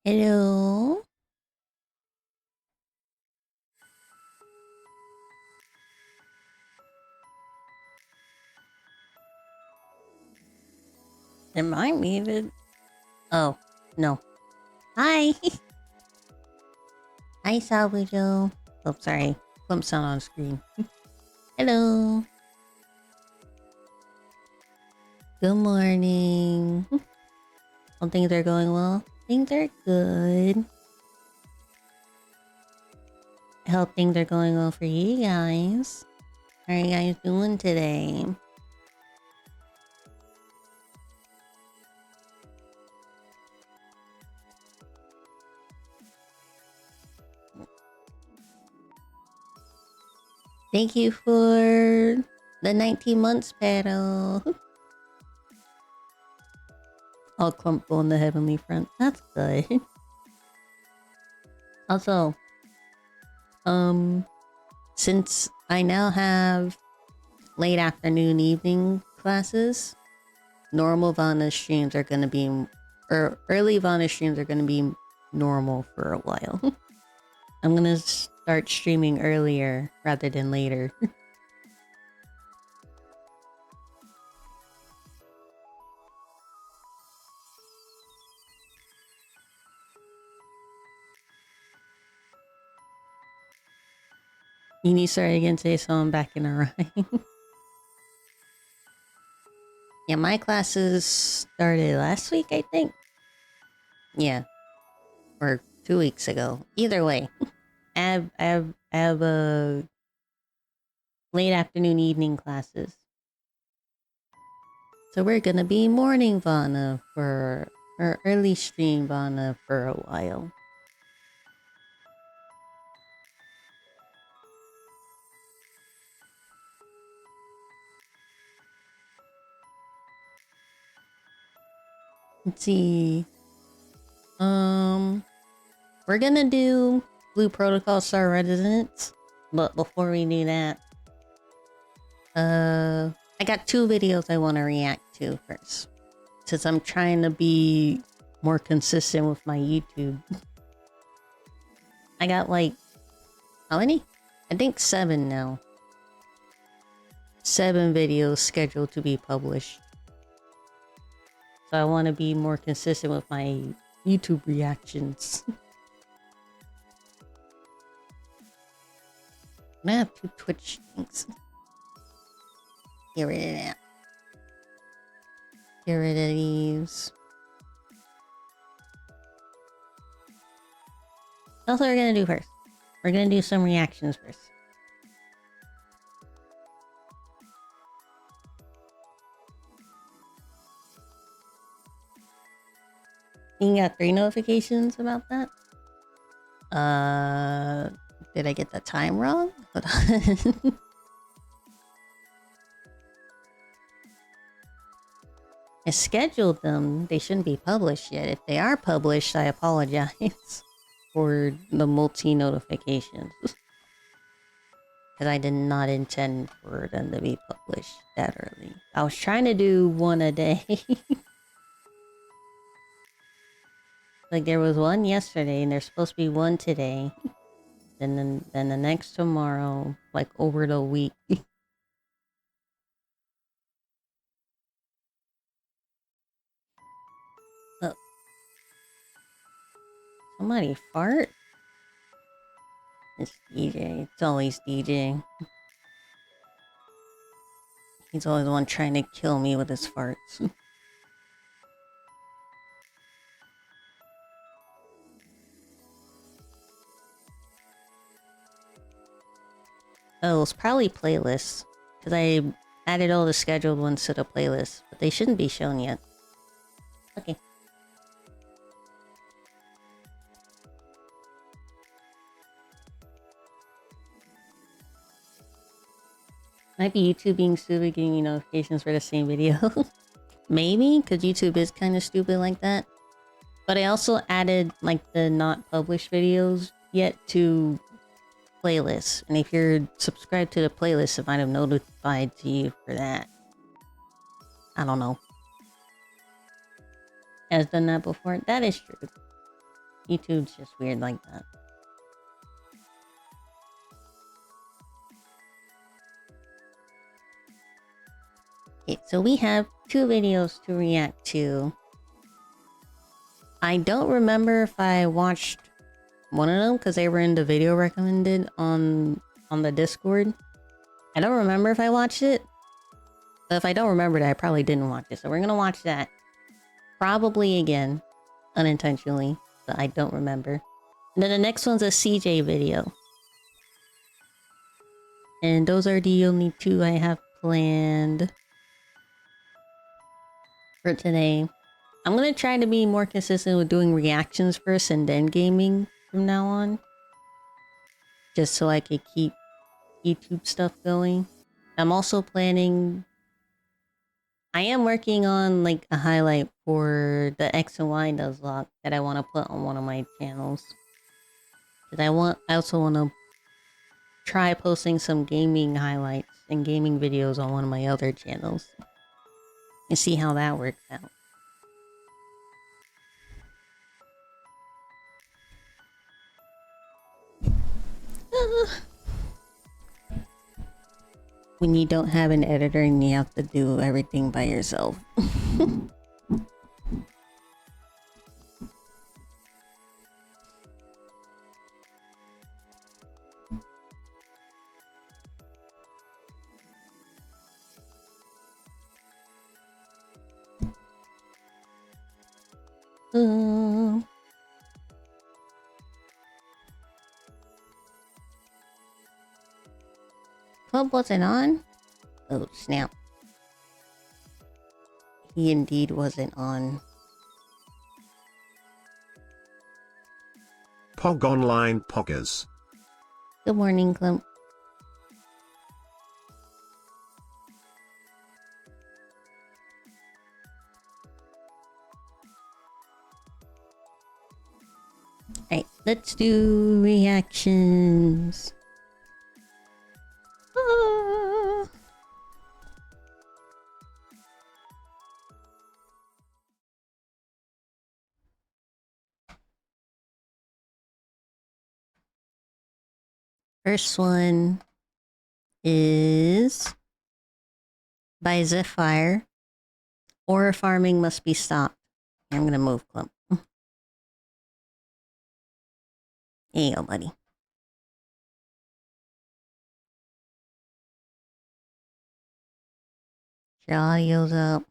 Hello. Am I muted? Oh, no. Hi. Hi, Salvajo. Oh, sorry. Clump sound on screen. Hello. Good morning. Hope things are going well. Things are good. I hope things are going well for you guys. How are you guys doing today? Thank you for the 19 months pedal. I'll clump on the heavenly front. That's good. Also, since I now have late afternoon, evening classes, normal Vana streams are gonna be, or early Vana streams are gonna be normal for a while. I'm gonna start streaming earlier rather than later. You need to start again today, so I'm back in a rhyme. Yeah, my classes started last week, I think. Yeah, or 2 weeks ago. Either way, I have a late afternoon, evening classes. So we're gonna be morning Vana for, or early stream Vana for a while. Let's see. We're gonna do Blue Protocol Star Resonance, but before we do that, I got 2 videos I want to react to first, since I'm trying to be more consistent with my YouTube. I got like, how many? I think 7 now. 7 videos scheduled to be published. So I want to be more consistent with my YouTube reactions. I have 2 Twitch things. Get rid of that. Get rid of these. That's what we're gonna do first. We're gonna do some reactions first. You got 3 notifications about that? Did I get the time wrong? Hold on. I scheduled them. They shouldn't be published yet. If they are published, I apologize for the multi-notifications. Because I did not intend for them to be published that early. I was trying to do 1 a day. Like there was 1 yesterday and there's supposed to be 1 today. Then the next tomorrow, like over the week. Oh. Somebody fart? It's DJ. It's always DJ. He's always the one trying to kill me with his farts. Oh, it's probably playlists. Because I added all the scheduled ones to the playlist. But they shouldn't be shown yet. Okay. Might be YouTube being stupid, giving me notifications for the same video. Maybe, because YouTube is kind of stupid like that. But I also added, like, the not published videos yet to playlists. And if you're subscribed to the playlist, it might have notified to you for that. I don't know. Has done that before? That is true. YouTube's just weird like that. Okay, so we have 2 videos to react to. I don't remember if I watched one of them because they were in the video recommended on the Discord. I don't remember if I watched it. But if I don't remember it, I probably didn't watch it. So we're gonna watch that. Probably again. Unintentionally. But I don't remember. And then the next one's a CJ video. And those are the only 2 I have planned for today. I'm gonna try to be more consistent with doing reactions first and then gaming from now on. Just so I could keep YouTube stuff going. I'm also planning... I am working on like a highlight for the X and Y Nuzlocke that I want to put on one of my channels. Cause I also want to try posting some gaming highlights and gaming videos on one of my other channels. And see how that works out. When you don't have an editor and you have to do everything by yourself. Club wasn't on? Oh, snap. He indeed wasn't on. Pog Online Poggers. Good morning, Clump. Alright, let's do reactions. First one is by Zephyr. Ore farming must be stopped. I'm gonna move, Clump. Hey, yo, buddy. Your audio's up.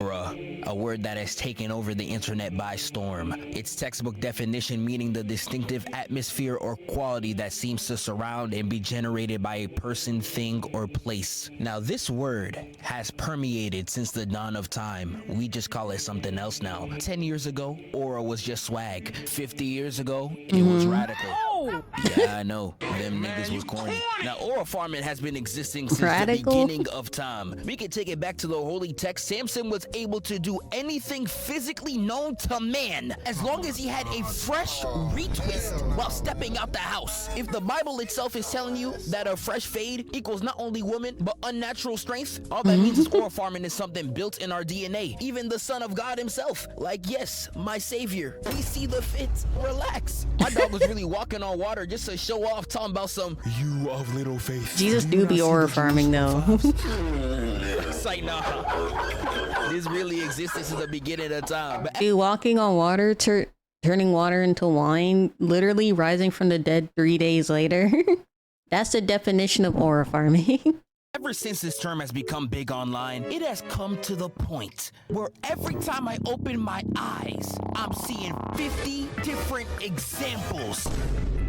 A word that has taken over the internet by storm. Its textbook definition meaning the distinctive atmosphere or quality that seems to surround and be generated by a person, thing, or place. Now, this word has permeated since the dawn of time. We just call it something else now. 10 years ago, aura was just swag. 50 years ago, it was radical. Yeah, I know. Them niggas was corny. Now, aura farming has been existing since the beginning of time. We can take it back to the holy text. Samson was able to do anything physically known to man as long as he had a fresh retwist while stepping out the house. If the Bible itself is telling you that a fresh fade equals not only woman but unnatural strength, all that means is aura farming is something built in our DNA. Even the Son of God himself, like, yes, my savior, we see the fit. Relax. My dog was really walking on water just to show off, talking about some you of little faith. Jesus do be aura farming though. It's like, nah, this really existed since the beginning of time. But dude, walking on water, turning water into wine, literally rising from the dead 3 days later. That's the definition of aura farming. ever since this term has become big online, it has come to the point where every time I open my eyes, I'm seeing 50 different examples.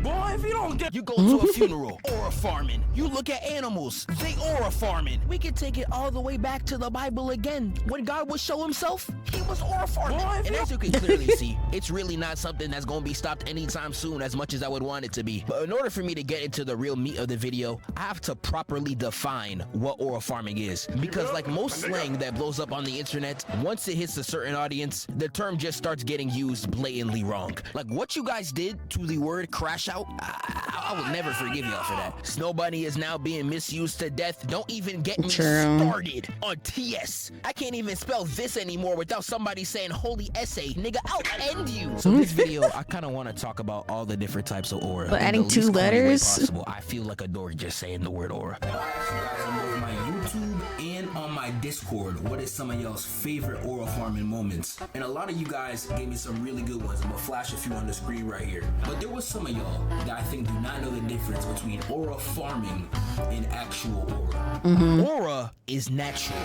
Boy, if you don't get... You go to a funeral, aura farming. You look at animals, they aura farming. We can take it all the way back to the Bible again. When God would show himself, he was aura farming. Boy, and as you can clearly see, it's really not something that's going to be stopped anytime soon as much as I would want it to be. But in order for me to get into the real meat of the video, I have to properly define what aura farming is. Because like most slang that blows up on the internet, once it hits a certain audience, the term just starts getting used blatantly wrong. Like what you guys did to the word crash out, I will never forgive y'all for that. Snowbunny is now being misused to death. Don't even get me started on TS. I can't even spell this anymore without somebody saying holy essay. Nigga, I'll end you. So this video, I kind of want to talk about all the different types of aura. But adding 2 letters? Possible. I feel like a dork just saying the word aura. I'll ask you guys on both my YouTube and on my Discord, what is some of y'all's favorite aura farming moments? And a lot of you guys gave me some really good ones. I'm gonna flash a few on the screen right here. But there was some of y'all that I think do not know the difference between aura farming and actual aura. Aura is natural.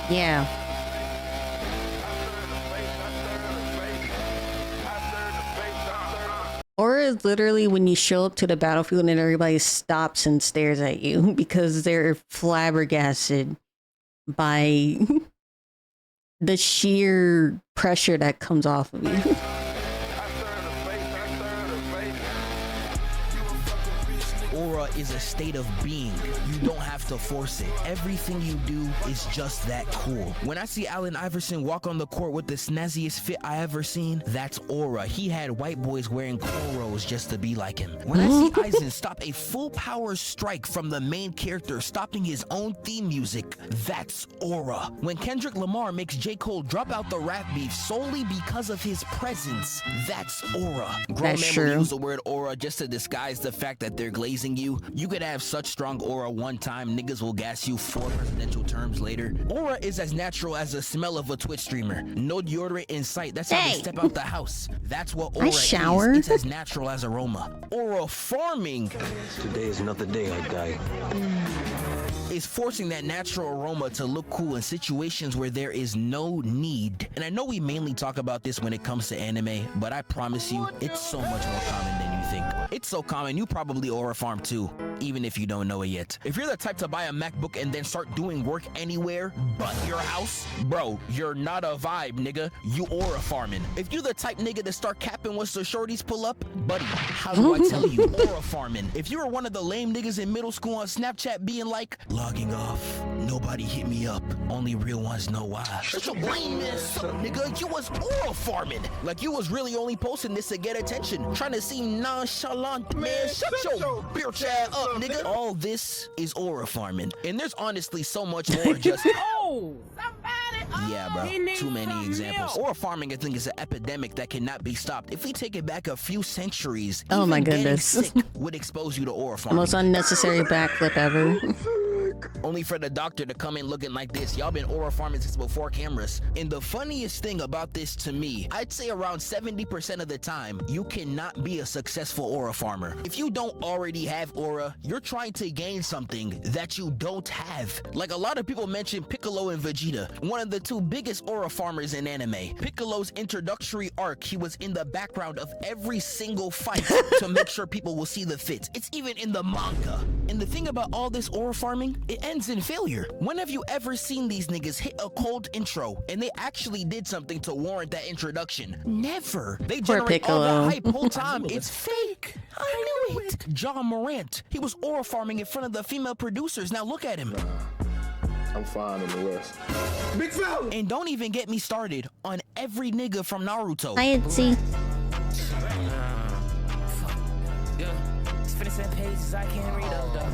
Yeah. Aura is literally when you show up to the battlefield and everybody stops and stares at you because they're flabbergasted by the sheer pressure that comes off of you. Aura is a state of being. You don't have to force it. Everything you do is just that cool. When I see Allen Iverson walk on the court with the snazziest fit I ever seen, that's aura. He had white boys wearing cornrows just to be like him. When I see Aizen stop a full power strike from the main character, stopping his own theme music, that's aura. When Kendrick Lamar makes J. Cole drop out the rap beef solely because of his presence, that's aura. Grown men will use the word aura just to disguise the fact that they're glazing you. You could have such strong aura one time, niggas will gas you 4 presidential terms later. Aura is as natural as the smell of a Twitch streamer. No deodorant in sight, that's how they step out the house. That's what aura is. It's as natural as aroma. Aura farming. Today is not the day I die. Is forcing that natural aroma to look cool in situations where there is no need. And I know we mainly talk about this when it comes to anime, but I promise you, it's so much more common than you think. It's so common, you probably aura farm too, even if you don't know it yet. If you're the type to buy a MacBook and then start doing work anywhere but your house, bro, you're not a vibe, nigga. You aura farming. If you're the type nigga to start capping once the shorties pull up, buddy, how do I tell you? Aura farming. If you were one of the lame niggas in middle school on Snapchat being like, logging off, nobody hit me up, only real ones know why. Shut your lame ass up, nigga. You was aura farming. Like you was really only posting this to get attention, trying to seem nonchalant, man. Shut your bitch ass up, nigga. All this is aura farming, and there's honestly so much more. Just yeah, bro. Too many examples. Aura farming, I think, is an epidemic that cannot be stopped. If we take it back a few centuries, oh my goodness, sick would expose you to aura farming. The most unnecessary backflip ever. Only for the doctor to come in looking like this. Y'all been aura farming since before cameras. And the funniest thing about this to me, I'd say around 70% of the time, you cannot be a successful aura farmer. If you don't already have aura, you're trying to gain something that you don't have. Like a lot of people mention Piccolo and Vegeta, one of the 2 biggest aura farmers in anime. Piccolo's introductory arc, he was in the background of every single fight to make sure people will see the fits. It's even in the manga. And the thing about all this aura farming, it ends in failure. When have you ever seen these niggas hit a cold intro and they actually did something to warrant that introduction? Never. They generate all the hype whole time. It's fake. I knew it. John Morant, he was aura farming in front of the female producers. Now look at him. I'm fine in the West. Big fella! And don't even get me started on every nigga from Naruto. Hi, Itsy. Pages I can't read up though.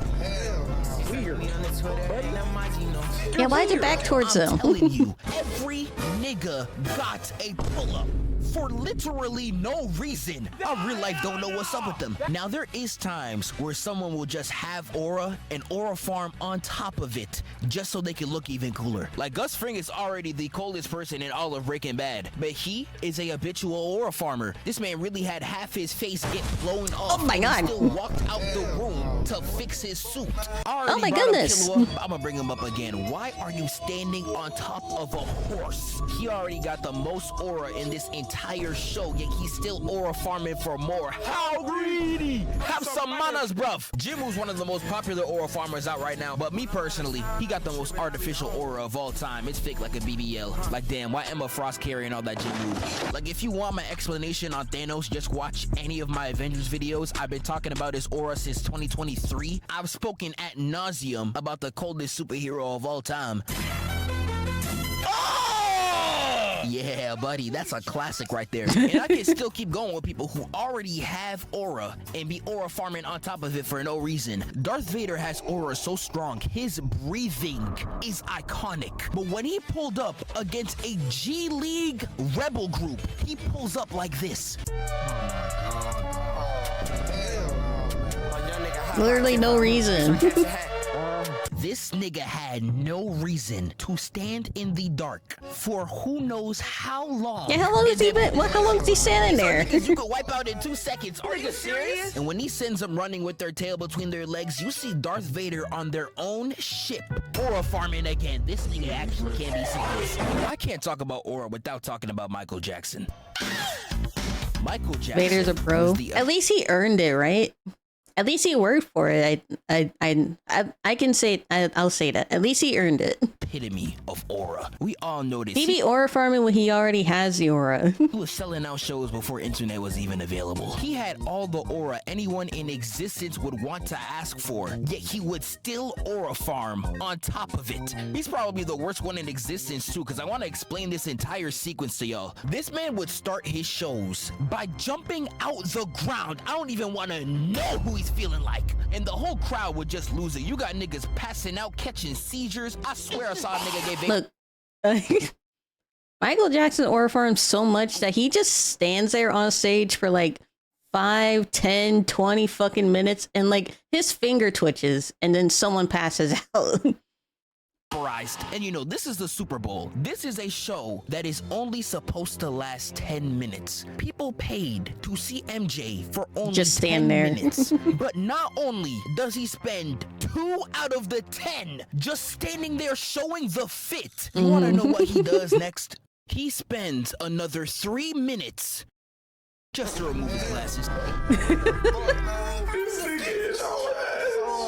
Yeah, why is it back towards them? I'm telling you, every nigga got a pull-up for literally no reason. I real life don't know what's up with them. Now there is times where someone will just have aura and aura farm on top of it just so they can look even cooler. Like Gus Fring is already the coldest person in all of Breaking Bad, but he is a habitual aura farmer. This man really had half his face get blown off. Oh my god. He still walked out the room to fix his suit. Oh my goodness. I'm gonna bring him up again. Why are you standing on top of a horse? He already got the most aura in this entire show, yet he's still aura farming for more. How greedy! Have some manners, bruv. Jimu's one of the most popular aura farmers out right now, but me personally, he got the most artificial aura of all time. It's fake like a BBL. Like damn, why Emma Frost carrying all that Jimu? Like if you want my explanation on Thanos, just watch any of my Avengers videos. I've been talking about his aura since 2023. I've spoken ad nauseum about the coldest superhero of all time. Yeah, buddy, that's a classic right there. And I can still keep going with people who already have aura and be aura farming on top of it for no reason. Darth Vader has aura so strong, his breathing is iconic. But when he pulled up against a G League rebel group, he pulls up like this. Literally no reason. This nigga had no reason to stand in the dark for who knows how long. Yeah, how long has he been? Well, how long is he standing there? You could wipe out in 2 seconds. Are you serious? And when he sends them running with their tail between their legs, you see Darth Vader on their own ship. Aura farming again. This nigga actually can't be serious. I can't talk about aura without talking about Michael Jackson. Michael Jackson. Vader's a pro. At least he earned it, right? At least he worked for it. I can say I'll say that. At least he earned it. Epitome of aura. We all know this. He be aura farming when he already has the aura. He was selling out shows before internet was even available. He had all the aura anyone in existence would want to ask for, yet he would still aura farm on top of it. He's probably the worst one in existence too, because I want to explain this entire sequence to y'all. This man would start his shows by jumping out the ground. I don't even want to know who he's feeling like. And the whole crowd would just lose it. You got niggas passing out, catching seizures. I swear I saw a nigga get Look, Michael Jackson aura farms so much that he just stands there on stage for like 5, 10, 20 fucking minutes and like his finger twitches and then someone passes out. And you know, this is the Super Bowl. This is a show that is only supposed to last 10 minutes. People paid to see MJ for only just stand 10 there. minutes. But not only does he spend 2 out of the 10 just standing there showing the fit. You want to know what he does next? He spends another 3 minutes just to remove his glasses.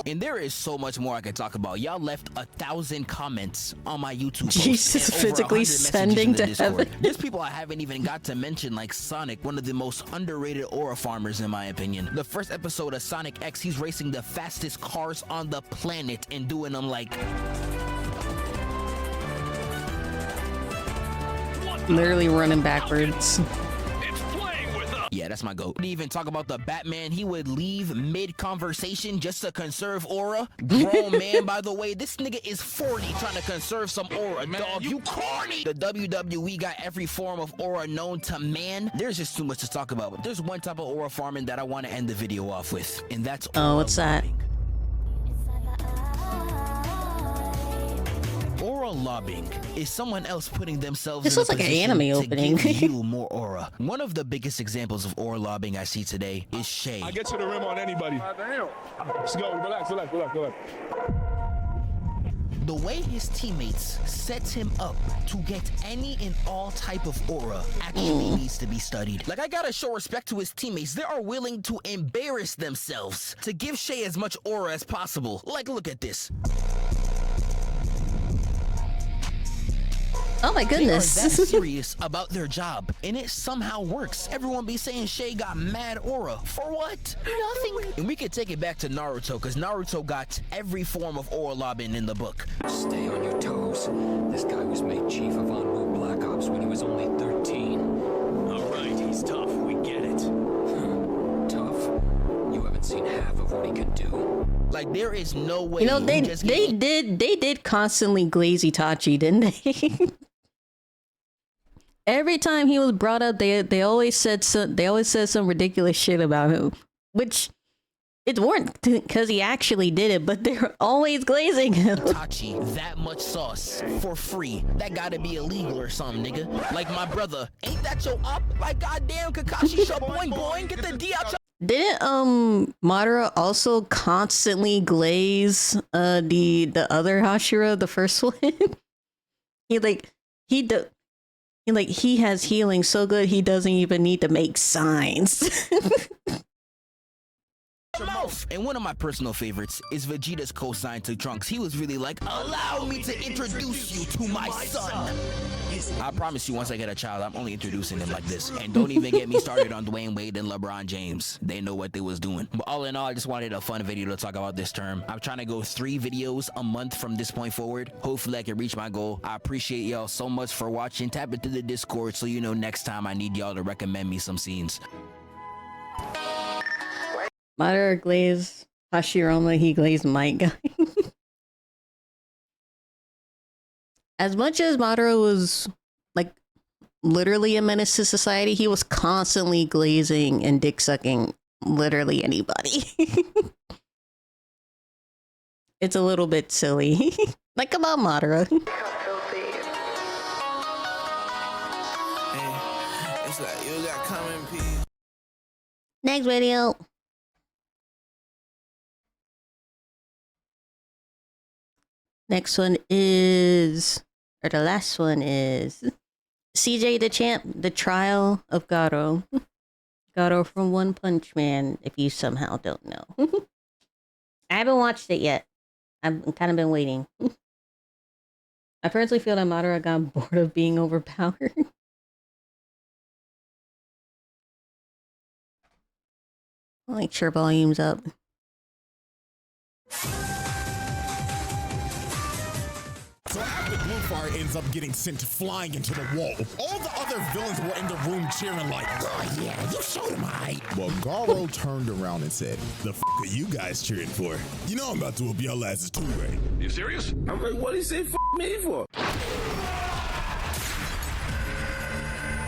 And there is so much more I could talk about. Y'all left 1,000 comments on my YouTube post. Jesus, physically sending to heaven. There's people I haven't even got to mention, like Sonic, one of the most underrated aura farmers in my opinion. The first episode of Sonic X, he's racing the fastest cars on the planet and doing them like... Literally running backwards. Yeah, that's my goat. Didn't even talk about the Batman. He would leave mid-conversation just to conserve aura. Grown man, by the way. This nigga is 40 trying to conserve some aura, man, dog. You corny! The WWE got every form of aura known to man. There's just too much to talk about. But there's one type of aura farming that I want to end the video off with. And that's aura what's that? Aura lobbing is someone else putting themselves this in looks like an anime opening. To give you more aura. One of the biggest examples of aura lobbing I see today is Shay. I get to the rim on anybody. Let's go. Relax. The way his teammates sets him up to get any and all type of aura actually needs to be studied. Like, I gotta show respect to his teammates. They are willing to embarrass themselves to give Shay as much aura as possible. Like, look at this. Oh my goodness. They are that serious about their job, and it somehow works. Everyone be saying Shay got mad aura. For what? Nothing. And we could take it back to Naruto, because Naruto got every form of aura lobbing in the book. Stay on your toes. This guy was made chief of Envoy Black Ops when he was only 13. All right, he's tough. We get it. Tough? You haven't seen half of what he could do. Like, there is no way. You know, they did constantly glaze Itachi, didn't they? Every time he was brought up, they always said some ridiculous shit about him, which it weren't because he actually did it, but they're always glazing him. Itachi, that much sauce for free. That gotta be illegal or something, nigga. Like my brother, ain't that your up? Like goddamn Kakashi, shut boing boing, get the D out your... Didn't Madara also constantly glaze the other Hashira, the first one? He has healing so good he doesn't even need to make signs. himself. And one of my personal favorites is Vegeta's cosign to Trunks. He was really like, allow me to introduce you to my son. I promise you, once I get a child, I'm only introducing him like this. And don't even get me started on Dwayne Wade and LeBron James. They know what they was doing. But all in all, I just wanted a fun video to talk about this term. I'm trying to go 3 videos a month from this point forward. Hopefully I can reach my goal. I appreciate y'all so much for watching. Tap into the Discord so you know next time I need y'all to recommend me some scenes. Madara glazed Hashirama, he glazed Might Guy. As much as Madara was like literally a menace to society, he was constantly glazing and dick sucking literally anybody. It's a little bit silly. Like, come on, Madara. It's like you got common peace. Next video. Next one is, or the last one is, CJ the Champ, The Trial of Garo. Garo from One Punch Man, if you somehow don't know. I haven't watched it yet. I've kind of been waiting. I personally feel that Madara got bored of being overpowered. I'll make sure volume's up. So after Bluefire ends up getting sent flying into the wall, all the other villains were in the room cheering like, oh yeah, you showed him right. But Garo turned around and said, the f are you guys cheering for? You know I'm about to whoop y'all asses too, right? You serious? I'm like, what did he say f me for?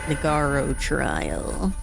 The Garo Trial.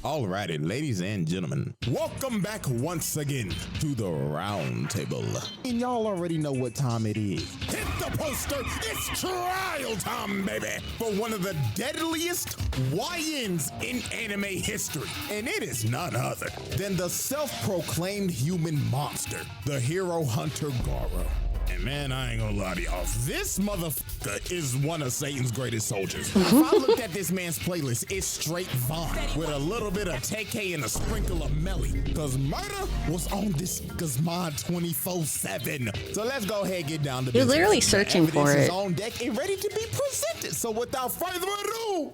Alrighty, ladies and gentlemen, welcome back once again to the round table. And y'all already know what time it is. Hit the poster, it's trial time, baby, for one of the deadliest YNs in anime history. And it is none other than the self-proclaimed human monster, the hero hunter Garo. And man, I ain't gonna lie to y'all, this motherfucker is one of Satan's greatest soldiers. If I looked at this man's playlist, it's straight Vaughn with a little bit of TK and a sprinkle of Melly. Cause murder was on this nigga's mind 24/7. So let's go ahead and get down to business. You're literally searching for it. Is on deck and ready to be presented. So without further ado,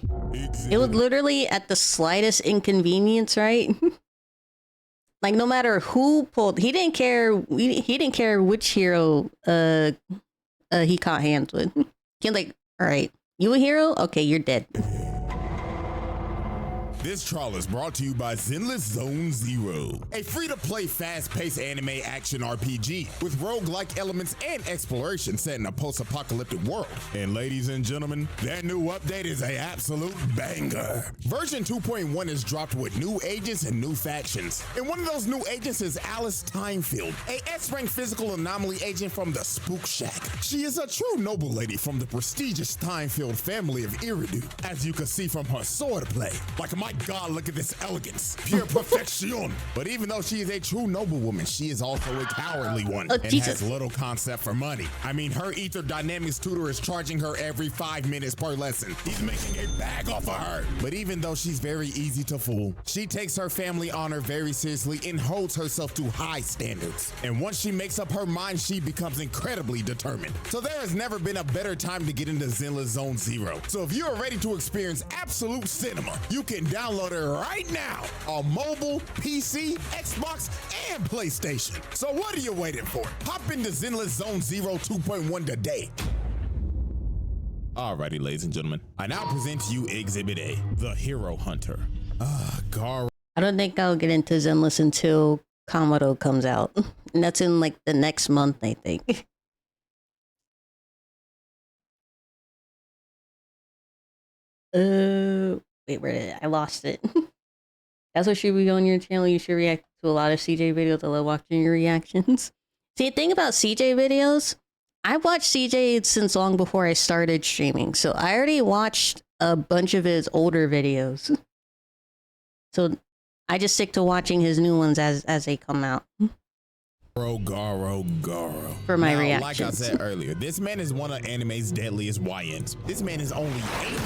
It was literally at the slightest inconvenience, right? Like, no matter who pulled, he didn't care. He didn't care which hero he caught hands with. He was like, all right, you a hero? Okay, you're dead. This trial is brought to you by Zenless Zone Zero, a free-to-play, fast-paced anime action RPG with roguelike elements and exploration set in a post-apocalyptic world. And ladies and gentlemen, that new update is an absolute banger. Version 2.1 is dropped with new agents and new factions. And one of those new agents is Alice Timefield, a S-rank physical anomaly agent from the Spook Shack. She is a true noble lady from the prestigious Timefield family of Iridu, as you can see from her sword play. Like, my God, look at this elegance. Pure perfection. But even though she is a true noblewoman, she is also a cowardly one and has little concept for money. I mean, her Ether Dynamics tutor is charging her every 5 minutes per lesson. He's making a bag off of her. But even though she's very easy to fool, she takes her family honor very seriously and holds herself to high standards. And once she makes up her mind, she becomes incredibly determined. So there has never been a better time to get into Zenless Zone Zero. So if you are ready to experience absolute cinema, you can download it right now on mobile, PC, Xbox, and PlayStation. So what are you waiting for? Hop into Zenless Zone Zero 2.1 today. Alrighty, ladies and gentlemen, I now present to you Exhibit A, the Hero Hunter. Garo. I don't think I'll get into Zenless until Kamado comes out. And that's in like the next month, I think. Wait, where did I lost it? That's what should be on your channel. You should react to a lot of CJ videos. I love watching your reactions. See, the thing about CJ videos, I watched CJ since long before I started streaming. So I already watched a bunch of his older videos. So I just stick to watching his new ones as they come out. Garo. For my Now, reactions. like I said earlier, this man is one of anime's deadliest YNs. This man is only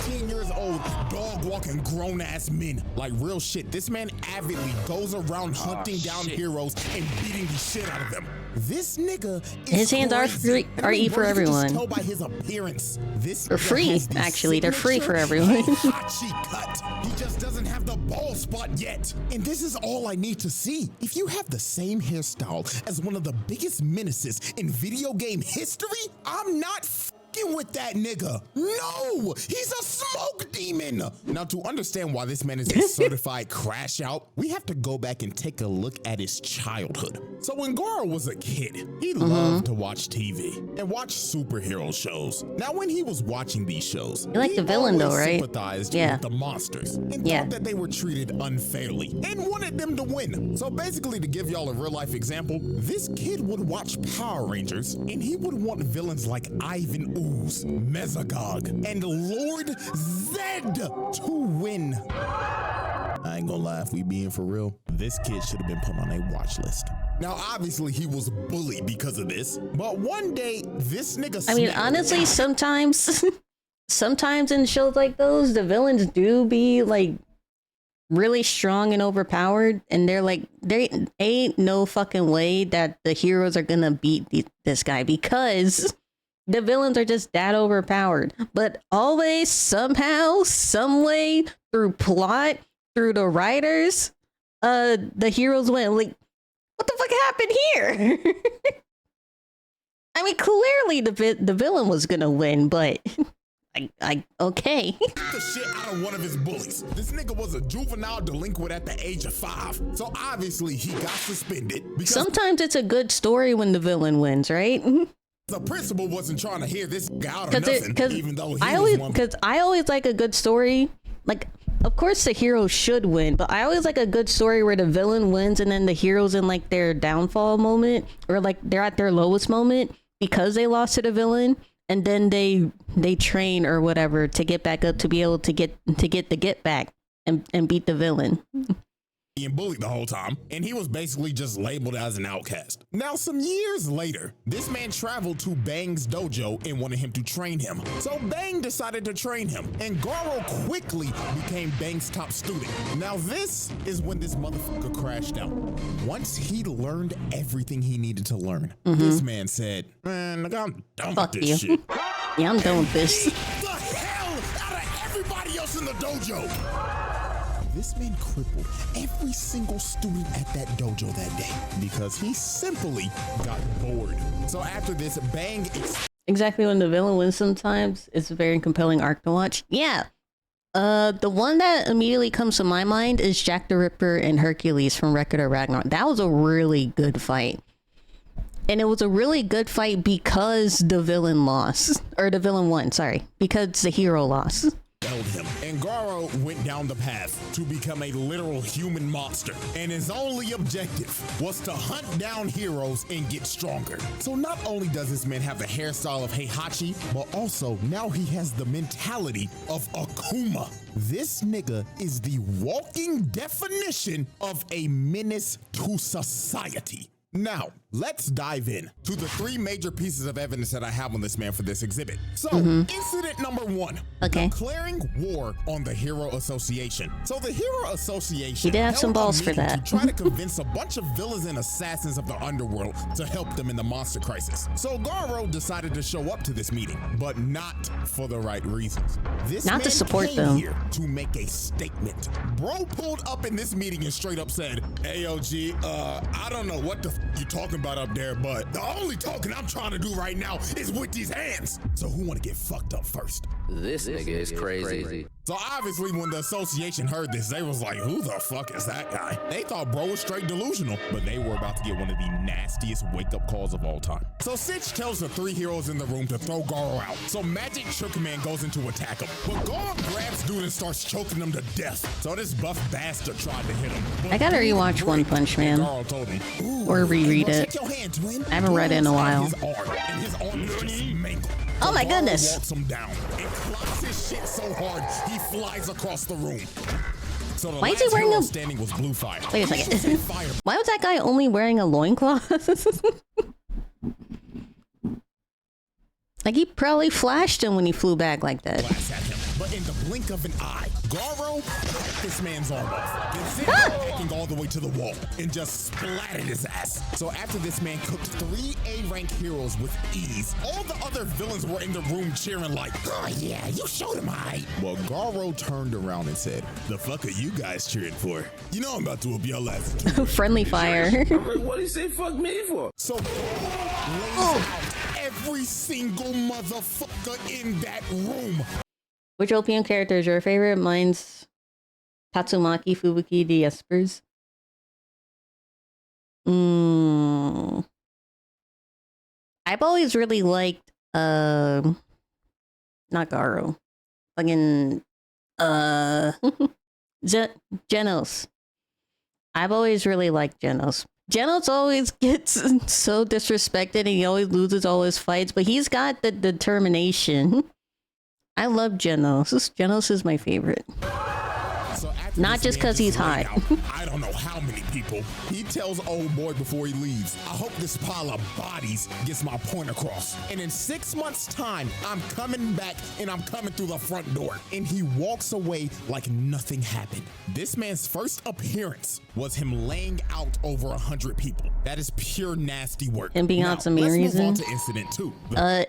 18 years old, dog walking grown ass men. Like real shit. This man avidly goes around hunting down heroes and beating the shit out of them. This nigga is His hands are free, crazy. are E for bro, you can just everyone. tell by his appearance. This They're nigga free, has the actually. They're free for signature everyone. Heihachi cut. He just doesn't have the bald spot yet. And this is all I need to see. If you have the same hairstyle as one of the biggest menaces in video game history, I'm not fucking with that nigga. No, he's a smoke demon. Now, to understand why this man is a certified crash out, we have to go back and take a look at his childhood. So when Goro was a kid, he loved to watch TV and watch superhero shows. Now, when he was watching these shows, You like the villain though, always right? sympathized Yeah. with the monsters and Yeah. thought that they were treated unfairly and wanted them to win. So basically, to give y'all a real life example, this kid would watch Power Rangers and he would want villains like Ivan Ooze, Mesogog, and Lord Zed to win. I ain't gonna lie, if we being for real, this kid should have been put on a watch list. Now, obviously, he was bullied because of this, but one day, this nigga I mean, snapped. honestly, sometimes in shows like those, the villains do be like really strong and overpowered, and they're like, there ain't no fucking way that the heroes are gonna beat this guy because the villains are just that overpowered. But always, somehow, some way, through plot, through the writers, the heroes win. Like, what the fuck happened here? I mean, clearly the villain was gonna win, but I okay. The shit out of one of his bullies. This nigga was a juvenile delinquent at the age of 5. So obviously he got suspended because Sometimes it's a good story when the villain wins, right? the principal wasn't trying to hear this guy out of nothing, Because even though he I was one. always like a good story. Like, of course the hero should win, but I always like a good story where the villain wins and then the hero's in like their downfall moment, or like they're at their lowest moment because they lost to the villain, and then they train or whatever to get back up to be able to get the get back and beat the villain. Being bullied the whole time, and he was basically just labeled as an outcast. Now, some years later, this man traveled to Bang's dojo and wanted him to train him. So Bang decided to train him, and Garo quickly became Bang's top student. Now, this is when this motherfucker crashed out. Once he learned everything he needed to learn, this man said, "Man, look, I'm done Fuck with this you." shit." Yeah, I'm done with this. The hell out of everybody else in the dojo. This man crippled every single student at that dojo that day because he simply got bored. So after this, Bang Exactly when the villain wins sometimes. It's a very compelling arc to watch. Yeah. The one that immediately comes to my mind is Jack the Ripper and Hercules from Record of Ragnarok. That was a really good fight. And it was a really good fight because the villain lost. Or the villain won, sorry. Because the hero lost. held him, and Garo went down the path to become a literal human monster, and his only objective was to hunt down heroes and get stronger. So not only does this man have the hairstyle of Heihachi, but also now he has the mentality of Akuma. This nigga is the walking definition of a menace to society. Now, let's dive in to the three major pieces of evidence that I have on this man for this exhibit. So, incident number one, declaring war on the Hero Association. So the Hero Association He did have some held a balls for meeting that. to try to convince a bunch of villains and assassins of the underworld to help them in the monster crisis. So Garo decided to show up to this meeting, but not for the right reasons. This Not to man support came them. here to make a statement. Bro pulled up in this meeting and straight up said, "AOG, I don't know what the you talking about up there, but the only talking I'm trying to do right now is with these hands. So who want to get fucked up first?" This nigga is crazy. So obviously when the association heard this, they was like, "Who the fuck is that guy?" They thought bro was straight delusional, but they were about to get one of the nastiest wake-up calls of all time. So Sitch tells the three heroes in the room to throw Garo out. So Magic Chook Man goes in to attack him, but Garo grabs dude and starts choking him to death. So this buff bastard tried to hit him. I gotta rewatch One Punch Man. Garo told him, Or reread "Hey, bro, it. check your hand, twin." I haven't read it in a Pulls out while. His arm, and his arm is just mangled. Oh my Garo goodness. walks him down and clocks his shit so hard he flies across the room. So the Why is last he wearing hero a- standing was Blue Fire. Wait a He second. also said Fire. Why was that guy only wearing a loincloth? Like, he probably flashed him when he flew back like that. Blast at him, but in the blink of an eye, Garo cut this man's arm off, then sent him hacking all the way to the wall and just splattered his ass. So after this man cooked 3 A-rank heroes with ease, all the other villains were in the room cheering like, oh yeah, you showed him height. Well, Garo turned around and said, the fuck are you guys cheering for? You know I'm about to whoop your ass. Friendly fire. What he say fuck me for? So lays out every single motherfucker in that room. Which OPM character is your favorite? Mine's Tatsumaki Fubuki the Espers. I've always really liked not Garo. Fucking Genos. I've always really liked Genos. Genos always gets so disrespected and he always loses all his fights, but he's got the determination. I love Genos. Genos is my favorite. So after Not this just man 'cause he's laid hot. out, I don't know how many people. He tells old boy before he leaves, I hope this pile of bodies gets my point across. And in 6 months' time, I'm coming back and I'm coming through the front door. And he walks away like nothing happened. This man's first appearance was him laying out over 100 people. That is pure nasty work. Him being Now, on some let's reason. move on to Incident 2.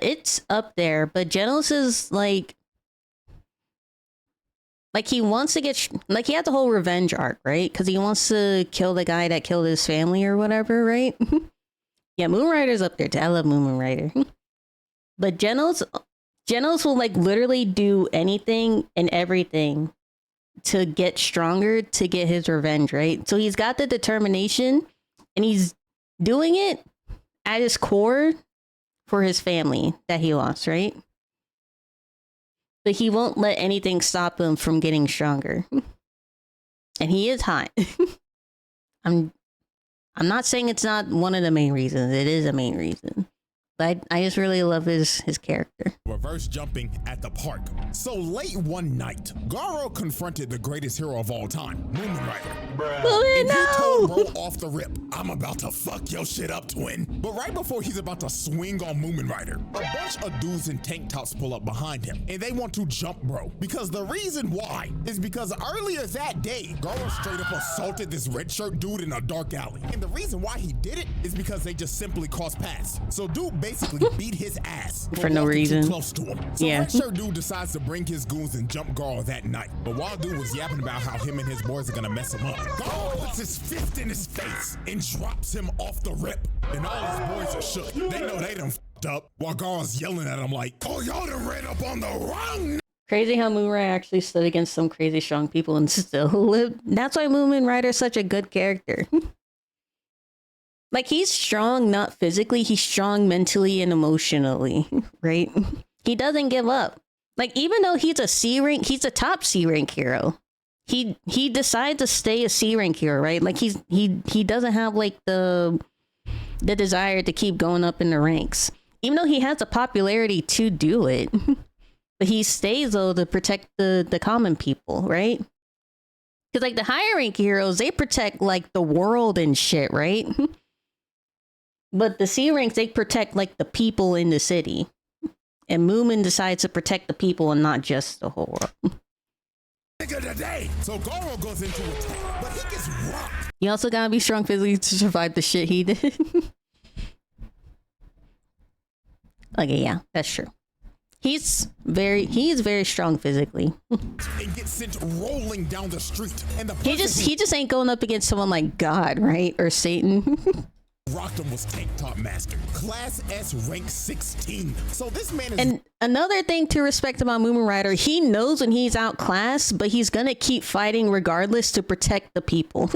It's up there, but Genos is like he wants to get like he had the whole revenge arc, right? Because he wants to kill the guy that killed his family or whatever, right? Yeah, Moon Rider's up there too. I love Moon Rider. But Genos will like literally do anything and everything to get stronger to get his revenge, right? So he's got the determination and he's doing it at his core for his family that he lost, right? But he won't let anything stop him from getting stronger. And he is hot. I'm not saying it's not one of the main reasons. It is a main reason. But I just really love his character. Reverse jumping at the park. So late one night, Garo confronted the greatest hero of all time, Moomin Rider. And he told bro off the rip, I'm about to fuck your shit up, twin. But right before he's about to swing on Moomin Rider, a bunch of dudes in tank tops pull up behind him, and they want to jump bro. Because the reason why is because earlier that day, Garo straight up assaulted this red shirt dude in a dark alley. And the reason why he did it is because they just simply crossed paths. So dude basically beat his ass for no reason. too close to him. So Yeah. red shirt dude decides to bring his goons and jump Garo that night. But while dude was yapping about how him and his boys are gonna mess him up, Garo puts his fist in his face and drops him off the rip. And all his boys are shook. They know they done f***ed up while Garo's yelling at him like, oh, y'all done ran up on the wrong. Crazy how Moon Rider actually stood against some crazy strong people and still lived. That's why Moon Rider is such a good character. Like, he's strong, not physically, he's strong mentally and emotionally, right? He doesn't give up. Like, even though he's a C rank, he's a top C rank hero. He decides to stay a C rank hero, right? Like, he doesn't have like the desire to keep going up in the ranks. Even though he has the popularity to do it. But he stays though to protect the common people, right? Because like the higher rank heroes, they protect like the world and shit, right? But the C ranks, they protect like the people in the city. And Moomin decides to protect the people and not just the whole world. So Garo goes into attack, but he gets rocked. You also gotta be strong physically to survive the shit he did. Okay, yeah, that's true. He's very strong physically. And gets sent rolling down the street. And the He just ain't going up against someone like God, right? Or Satan. rocked him was Tank Top Master, Class S, rank 16. So this man is. And another thing to respect about Moomin Rider, he knows when he's outclassed, but he's gonna keep fighting regardless to protect the people.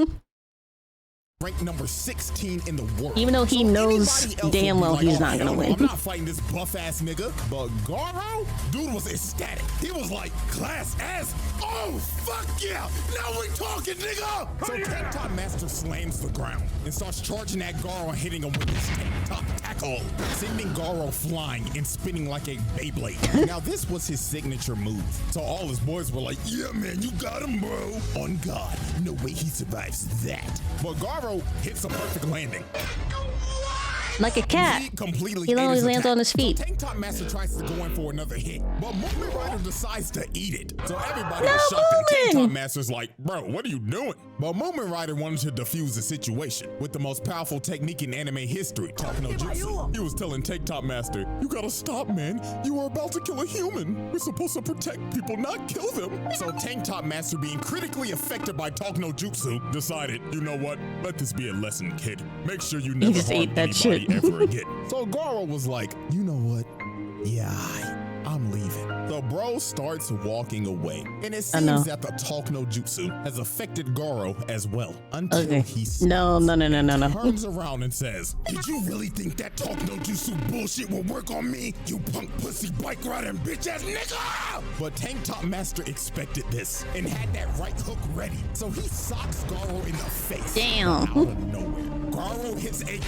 Rank number 16 in the world. Even though he knows anybody else damn would be well like, he's oh, not gonna hell no, win. I'm not fighting this buff ass nigga. But Garo, dude was ecstatic. He was like, Class S? Oh, fuck yeah! Now we talking, nigga! So Tank Top Master slams the ground and starts charging at Garo and hitting him with his tank top attack. tackle, sending Garo flying and spinning like a Beyblade. Now this was his signature move. So all his boys were like, yeah man, you got him bro. On God, no way he survives that. But Garo hits a perfect landing. Like a cat. He always lands on his feet. So Tank Top Master tries to go in for another hit, but Movement Rider decides to eat it. So everybody was shocked, and Tank Top Master's like, bro, what are you doing? But Movement Rider wanted to defuse the situation with the most powerful technique in anime history, Talk No Jutsu. He was telling Tank Top Master, you gotta stop, man. You are about to kill a human. We're supposed to protect people, not kill them. So Tank Top Master, being critically affected by Talk No Jutsu, decided, you know what? Let this be a lesson, kid. Make sure you never harm anybody ever again. So Garo was like, you know what? Yeah, I'm leaving. The bro starts walking away, and it seems that the Talk No Jutsu has affected Garo as well until he turns around and says, did you really think that Talk No Jutsu bullshit will work on me, you punk pussy bike riding bitch ass nigga? But Tank Top Master expected this and had that right hook ready, so he socks Garo in the face. Damn. Out of nowhere, Garo hits a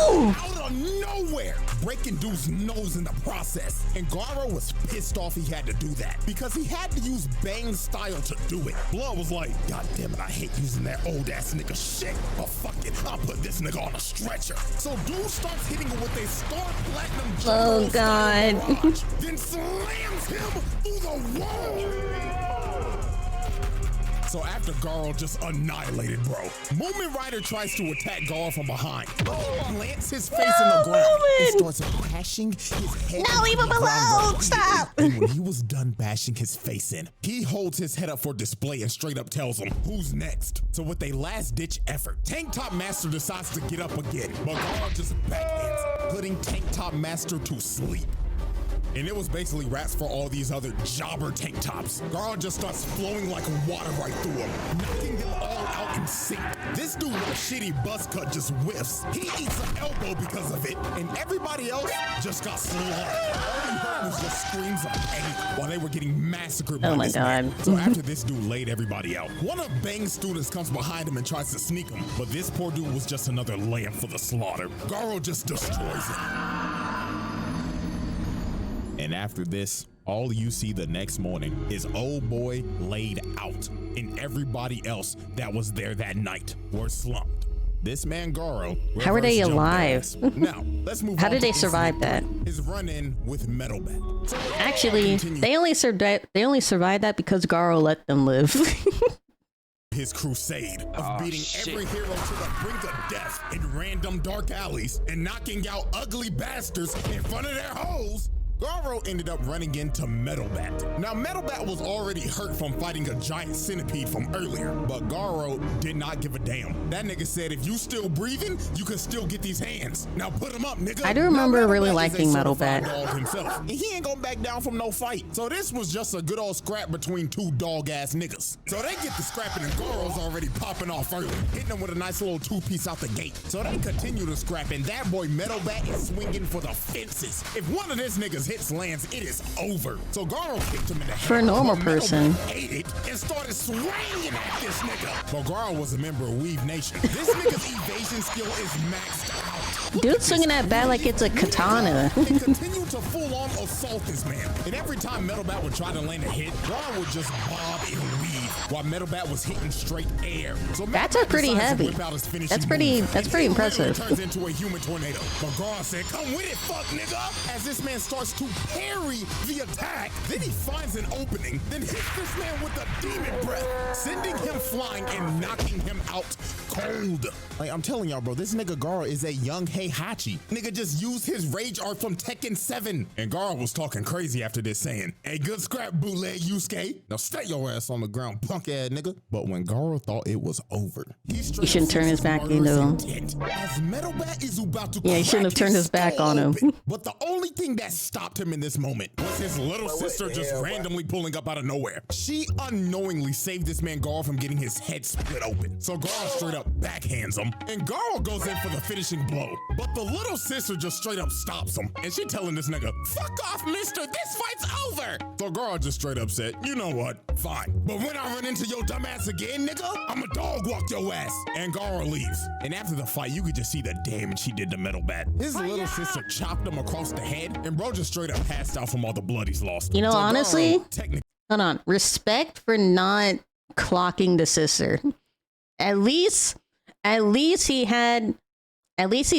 out of nowhere, breaking dude's nose in the process. And Garo was pissed off he had to do that because he had to use Bang style to do it. Blood was like, God damn it, I hate using that old ass nigga shit. But fuck it, I'll put this nigga on a stretcher. So dude starts hitting him with a Star Platinum Oh God. barrage, then slams him through the wall. So after Garo just annihilated bro, Movement Rider tries to attack Garo from behind, but he plants his face in the ground and starts bashing his head. No, leave him alone! Stop! And when he was done bashing his face in, he holds his head up for display and straight up tells him, who's next? So with a last ditch effort, Tank Top Master decides to get up again, but Garo just backhands, putting Tank Top Master to sleep. And it was basically raps for all these other jobber tank tops. Garo just starts flowing like water right through him, knocking them all out in sync. This dude with a shitty buzz cut just whiffs. He eats an elbow because of it, and everybody else just got slaughtered. All he heard was just screams of pain while they were getting massacred by this man. So after this dude laid everybody out, one of Bang's students comes behind him and tries to sneak him, but this poor dude was just another lamb for the slaughter. Garo just destroys him. And after this, all you see the next morning is old boy laid out, and everybody else that was there that night were slumped. This man Garo. How are they alive? Now let's move. How did they survive that? His run-in with Metal Bat. So actually, they only survived that because Garo let them live. His crusade of beating every hero to the brink of death in random dark alleys and knocking out ugly bastards in front of their hoes. Garo ended up running into Metal Bat. Now, Metal Bat was already hurt from fighting a giant centipede from earlier, but Garo did not give a damn. That nigga said, if you still breathing, you can still get these hands. Now put him up, nigga. I do remember really liking Metal Bat. Dog himself, and he ain't gonna back down from no fight. So this was just a good old scrap between two dog-ass niggas. So they get the scrapping, and Garo's already popping off early, hitting them with a nice little two-piece out the gate. So they continue to scrap, and that boy Metal Bat is swinging for the fences. If one of this niggas hits lands, it is over. So Garo kicked him in the head. For a normal person. Ate it and started swinging at this nigga. But Garo was a member of Weave Nation. This nigga's evasion skill is maxed out. Dude swinging that bat like it's a katana. He continued to full-on assault this man. And every time Metal Bat would try to land a hit, Garo would just bob and weave while Metal Bat was hitting straight air. So that's pretty heavy. That's pretty impressive. Turns into a human tornado. But Garo said, come with it, fuck nigga. As this man starts to parry the attack, then he finds an opening, then hits this man with a demon breath, sending him flying and knocking him out cold. Like, I'm telling y'all, bro, this nigga Garo is a young Heihachi. Nigga just used his rage art from Tekken 7. And Garo was talking crazy after this, saying, hey, good scrap, bootleg Yusuke. Now stay your ass on the ground, punk ass nigga. But when Garo thought it was over, he shouldn't turn his back into him. As Metal Bat is about to he shouldn't have turned his back on him. But the only thing that stopped him in this moment was his little sister just randomly pulling up out of nowhere. She unknowingly saved this man Garo from getting his head split open. So Garo straight up backhands him, and Garo goes in for the finishing blow. But the little sister just straight up stops him, and she telling this nigga. Fuck off, mister. This fight's over. So Garo just straight up said, you know what? Fine. But when I run into your dumb ass again, nigga, I'm a dog walk your ass. And Garo leaves. And after the fight, you could just see the damage he did to Metal Bat. His little sister chopped him across the head, and bro just straight up passed out from all the blood he's lost. You know, So honestly, technically, hold on. Respect for not clocking the sister. At least he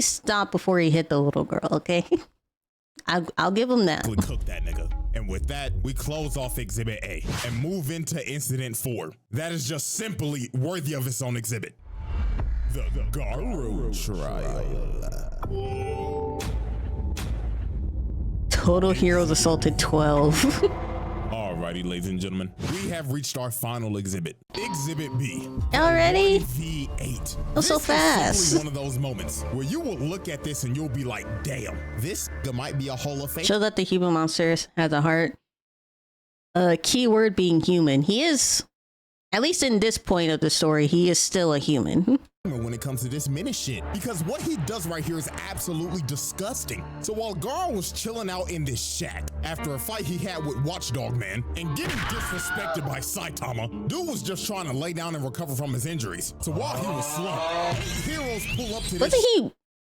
stopped before he hit the little girl, okay? I'll give him that. cook that nigga. And with that, we close off Exhibit A and move into Incident 4. That is just simply worthy of its own exhibit. The Garo Trial. Total Heroes assaulted 12. Alrighty, ladies and gentlemen, we have reached our final exhibit. Exhibit B. Already? V8. That's so fast. This is simply one of those moments where you will look at this and you'll be like, damn, this might be a Hall of Fame. Show that the human monster has a heart. Keyword being human. He is, at least in this point of the story, he is still a human. When it comes to this minute shit, because what he does right here is absolutely disgusting. So while Garo was chilling out in this shack after a fight he had with Watchdog Man and getting disrespected by Saitama, dude was just trying to lay down and recover from his injuries. So while he was slumped, heroes pull up to this.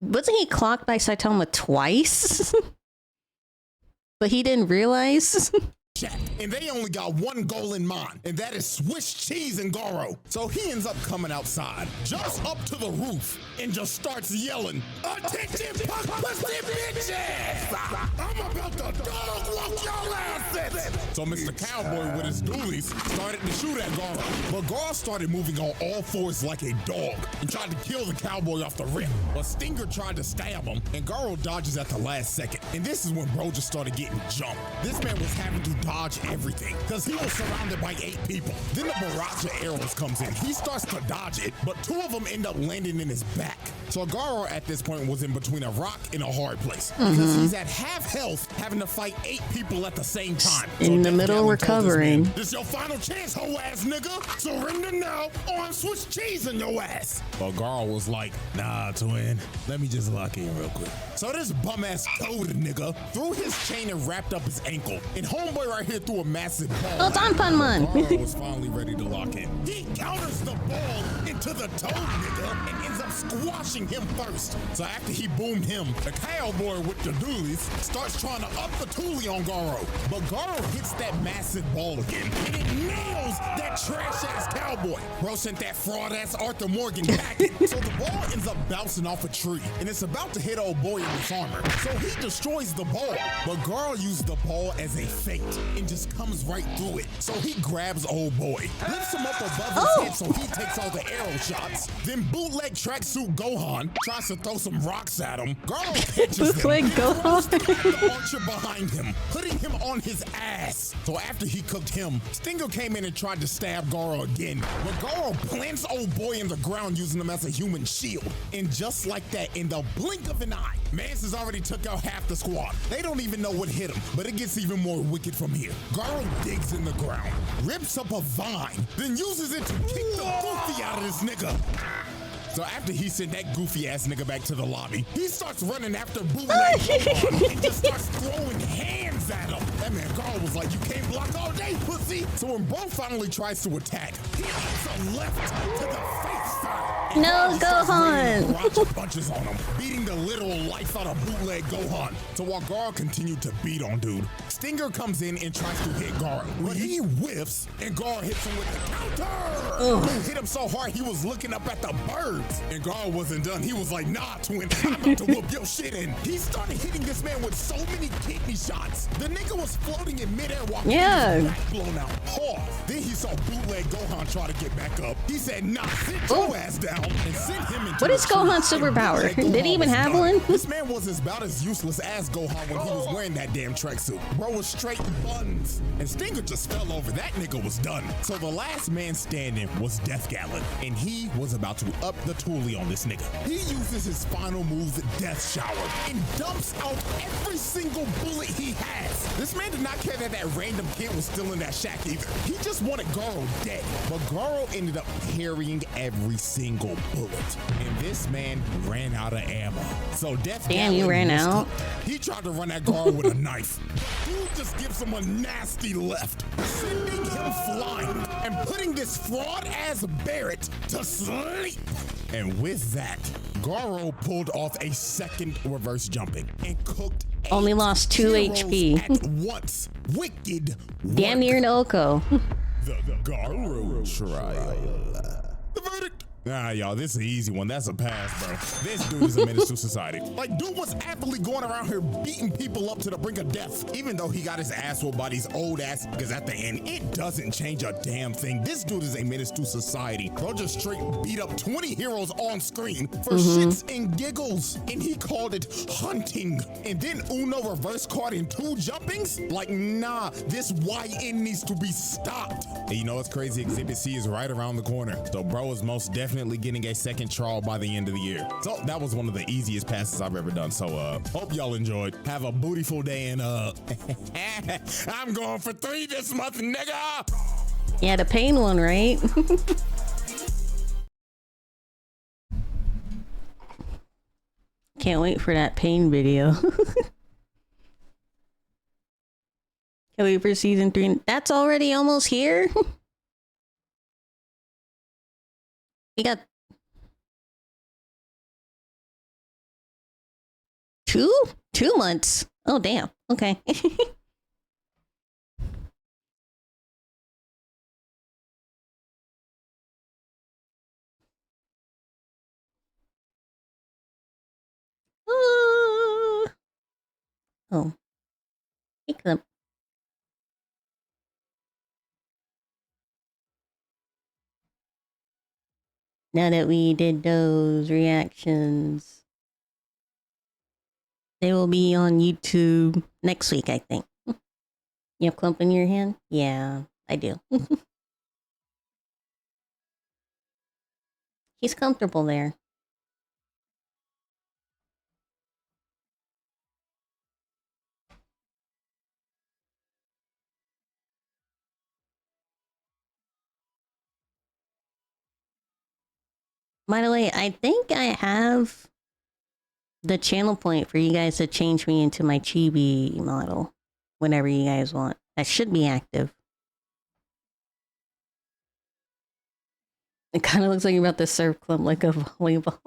Wasn't he clocked by Saitama twice? But he didn't realize. And they only got one goal in mind, and that is Swiss cheese and Garo. So he ends up coming outside, jumps up to the roof, and just starts yelling, "Attention, punk pussy bitches! I'm about to dog walk your asses!" So Mr. Cowboy with his dualies started to shoot at Garo, but Garo started moving on all fours like a dog and tried to kill the cowboy off the rip. But Stinger tried to stab him, and Garo dodges at the last second. And this is when bro just started getting jumped. This man was having to dodge everything because he was surrounded by 8 people. Then the barrage of arrows comes in. He starts to dodge it, but 2 of them end up landing in his back. So Garo at this point was in between a rock and a hard place because he's at half health, having to fight 8 people at the same time. In the middle, recovering. This your final chance, hoe ass nigga. Surrender now, or I'm Swiss cheese in your ass. But Garo was like, nah, twin. Let me just lock in real quick. So this bum ass coded nigga threw his chain and wrapped up his ankle. And homeboy right here threw a massive ball. Oh, it's on Punman. Garo was finally ready to lock in. He counters the ball into the toe nigga and ends up squashing him first. So after he boomed him, the cowboy with the dualies starts trying to up the toolie on Garo. But Garo hits that massive ball again and it nails that trash ass cowboy. Bro sent that fraud ass Arthur Morgan packing. So the ball ends up bouncing off a tree and it's about to hit old boy in his armor. So he destroys the ball. But Garo used the ball as a feint and just comes right through it. So he grabs old boy, lifts him up above his head so he takes all the arrow shots. Then bootleg tracksuit Gohan tries to throw some rocks at him. Garo catches Bootleg him. Gohan. The archer behind him, putting him on his ass. So after he cooked him, Stinger came in and tried to stab Garo again. But Garo plants old boy in the ground using him as a human shield. And just like that, in the blink of an eye, Mance has already took out half the squad. They don't even know what hit him, but it gets even more wicked from here. Garo digs in the ground, rips up a vine, then uses it to kick the goofy out of this nigga. So after he sent that goofy ass nigga back to the lobby, he starts running after bootleg Gohan and just starts throwing hands at him. That man Garo was like, "You can't block all day, pussy." So when Bro finally tries to attack, he hits a left to the face side. No, Gohan. Barrage punches on him, beating the literal life out of bootleg Gohan. So while Garo continued to beat on dude, Stinger comes in and tries to hit Garo. But he whiffs and Garo hits him with the counter. Dude hit him so hard he was looking up at the birds. And Garo wasn't done. He was like, "Nah, twin, I'm about to whoop your shit in." He started hitting this man with so many kidney shots. The nigga was floating in midair while he was back blown out. Pause. Then he saw bootleg Gohan try to get back up. He said, "Nah, sit your ass down," and sent him into What is Gohan's superpower? Did he even have one? This man was about as useless as Gohan when he was wearing that damn tracksuit. Bro was straight buns. And Stinger just fell over. That nigga was done. So the last man standing was Death Gallon. And he was about to up the toolie on this nigga. He uses his final move, Death Shower, and dumps out every single bullet he has. This man did not care that that random kid was still in that shack either. He just just wanted Garo dead, but Garo ended up parrying every single bullet. And this man ran out of ammo. So Death Damn, you ran out? He tried to run at Garo with a knife. Dude just gives him a nasty left, sending him flying and putting this fraud-ass Barrett to sleep. And with that, Garo pulled off a second reverse jumping and cooked. Only lost 2 HP. At once. Wicked. Damn near an Oko. The Garo trial. The verdict. Nah, y'all, this is an easy one. That's a pass, bro. This dude is a menace to society. Like, dude was aptly going around here beating people up to the brink of death, even though he got his ass whooped by these old ass niggas at the end. It doesn't change a damn thing. This dude is a menace to society. Bro just straight beat up 20 heroes on screen for shits and giggles, and he called it hunting. And then Uno reverse card in 2 jumpings? Like, nah, this YN needs to be stopped. And you know what's crazy? Exhibit C is right around the corner. So bro is most definitely getting a second trial by the end of the year. So that was one of the easiest passes I've ever done. So hope y'all enjoyed. Have a bootyful day, and I'm going for 3 this month, nigga. Yeah, the pain one, right? Can't wait for that pain video. Can't wait for season 3. That's already almost here. We got 2 months. Oh, damn. Okay. Oh. Hey, Clip. Now that we did those reactions, they will be on YouTube next week, I think. You have clump in your hand? Yeah, I do. He's comfortable there. By the way, I think I have the channel point for you guys to change me into my chibi model whenever you guys want. That should be active. It kind of looks like you're about to serve clump like a volleyball.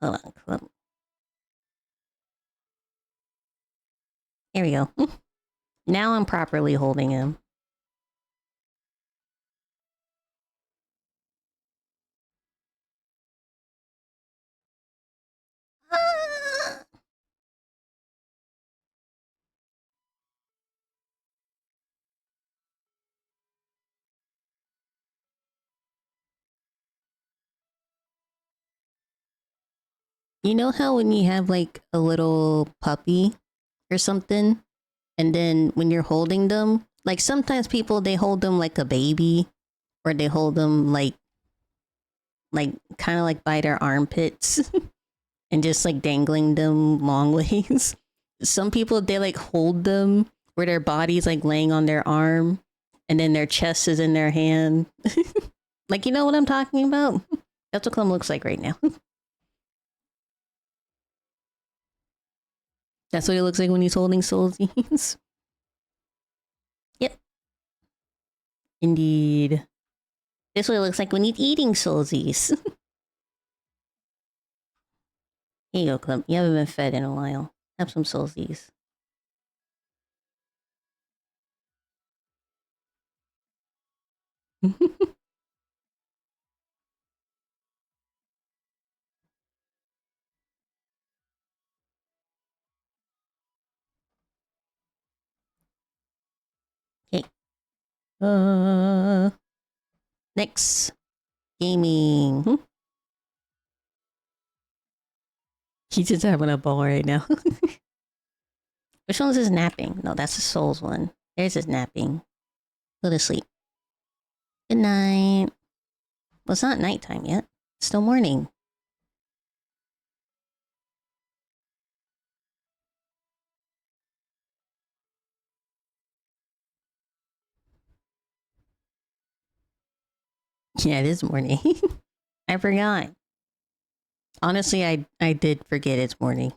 Hold on, clump. Here we go. Now I'm properly holding him. You know how when you have like a little puppy or something, and then when you're holding them, like sometimes people, they hold them like a baby, or they hold them like kind of like by their armpits and just like dangling them long ways. Some people, they like hold them where their body's like laying on their arm and then their chest is in their hand. Like, you know what I'm talking about? That's what Clem looks like right now. That's what it looks like when he's holding soulsies. Yep. Indeed. This is what it looks like when he's eating soulsies. Here you go, Clem. You haven't been fed in a while. Have some soulsies. Okay. Next. Gaming. He's just having a ball right now. Which one's his napping? No, that's the Souls one. There's his napping. Go to sleep. Good night. Well, it's not nighttime yet. It's still morning. Yeah, it is morning. I forgot. Honestly, I did forget it's morning.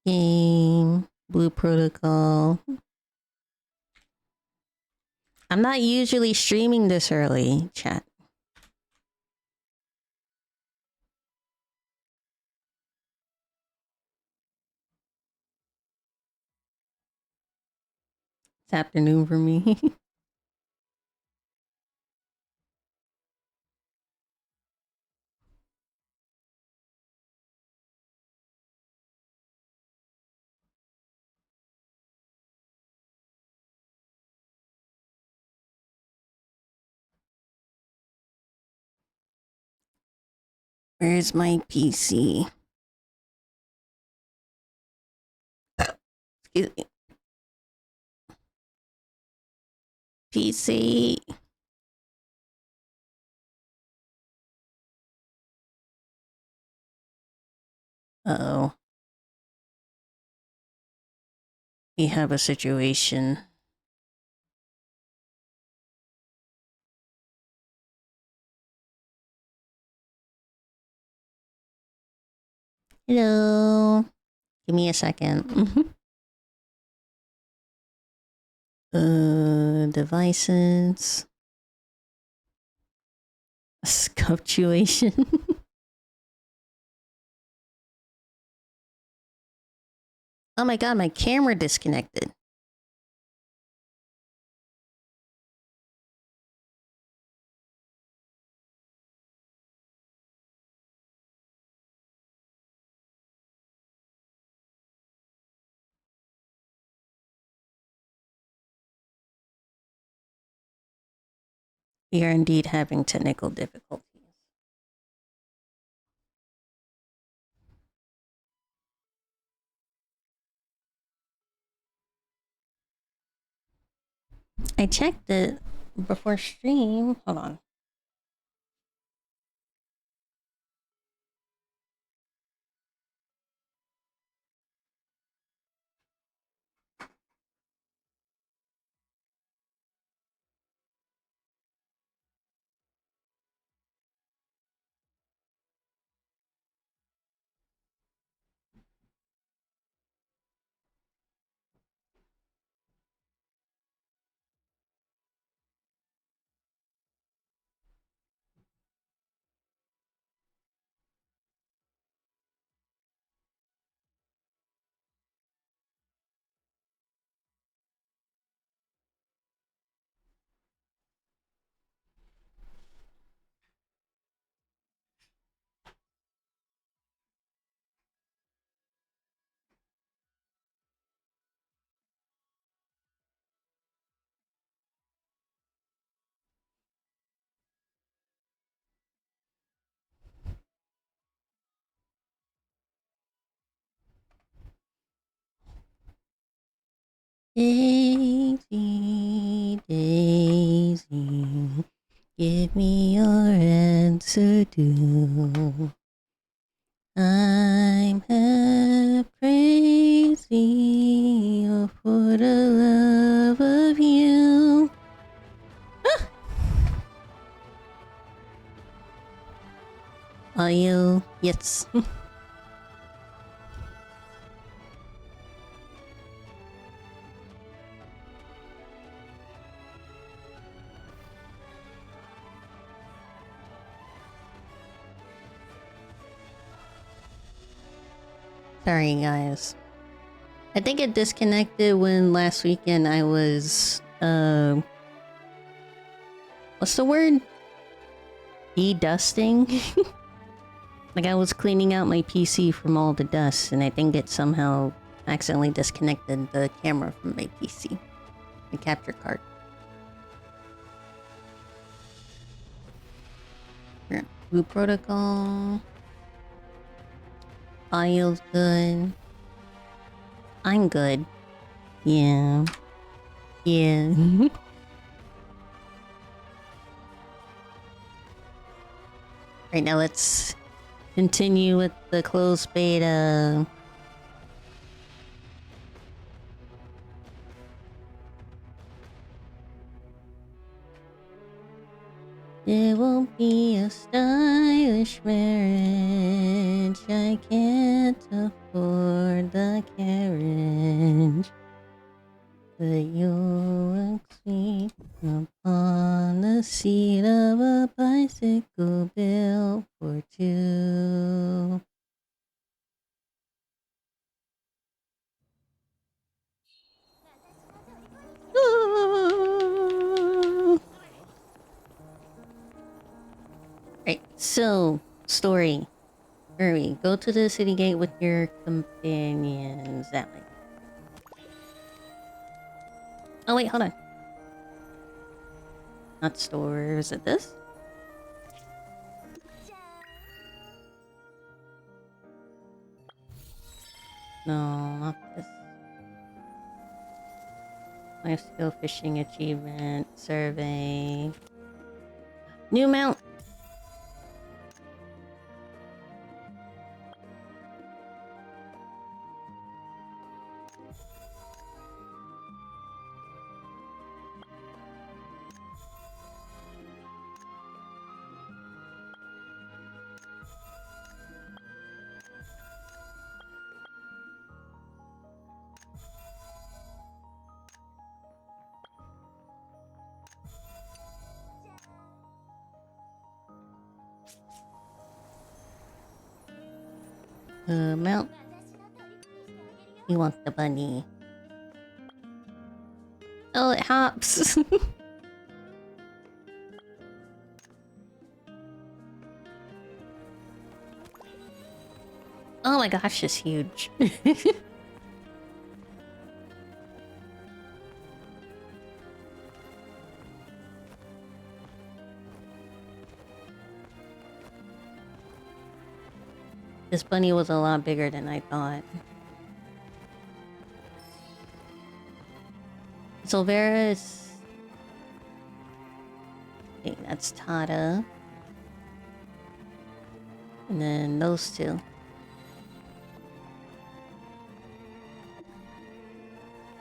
Game, Blue Protocol. I'm not usually streaming this early, chat. It's afternoon for me. Where's my PC? Excuse me. PC. Uh-oh. We have a situation. Hello. Give me a second. Devices. Scufftuation. Oh my god, my camera disconnected. We are indeed having technical difficulties. I checked it before stream. Hold on. Daisy, Daisy, give me your answer too. I'm half crazy for the love of you. Ah! Are you? Yes. Sorry, guys. I think it disconnected when last weekend I was, what's the word? De-dusting? Like I was cleaning out my PC from all the dust, and I think it somehow accidentally disconnected the camera from my PC. The capture card. Here, Blue Protocol. Audio's good. I'm good. Yeah. Yeah. Right now, let's continue with the closed beta. It won't be a stylish marriage. I can't afford the carriage. But you'll sleep upon the seat of a bicycle built for two. Right, so, story. Hurry, go to the city gate with your companions. That way. Oh wait, hold on. Not store, is it this? No, not this. Life skill fishing achievement, survey. New mount! Mount. You want the bunny. Oh, it hops. Oh my gosh, it's huge. This bunny was a lot bigger than I thought. Silvera is... Okay, that's Tada. And then those two.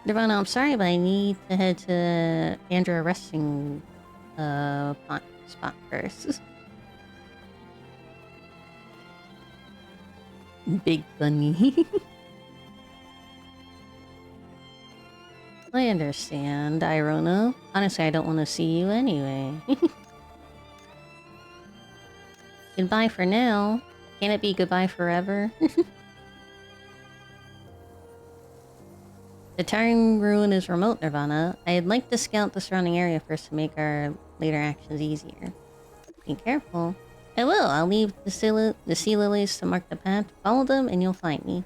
Nirvana, I'm sorry, but I need to head to Andrea resting spot first. Big bunny. I understand, Irona. Honestly, I don't want to see you anyway. Goodbye for now. Can it be goodbye forever? The towering ruin is remote, Nirvana. I'd like to scout the surrounding area first to make our later actions easier. Be careful. I will. I'll leave the sea lilies to mark the path. Follow them and you'll find me.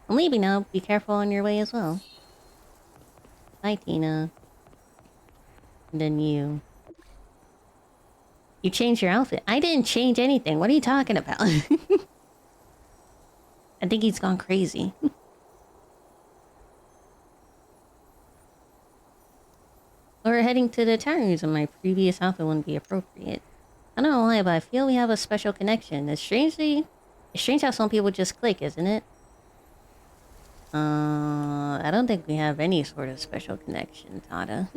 I'm leaving now. Be careful on your way as well. Bye, Tina. And then you. You changed your outfit. I didn't change anything. What are you talking about? I think he's gone crazy. We're heading to the towers and my previous outfit wouldn't be appropriate. I don't know why, but I feel we have a special connection. It's strange how some people just click, isn't it? I don't think we have any sort of special connection, Tada.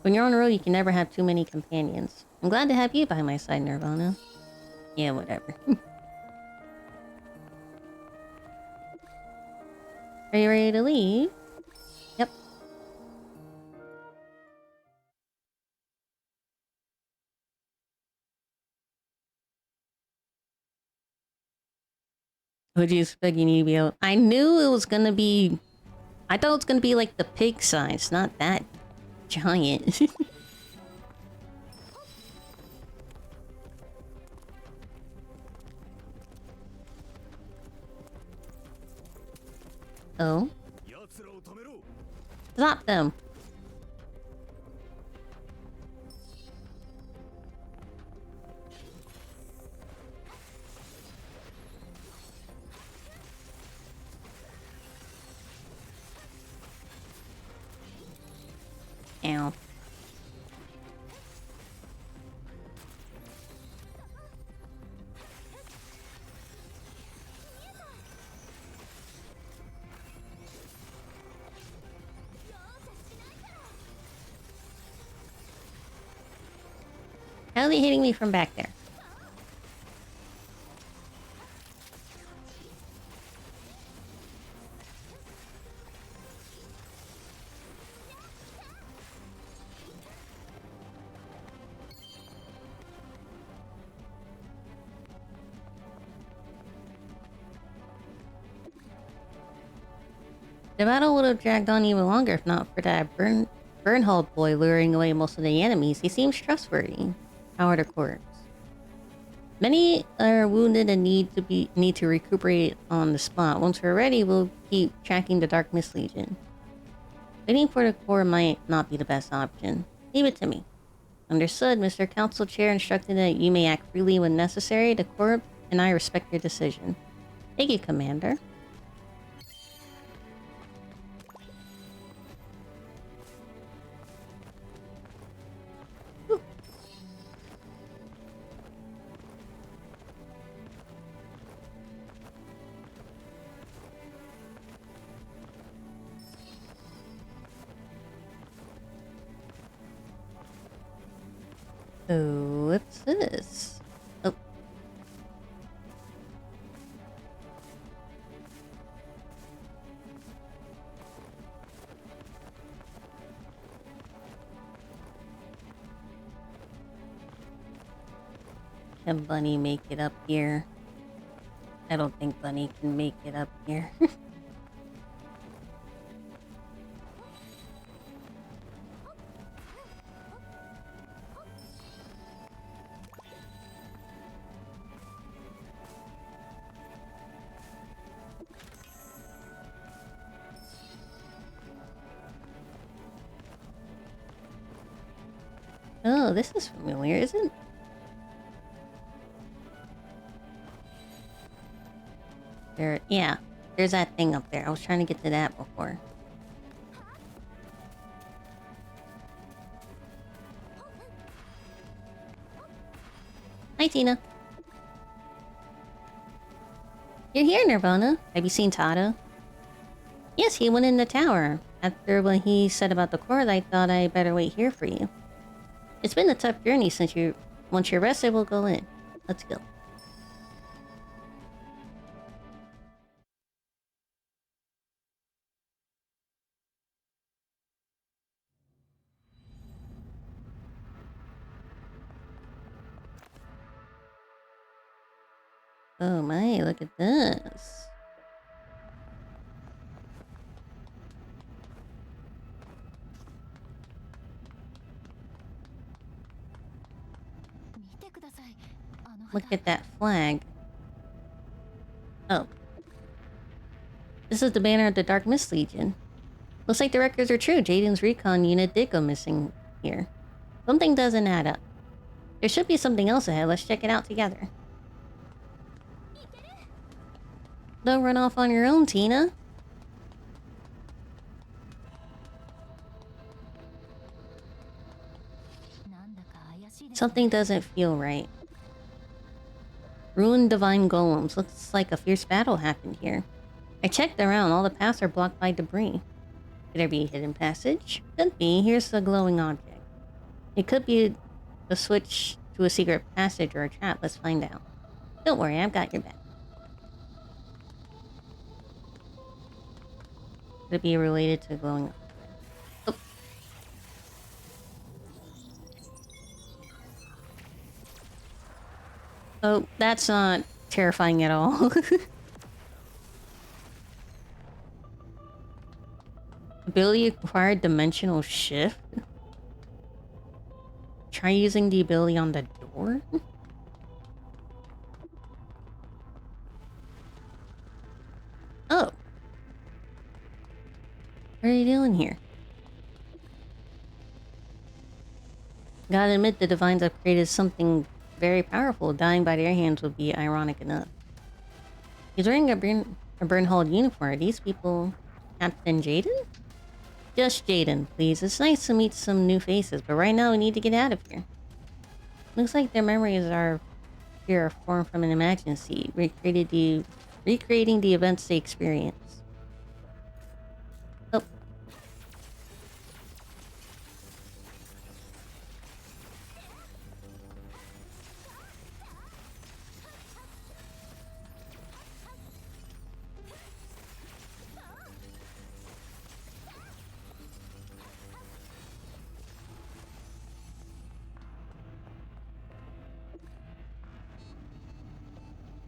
When you're on the road, you can never have too many companions. I'm glad to have you by my side, Nirvana. Yeah, whatever. Are you ready to leave? Yep. Would you expect you need to be able... I knew it was gonna be... I thought it was gonna be like the pig size, not that giant. Oh? Stop them! Ow. How are they hitting me from back there? The battle would have dragged on even longer if not for that Bernhold boy luring away most of the enemies. He seems trustworthy. Howard a corpse. Many are wounded and need to recuperate on the spot. Once we're ready, we'll keep tracking the Dark Mist Legion. Waiting for the core might not be the best option. Leave it to me. Understood. Mr. Council Chair instructed that you may act freely when necessary. The Corp and I respect your decision. Thank you, Commander. Oh, what's this? Oh. Can Bunny make it up here? I don't think Bunny can make it up here. Oh, this is familiar, isn't it? Yeah, there's that thing up there. I was trying to get to that before. Hi, Tina. You're here, Nirvana. Have you seen Tada? Yes, he went in the tower. After what he said about the cord, I thought I better wait here for you. It's been a tough journey once you're rested, we'll go in. Let's go. Oh my, look at this. Look at that flag. Oh. This is the banner of the Dark Mist Legion. Looks like the records are true. Jaden's recon unit did go missing here. Something doesn't add up. There should be something else ahead. Let's check it out together. Don't run off on your own, Tina. Something doesn't feel right. Ruined divine golems. Looks like a fierce battle happened here. I checked around. All the paths are blocked by debris. Could there be a hidden passage? Could be. Here's the glowing object. It could be a switch to a secret passage or a trap. Let's find out. Don't worry, I've got your back. Could it be related to glowing object? Oh. Oh, that's not terrifying at all. Ability acquired dimensional shift? Try using the ability on the door? Oh. What are you doing here? Gotta admit, the Divines have created something very powerful. Dying by their hands would be ironic enough. He's wearing a Bernhold uniform. Are these people Captain Jaden? Just Jaden, please. It's nice to meet some new faces, but right now we need to get out of here. Looks like their memories are formed from an imagined seed, recreating the events they experience. Oh.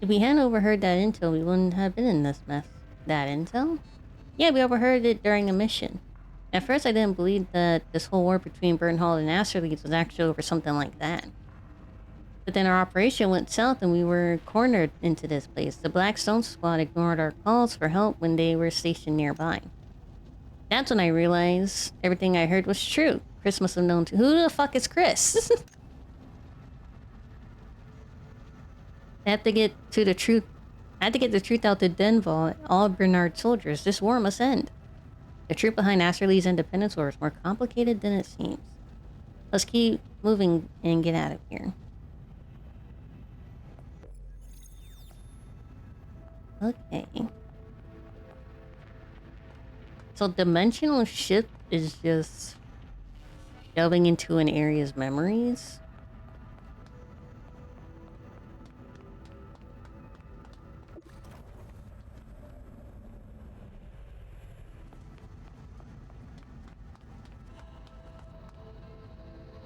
If we hadn't overheard that intel, we wouldn't have been in this mess. That intel? Yeah, we overheard it during a mission. At first, I didn't believe that this whole war between Burnhall and Asterleeds was actually over something like that. But then our operation went south and we were cornered into this place. The Blackstone squad ignored our calls for help when they were stationed nearby. That's when I realized everything I heard was true. Chris must have known too. Who the fuck is Chris? I have to get to the truth. I had to get the truth out to Denval, all Bernard soldiers. This war must end. The truth behind Asterlee's independence war is more complicated than it seems. Let's keep moving and get out of here. Okay. So dimensional shift is just delving into an area's memories.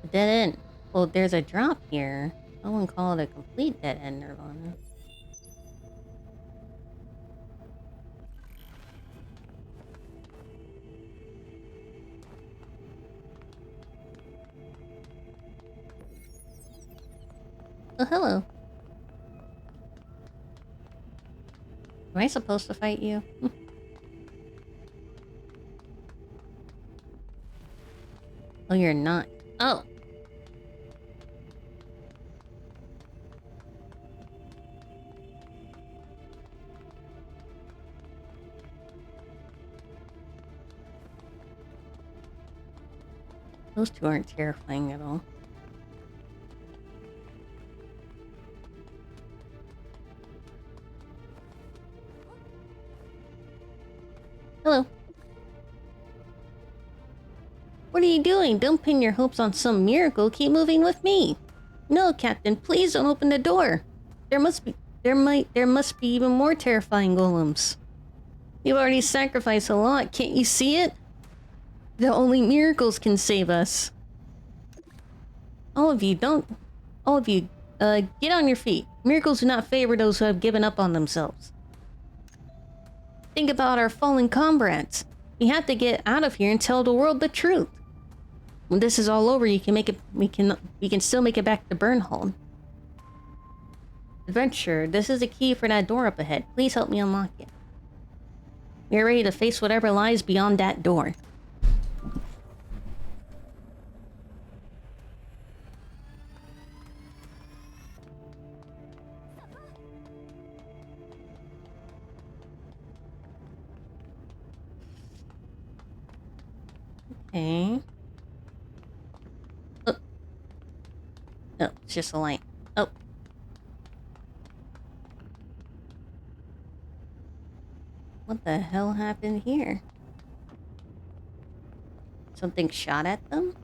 A dead end. Well, there's a drop here. I wouldn't call it a complete dead end, Nirvana. Oh, hello. Am I supposed to fight you? Oh, you're not. Oh! Those two aren't terrifying at all. Hello. What are you doing? Don't pin your hopes on some miracle. Keep moving with me. No, Captain, please don't open the door. There must be even more terrifying golems. You've already sacrificed a lot. Can't you see it? The only miracles can save us. All of you, get on your feet. Miracles do not favor those who have given up on themselves. Think about our fallen comrades. We have to get out of here and tell the world the truth. When this is all over, we can still make it back to Burnhall. Adventure, this is the key for that door up ahead. Please help me unlock it. We are ready to face whatever lies beyond that door. Okay. Oh. Oh, it's just a light. Oh. What the hell happened here? Something shot at them?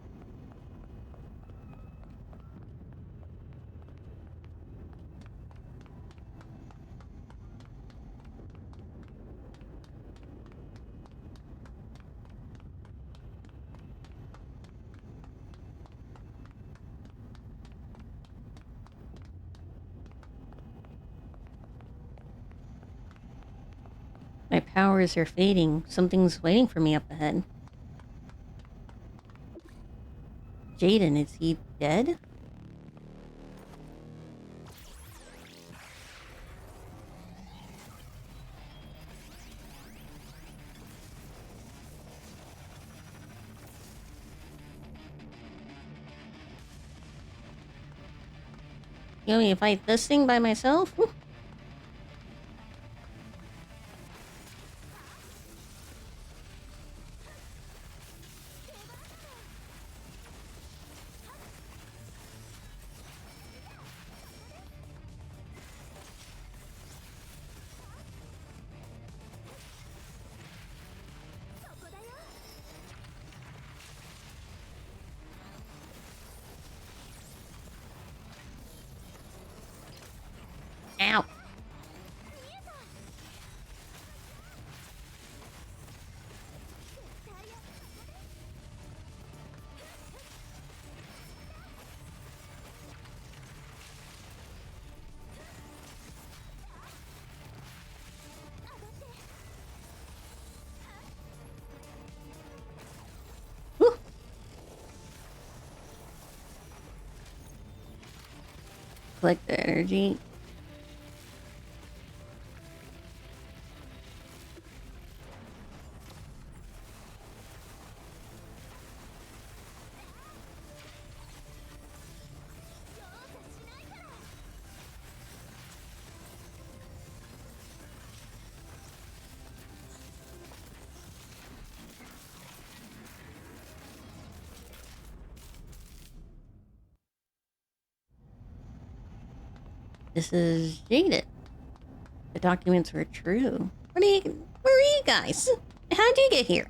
My powers are fading. Something's waiting for me up ahead. Jaden, is he dead? You want me to fight this thing by myself? Ow. collect the energy. This is Jaded. The documents were true. Where are you guys? How'd you get here?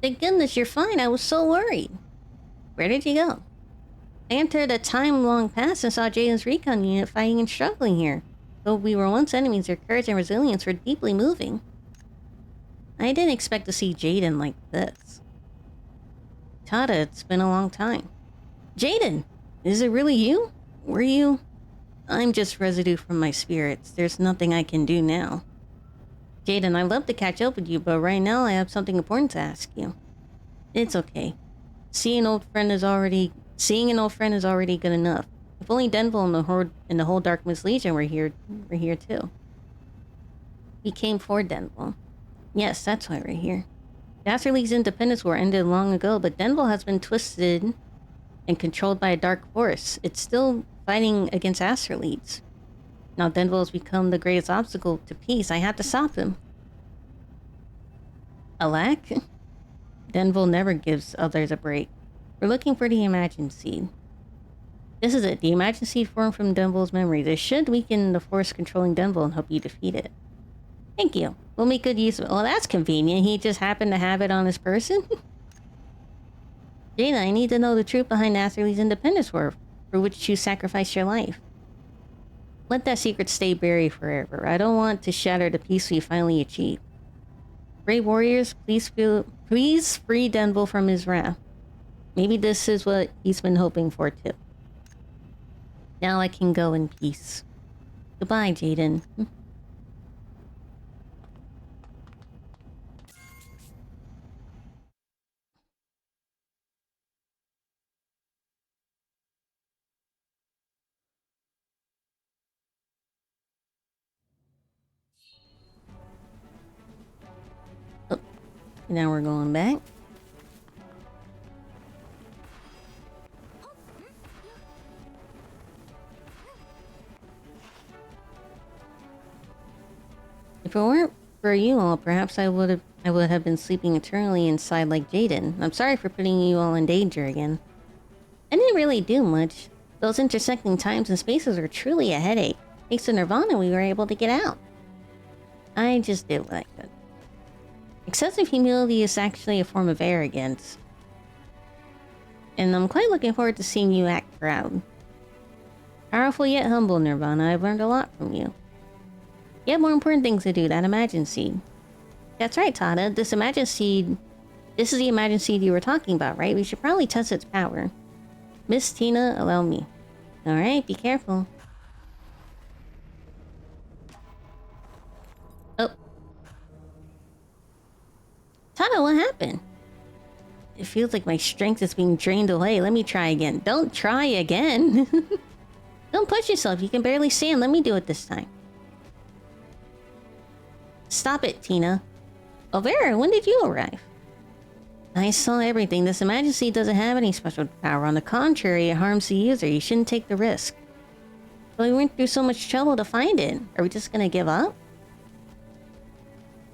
Thank goodness you're fine. I was so worried. Where did you go? I entered a time long past and saw Jaden's recon unit fighting and struggling here. Though we were once enemies, their courage and resilience were deeply moving. I didn't expect to see Jaden like this. Tada, it's been a long time. Jaden! Is it really you? Were you? I'm just residue from my spirits. There's nothing I can do now. Jaden, I'd love to catch up with you, but right now I have something important to ask you. It's okay. Seeing an old friend is already good enough. If only Denville and the whole Darkness Legion were here too. We came for Denville. Yes, that's why we're here. The Aster League's independence war ended long ago, but Denville has been twisted and controlled by a dark force. It's still fighting against Aster Leagues. Now Denville has become the greatest obstacle to peace. I have to stop him. Alack? Denville never gives others a break. We're looking for the Imagine Seed. This is it. The Imagine Seed formed from Denville's memory. This should weaken the force controlling Denville and help you defeat it. Thank you. We'll make good use of it. Well, that's convenient. He just happened to have it on his person. Jaina, I need to know the truth behind Aster League's independence war, for which you sacrificed your life. Let that secret stay buried forever. I don't want to shatter the peace we finally achieved. Brave warriors, please free Denville from his wrath. Maybe this is what he's been hoping for too. Now I can go in peace. Goodbye, Jaden. Oh, now we're going back. If it weren't for you all, perhaps I would have been sleeping eternally inside like Jaden. I'm sorry for putting you all in danger again. I didn't really do much. Those intersecting times and spaces are truly a headache. Thanks to Nirvana, we were able to get out. I just did what I could. Excessive humility is actually a form of arrogance. And I'm quite looking forward to seeing you act proud. Powerful yet humble, Nirvana. I've learned a lot from you. You have more important things to do, that Imagine Seed. That's right, Tada. This is the Imagine Seed you were talking about, right? We should probably test its power. Miss Tina, allow me. Alright, be careful. Oh. Tada, what happened? It feels like my strength is being drained away. Let me try again. Don't try again. Don't push yourself. You can barely stand. Let me do it this time. Stop it, Tina. Oh, Vera, when did you arrive? I saw everything. This Imagine Seed doesn't have any special power. On the contrary, it harms the user. You shouldn't take the risk. But we went through so much trouble to find it. Are we just gonna give up?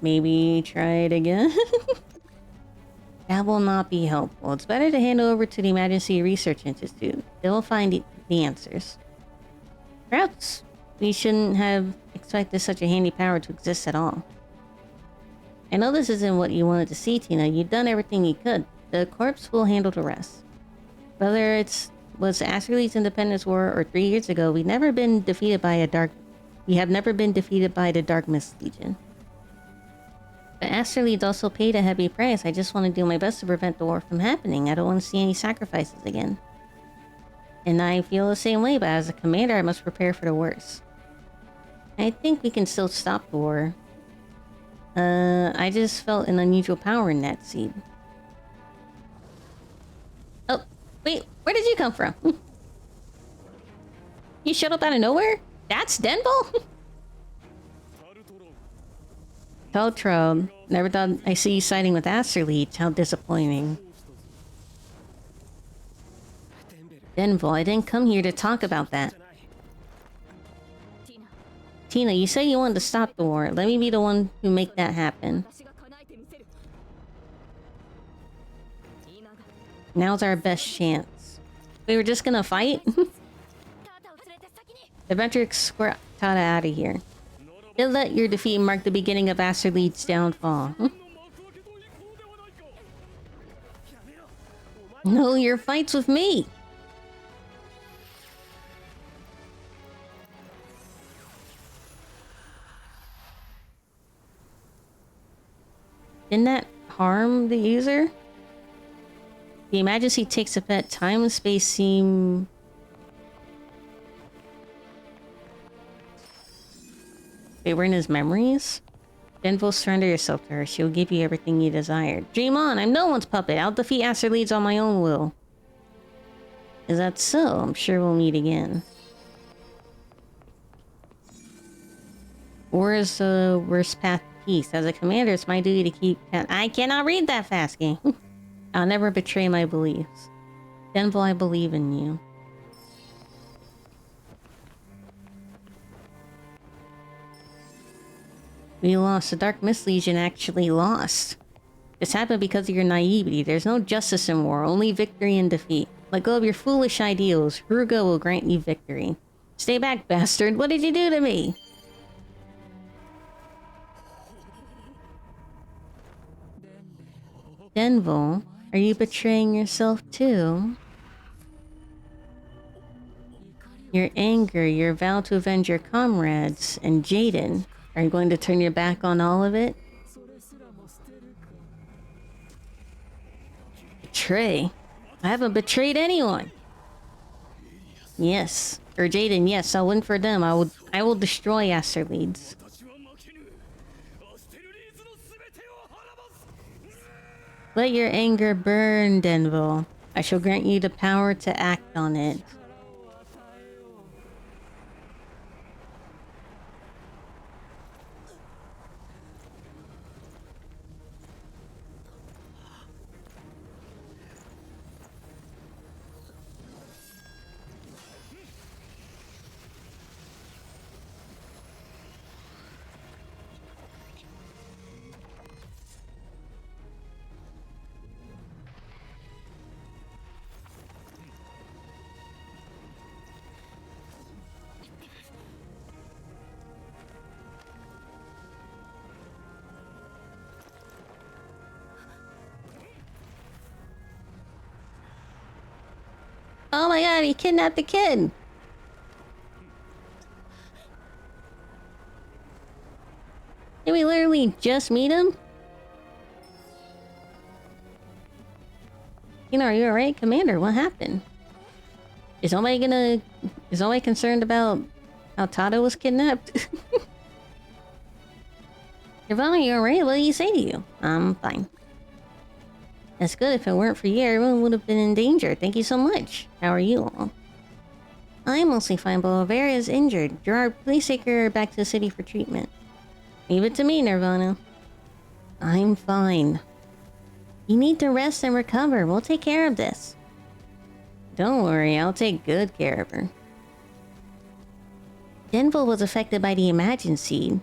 Maybe try it again? That will not be helpful. It's better to hand it over to the Imagine Seed Research Institute. They will find the answers. Perhaps we shouldn't have expected such a handy power to exist at all. I know this isn't what you wanted to see, Tina. You've done everything you could. The corpse will handle the rest. Whether it was Aster League's Independence War or 3 years ago, we have never been defeated by the Darkness Legion. But Aster League also paid a heavy price. I just want to do my best to prevent the war from happening. I don't want to see any sacrifices again. And I feel the same way, but as a commander, I must prepare for the worst. I think we can still stop the war. I just felt an unusual power in that seed. Oh, wait, Where did you come from? You showed up out of nowhere? That's Denville? Totro, never thought I see you siding with Asterleach. How disappointing. Denville, I didn't come here to talk about that. Tina, you said you wanted to stop the war. Let me be the one who make that happen. Now's our best chance. We were just gonna fight? Adventure escort Tada out of here. You'll let your defeat mark the beginning of Asterleach's downfall. No, your fight's with me. Didn't that harm the user? The emergency takes a pet. Time and space seem... They were in his memories? Denville, surrender yourself to her. She'll give you everything you desire. Dream on! I'm no one's puppet. I'll defeat Asterleach on my own will. Is that so? I'm sure we'll meet again. War is the worst path to peace. As a commander, it's my duty to keep... I cannot read that fast, game. I'll never betray my beliefs. Denville, I believe in you. We lost. The Dark Mist Legion actually lost. This happened because of your naivety. There's no justice in war, only victory and defeat. Let go of your foolish ideals. Ruga will grant you victory. Stay back, bastard. What did you do to me? Denville, are you betraying yourself too? Your anger, your vow to avenge your comrades, and Jaden. Are you going to turn your back on all of it? Betray? I haven't betrayed anyone. Yes. Or Jaden, yes, I'll win for them. I will destroy Asterleach. Let your anger burn, Denville. I shall grant you the power to act on it. Oh my god, he kidnapped the kid! Did we literally just meet him? You know, are you alright, Commander? What happened? Is nobody concerned about how Tada was kidnapped? Nirvana, you alright? What did he say to you? I'm fine. That's good. If it weren't for you, everyone would have been in danger. Thank you so much. How are you all? I'm mostly fine, but Bavaria's injured. Gerard, please take her back to the city for treatment. Leave it to me, Nirvana. I'm fine. You need to rest and recover. We'll take care of this. Don't worry, I'll take good care of her. Denville was affected by the Imagine Seed.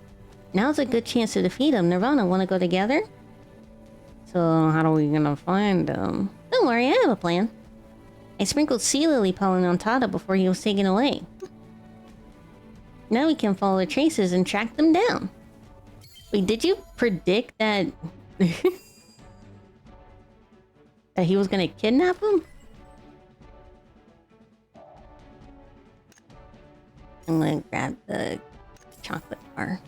Now's a good chance to defeat him. Nirvana, want to go together? So, how are we gonna find him? Don't worry, I have a plan. I sprinkled sea lily pollen on Tada before he was taken away. Now we can follow the traces and track them down. Wait, did you predict that... that he was gonna kidnap him? I'm gonna grab the chocolate bar.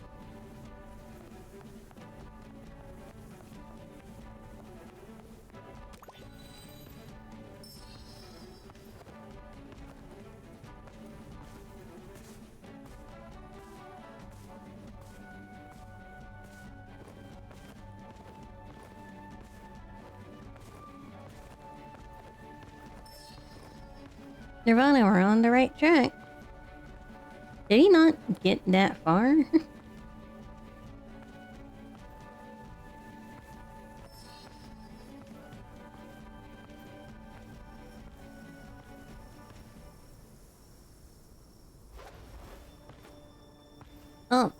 Nirvana, we're on the right track. Did he not get that far? Oh.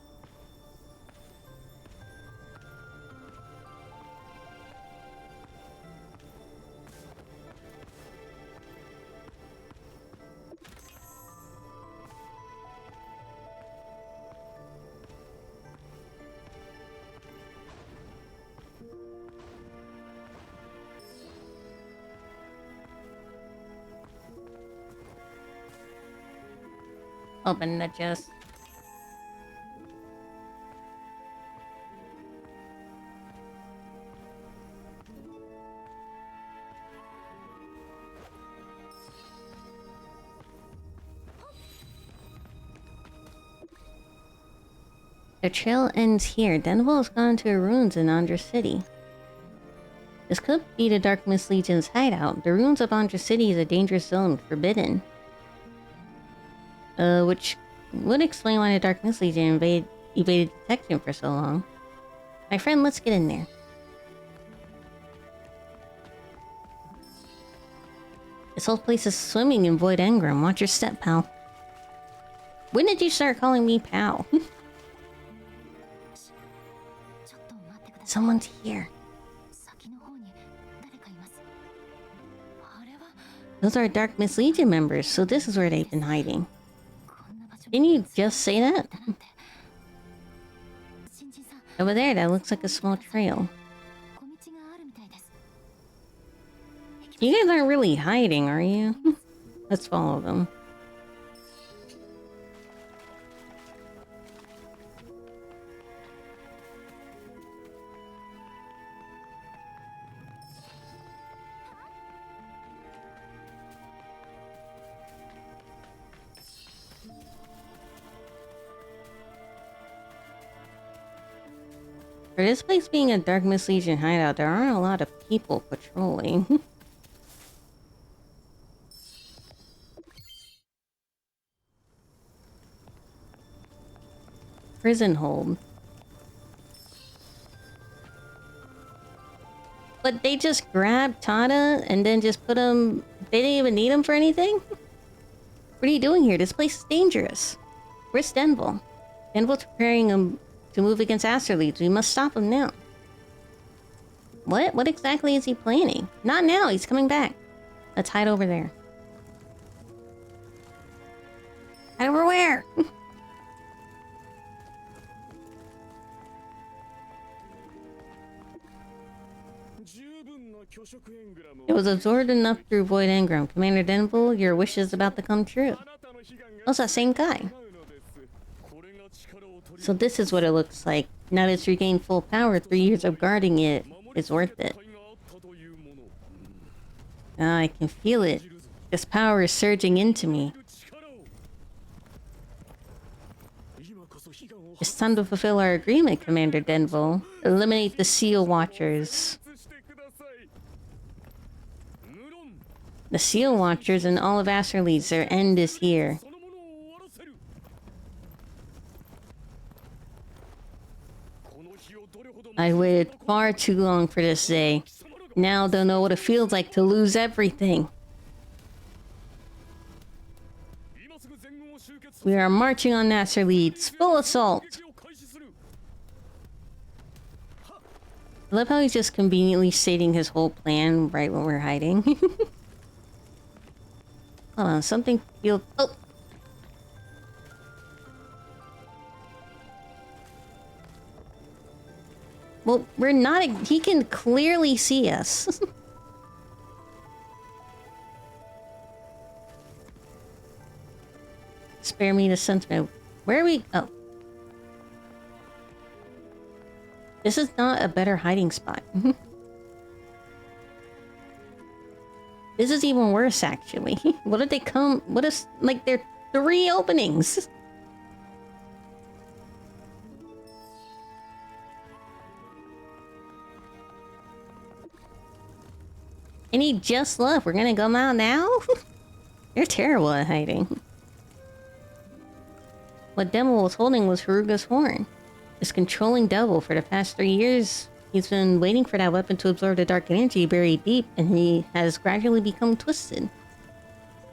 Open the chest. The trail ends here. Denville has gone to ruins in Andra City. This could be the Dark Mist Legion's hideout. The ruins of Andra City is a dangerous zone, forbidden. Which would explain why the Dark Mist Legion evaded detection for so long. My friend, let's get in there. This whole place is swimming in void engram. Watch your step, pal. When did you start calling me pal? Someone's here. Those are Dark Mist Legion members, so this is where they've been hiding. Didn't you just say that? Over there, that looks like a small trail. You guys aren't really hiding, are you? Let's follow them. For this place being a Dark Mist Legion hideout, there aren't a lot of people patrolling. Prison hold. But they just grabbed Tada and then just put him... They didn't even need him for anything? What are you doing here? This place is dangerous. Where's Denville? Denville's preparing him to move against Astraleads. We must stop him now. What? What exactly is he planning? Not now. He's coming back. Let's hide over there. Hide over where? It was absorbed enough through Void Engram. Commander Denville, your wish is about to come true. Oh, it's that same guy. So this is what it looks like. Now that it's regained full power, 3 years of guarding it is worth it. Ah, I can feel it. This power is surging into me. It's time to fulfill our agreement, Commander Denville. Eliminate the Seal Watchers. The Seal Watchers and all of Astraleads, their end is here. I waited far too long for this day. Now they'll know what it feels like to lose everything. We are marching on Astraleads. Full assault! I love how he's just conveniently stating his whole plan right when we're hiding. Hold on, something feels... Oh! Well, we're not... He can clearly see us. Spare me the sentiment. Where are we... Oh. This is not a better hiding spot. This is even worse, actually. What did they come... What is... Like, there are 3 openings. And he just left. We're gonna go out now? You're terrible at hiding. What Devil was holding was Haruga's horn. This controlling devil for the past 3 years, he's been waiting for that weapon to absorb the dark energy buried deep, and he has gradually become twisted.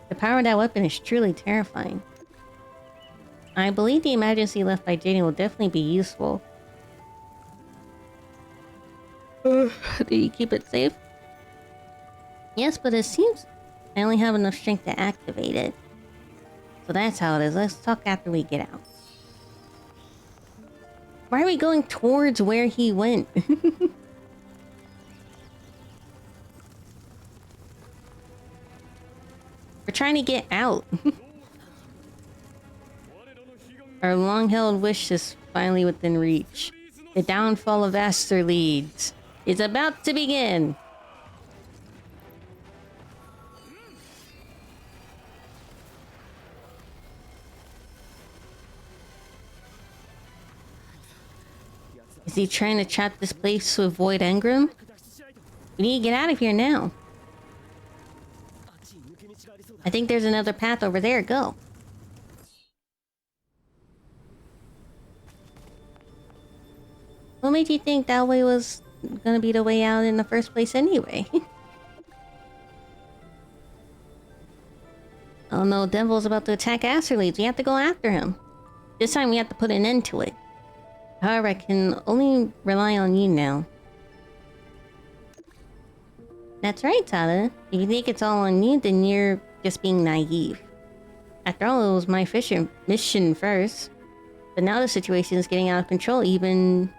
The power of that weapon is truly terrifying. I believe the emergency left by Jaden will definitely be useful. Do you keep it safe? Yes, but it seems I only have enough strength to activate it. So that's how it is. Let's talk after we get out. Why are we going towards where he went? We're trying to get out. Our long-held wish is finally within reach. The downfall of Aster Leeds is about to begin. Is he trying to trap this place to avoid Engram? We need to get out of here now. I think there's another path over there. Go. What made you think that way was gonna be the way out in the first place anyway? Oh no, Devil's about to attack Asterleeds. We have to go after him. This time we have to put an end to it. However, I can only rely on you now. That's right, Tada. If you think it's all on you, then you're just being naive. After all, it was my mission first. But now the situation is getting out of control, even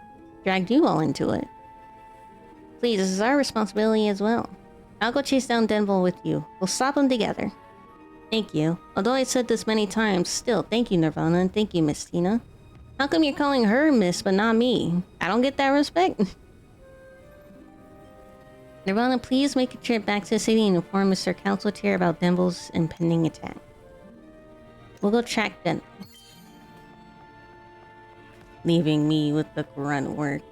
dragged you all into it. Please, this is our responsibility as well. I'll go chase down Denville with you. We'll stop him together. Thank you. Although I said this many times, still, thank you, Nirvana, and thank you, Miss Tina. How come you're calling her Miss, but not me? I don't get that respect. Nirvana, please make a trip back to the city and inform Mr. Councilor about Denville's impending attack. We'll go track Denville. Leaving me with the grunt work.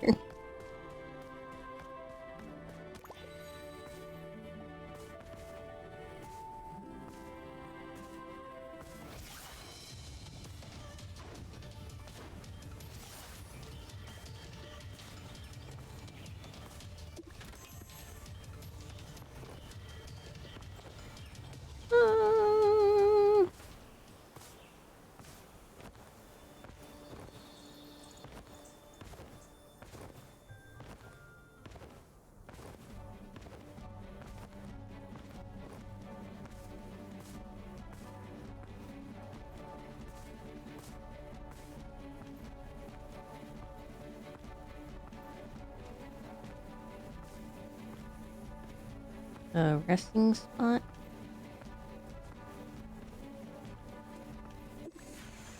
A resting spot.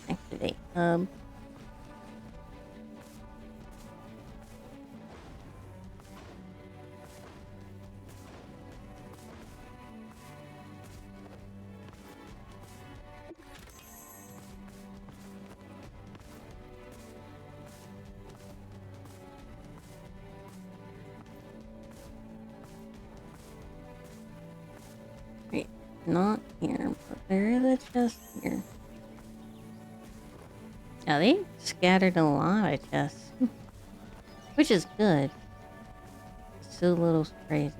Activate hub. Wait, not here, but there is a chest here. Now they scattered a lot of chests, which is good. It's still a little crazy.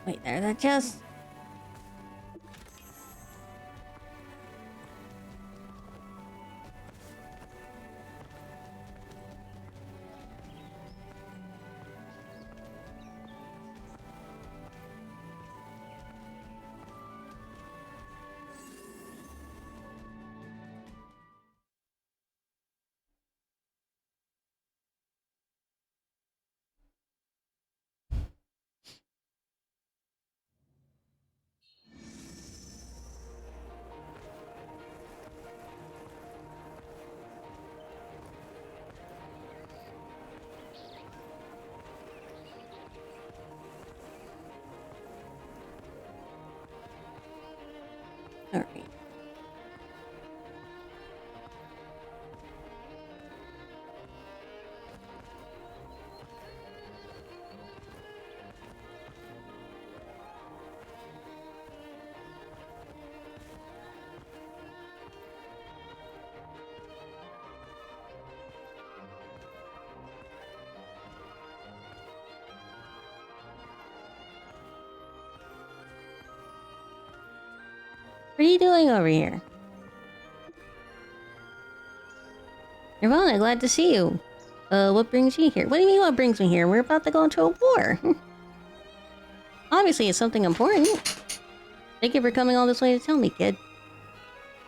Wait, there's a chest. Alright. What are you doing over here? Nirvana, glad to see you. What brings you here? What do you mean what brings me here? We're about to go into a war. Obviously it's something important. Thank you for coming all this way to tell me, kid.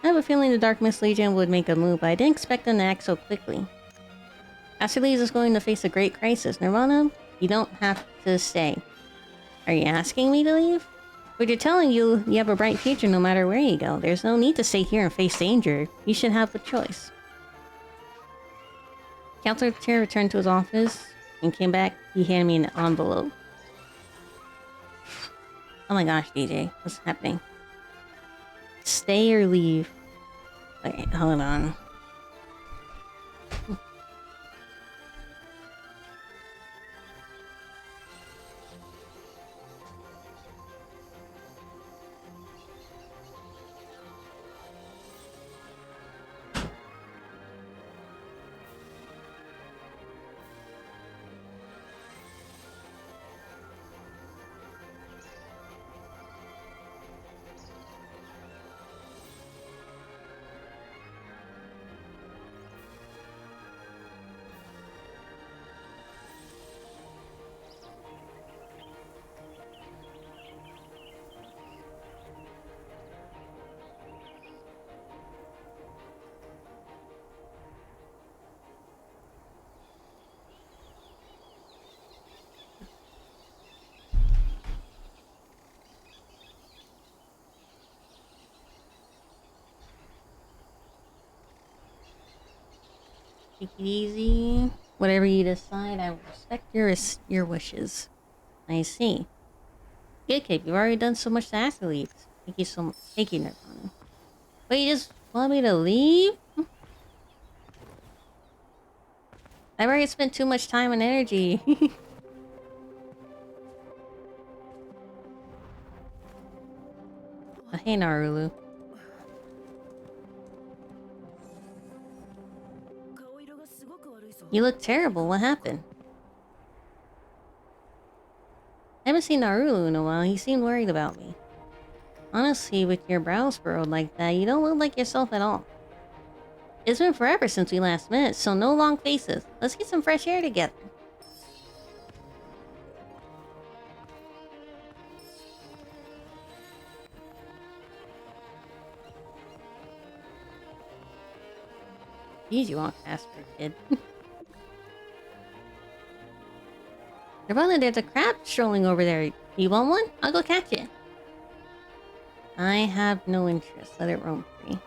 I have a feeling the Dark Mist Legion would make a move, but I didn't expect them to act so quickly. Asterles is going to face a great crisis. Nirvana, you don't have to stay. Are you asking me to leave? But you're telling you have a bright future no matter where you go. There's no need to stay here and face danger. You should have a choice. Counselor Chair returned to his office and came back. He handed me an envelope. Oh my gosh, DJ. What's happening? Stay or leave? Okay, hold on. Take it easy. Whatever you decide, I will respect your wishes. I see. Good kid, you've already done so much to Asterles. Thank you so much. Thank you, Nirvana. But you just want me to leave? I've already spent too much time and energy. Oh, hey, Narulu. You look terrible. What happened? I haven't seen Narulu in a while. He seemed worried about me. Honestly, with your brows furrowed like that, you don't look like yourself at all. It's been forever since we last met, so no long faces. Let's get some fresh air together. Jeez, you walk fast for a kid. Nirvana, there's a crab strolling over there. You want one? I'll go catch it. I have no interest. Let it roam free.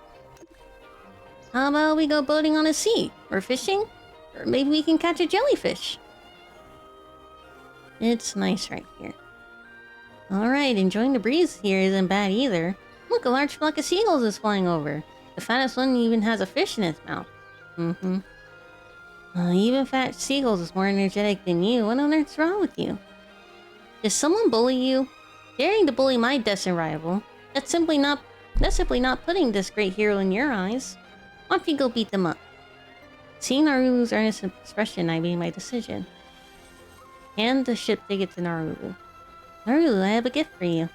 How about we go boating on the sea? Or fishing? Or maybe we can catch a jellyfish. It's nice right here. Alright, enjoying the breeze here isn't bad either. Look, a large flock of seagulls is flying over. The fattest one even has a fish in its mouth. Even fat seagulls is more energetic than you. What on earth's wrong with you? Did someone bully you? Daring to bully my destined rival? That's simply not putting this great hero in your eyes. Why don't you go beat them up? Seeing Narulu's earnest expression, I made my decision. Hand the ship ticket to Narulu. Narulu, I have a gift for you.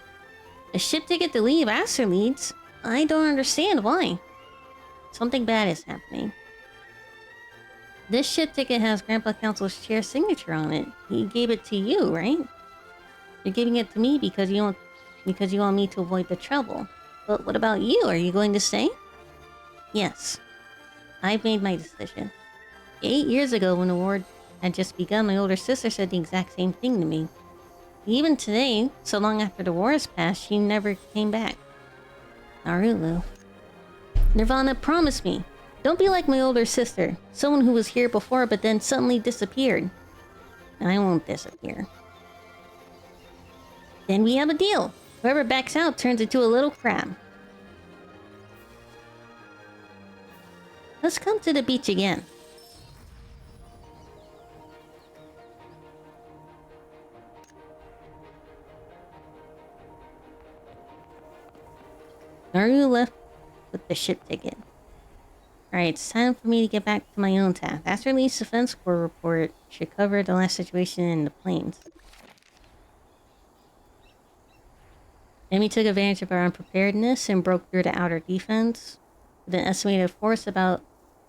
A ship ticket to leave Asterles? I don't understand why. Something bad is happening. This ship ticket has Grandpa Council's chair's signature on it. He gave it to you, right? You're giving it to me because you want me to avoid the trouble. But what about you? Are you going to stay? Yes. I've made my decision. 8 years ago, when the war had just begun, my older sister said the exact same thing to me. Even today, so long after the war has passed, she never came back. Narulu. Nirvana, promise me. Don't be like my older sister. Someone who was here before but then suddenly disappeared. I won't disappear. Then we have a deal. Whoever backs out turns into a little crab. Let's come to the beach again. Naru left with the ship ticket. Alright, it's time for me to get back to my own task. After release Defense Corps report should cover the last situation in the plains. Enemy took advantage of our unpreparedness and broke through the outer defense. With an estimated force about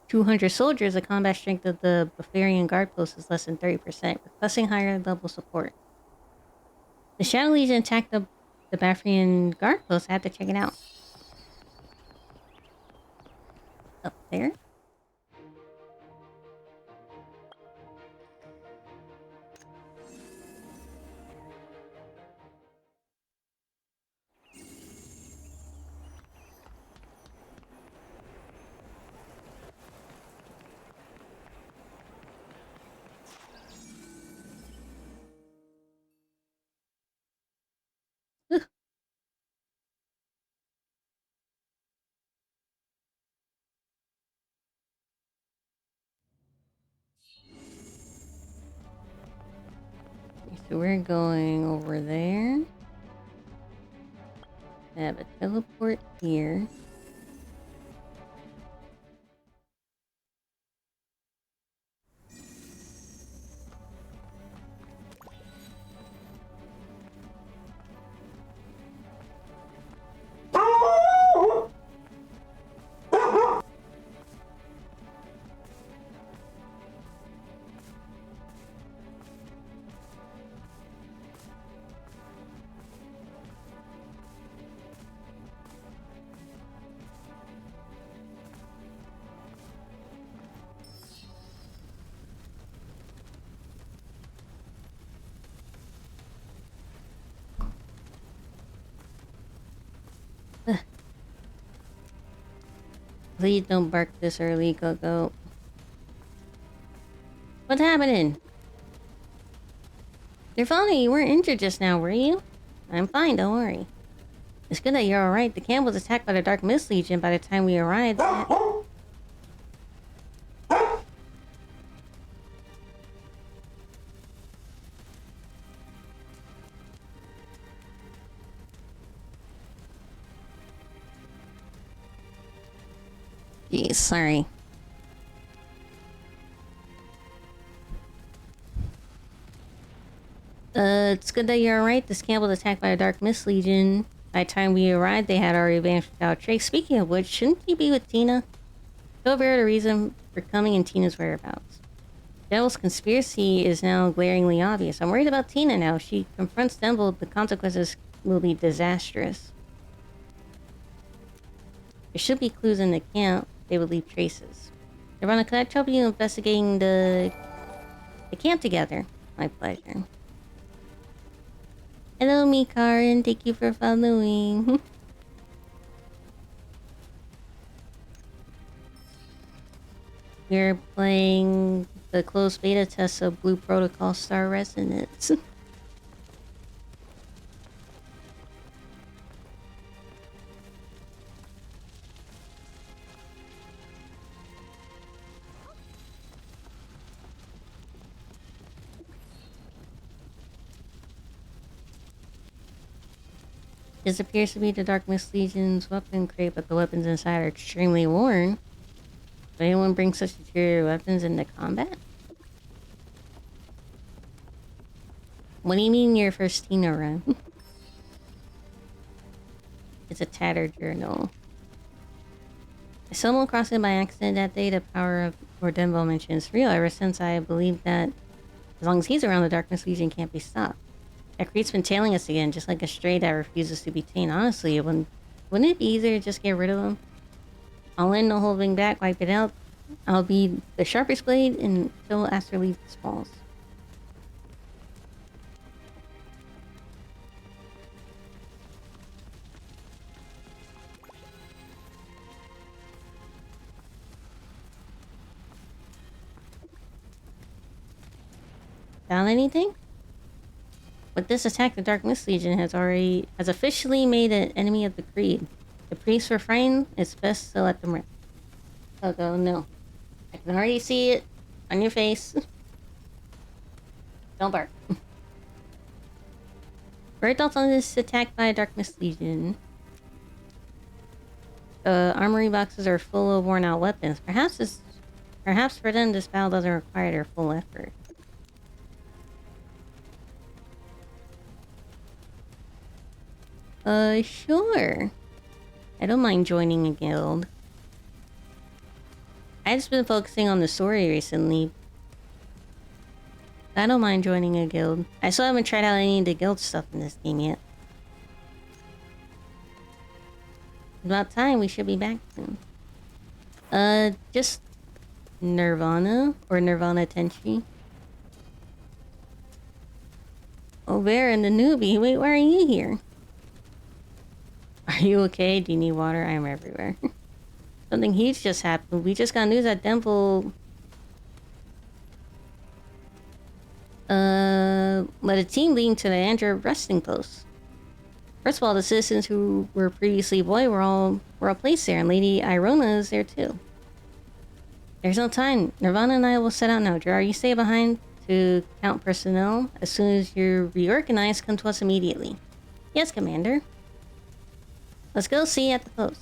200 soldiers, the combat strength of the Bavarian guard post is less than 30%, requesting higher level support. The Shadow Legion attacked the Bavarian guard post. I have to check it out. Up there. So we're going over there. I have a teleport here. Please don't bark this early, Coco. What's happening? Nirvana, you weren't injured just now, were you? I'm fine, don't worry. It's good that you're alright. The camp was attacked by the Dark Mist Legion by the time we arrived. Jeez, sorry. It's good that you're alright. This camp was attacked by a Dark Mist Legion. By the time we arrived, they had already vanished without trace. Speaking of which, shouldn't you be with Tina? Show Vera the reason for coming and Tina's whereabouts. Devil's conspiracy is now glaringly obvious. I'm worried about Tina now. If she confronts Devil, the consequences will be disastrous. There should be clues in the camp. They would leave traces. Nirvana, could I trouble you investigating the camp together? My pleasure. Hello, Mikarin. Thank you for following. We're playing the closed beta test of Blue Protocol Star Resonance. This appears to be the Dark Mist Legion's weapon crate, but the weapons inside are extremely worn. Would anyone bring such superior weapons into combat? What do you mean your first Tina run? It's a tattered journal. I stumbled across it by accident that day. The power of Denvo mentioned is real. Ever since I believed that as long as he's around, the Dark Mist Legion can't be stopped. That creep's been tailing us again, just like a stray that refuses to be tamed. Honestly, wouldn't it be easier to just get rid of him? All in, no holding back, wipe it out. I'll be the sharpest blade until Aster leaves falls. Found anything? With this attack, the Dark Mist Legion has officially made an enemy of the Creed. The priests were frightened. It's best to let them rest. Coco, no. I can already see it on your face. Don't bark. Bird Dalton is attacked by a Darkness Legion. The armory boxes are full of worn-out weapons. Perhaps for them this battle doesn't require their full effort. Sure. I don't mind joining a guild. I've just been focusing on the story recently. I don't mind joining a guild. I still haven't tried out any of the guild stuff in this game yet. About time, we should be back soon. Just Nirvana or Nirvana Tenchi. Oh, Bear and the newbie. Wait, why are you here? Are you okay? Do you need water? I am everywhere. Something huge just happened. We just got news that Demple led a team leading to the Andra resting post. First of all, the citizens who were previously boy were all placed there, and Lady Irona is there too. There's no time. Nirvana and I will set out now. Gerard, you stay behind to count personnel. As soon as you're reorganized, come to us immediately. Yes, Commander. Let's go see you at the post.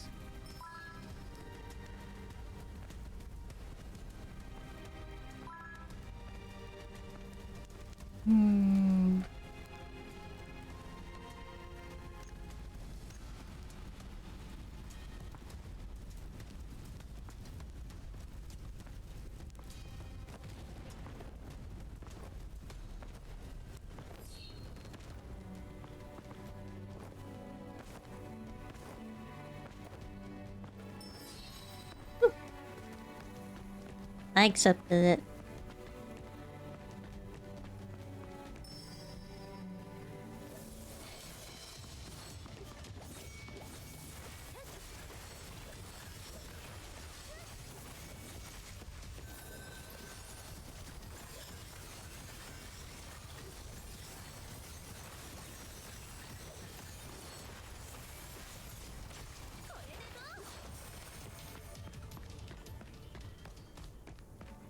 I accepted it.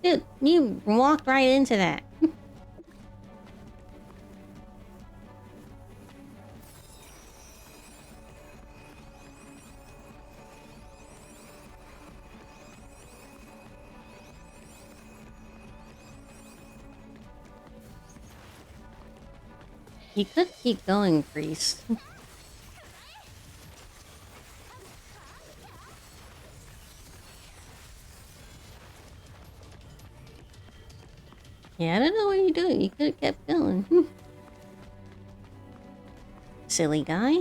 Dude, you walked right into that. You could keep going, priest. Yeah, I don't know what you're doing. You could have kept going. Silly guy.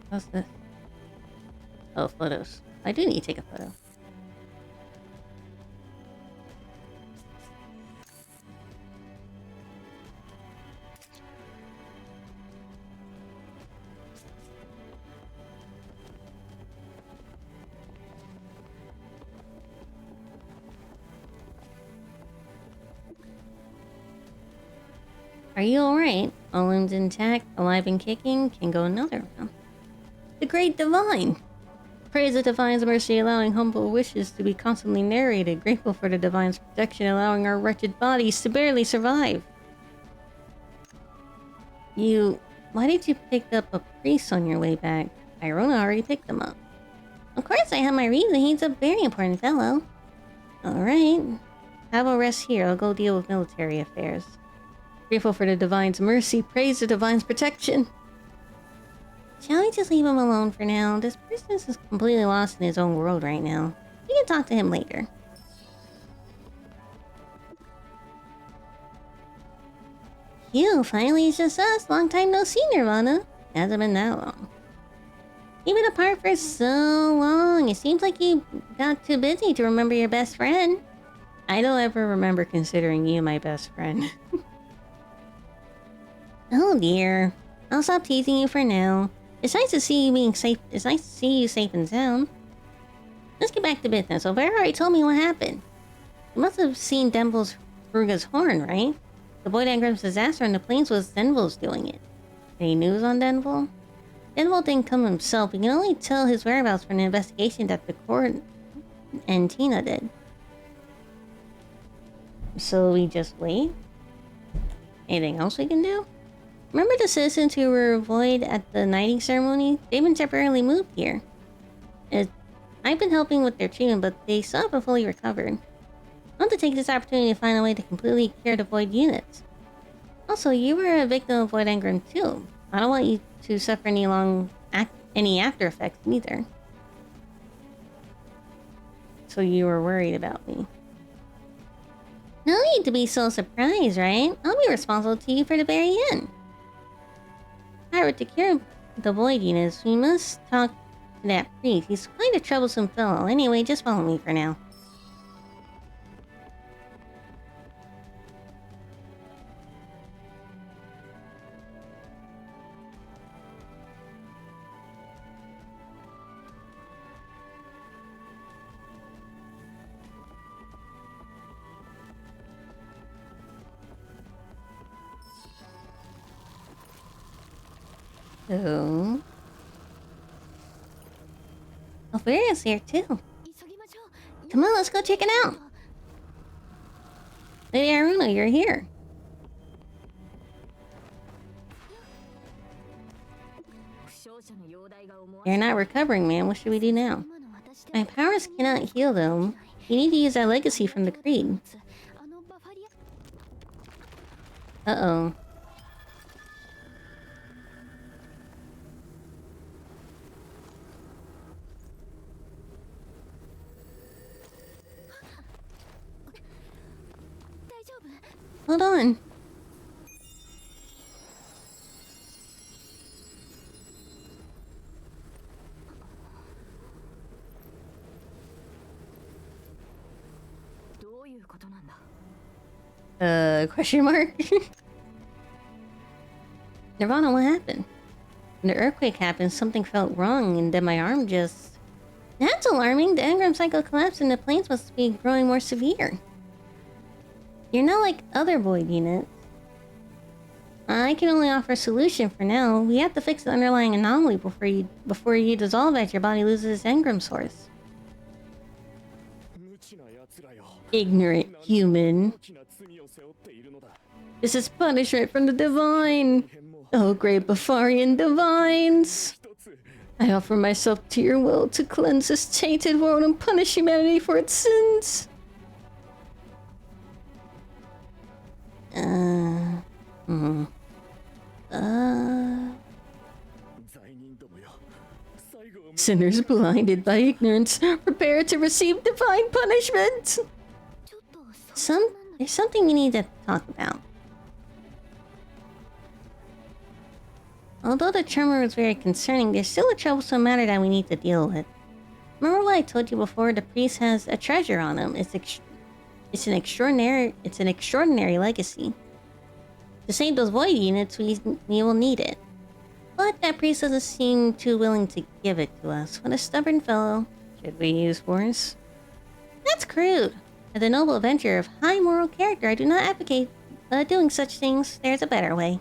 What's this? Oh, photos. I do need to take a photo. Are you alright? All limbs intact, alive and kicking, can go another round. The Great Divine! Praise the Divine's mercy, allowing humble wishes to be constantly narrated. Grateful for the Divine's protection, allowing our wretched bodies to barely survive. Why did you pick up a priest on your way back? Irona already picked them up. Of course I have my reason, he's a very important fellow. Alright. Have a rest here, I'll go deal with military affairs. Grateful for the Divine's mercy, praise the Divine's protection. Shall we just leave him alone for now? This person is completely lost in his own world right now. We can talk to him later. Phew, finally it's just us. Long time no see, Nirvana. Hasn't been that long. You've been apart for so long. It seems like you got too busy to remember your best friend. I don't ever remember considering you my best friend. Oh dear. I'll stop teasing you for now. It's nice to see you being safe. It's nice to see you safe and sound. Let's get back to business. So Vera already told me what happened. You must have seen Denvil's Ruga's horn, right? The Void Engram's disaster on the plains was Denvil's doing it. Any news on Denvil? Denvil didn't come himself. We can only tell his whereabouts from an investigation that the court and Tina did. So we just wait? Anything else we can do? Remember the citizens who were void at the knighting ceremony? They've been temporarily moved here. I've been helping with their treatment, but they still haven't fully recovered. I want to take this opportunity to find a way to completely cure the void units. Also, you were a victim of Void Engram too. I don't want you to suffer any after effects either. So you were worried about me. No need to be so surprised, right? I'll be responsible to you for the very end. However, to cure the void units, we must talk to that priest. He's quite a troublesome fellow. Anyway, just follow me for now. So... Alvaria's here too. Come on, let's go check it out. Lady Aruna, you're here. You're not recovering, man. What should we do now? My powers cannot heal them. You need to use that legacy from the creed. Uh-oh. Hold on. Question mark? Nirvana, what happened? When the earthquake happened, something felt wrong, and then my arm just... That's alarming! The engram cycle collapsed and the planes must be growing more severe. You're not like other void units. I can only offer a solution for now. We have to fix the underlying anomaly before you dissolve as your body loses its engram source. Ignorant human. This is punishment from the divine. Oh, great Bafarian divines. I offer myself to your will to cleanse this tainted world and punish humanity for its sins. Sinners blinded by ignorance, prepare to receive divine punishment. There's something we need to talk about. Although the tremor was very concerning, there's still a troublesome matter that we need to deal with. Remember what I told you before? The priest has a treasure on him. It's an extraordinary legacy. To save those void units, we will need it. But that priest doesn't seem too willing to give it to us. What a stubborn fellow. Should we use force? That's crude. As a noble adventurer of high moral character, I do not advocate doing such things. There's a better way.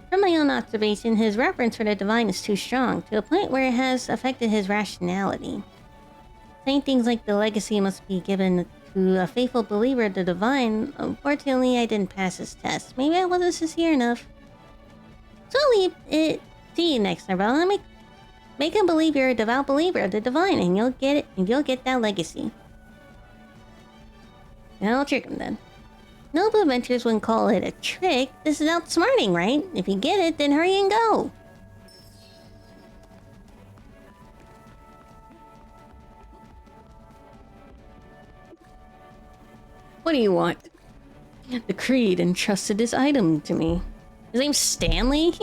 From my own observation, his reverence for the divine is too strong, to a point where it has affected his rationality. Saying things like the legacy must be given to a faithful believer of the divine, unfortunately I didn't pass his test. Maybe I wasn't sincere enough. So I'll leave it to you next time, brother. Make him believe you're a devout believer of the divine, and you'll get it, and you'll get that legacy. And I'll trick him then. Noble adventurers wouldn't call it a trick. This is outsmarting, right? If you get it, then hurry and go. What do you want? The Creed entrusted this item to me. His name's Stanley?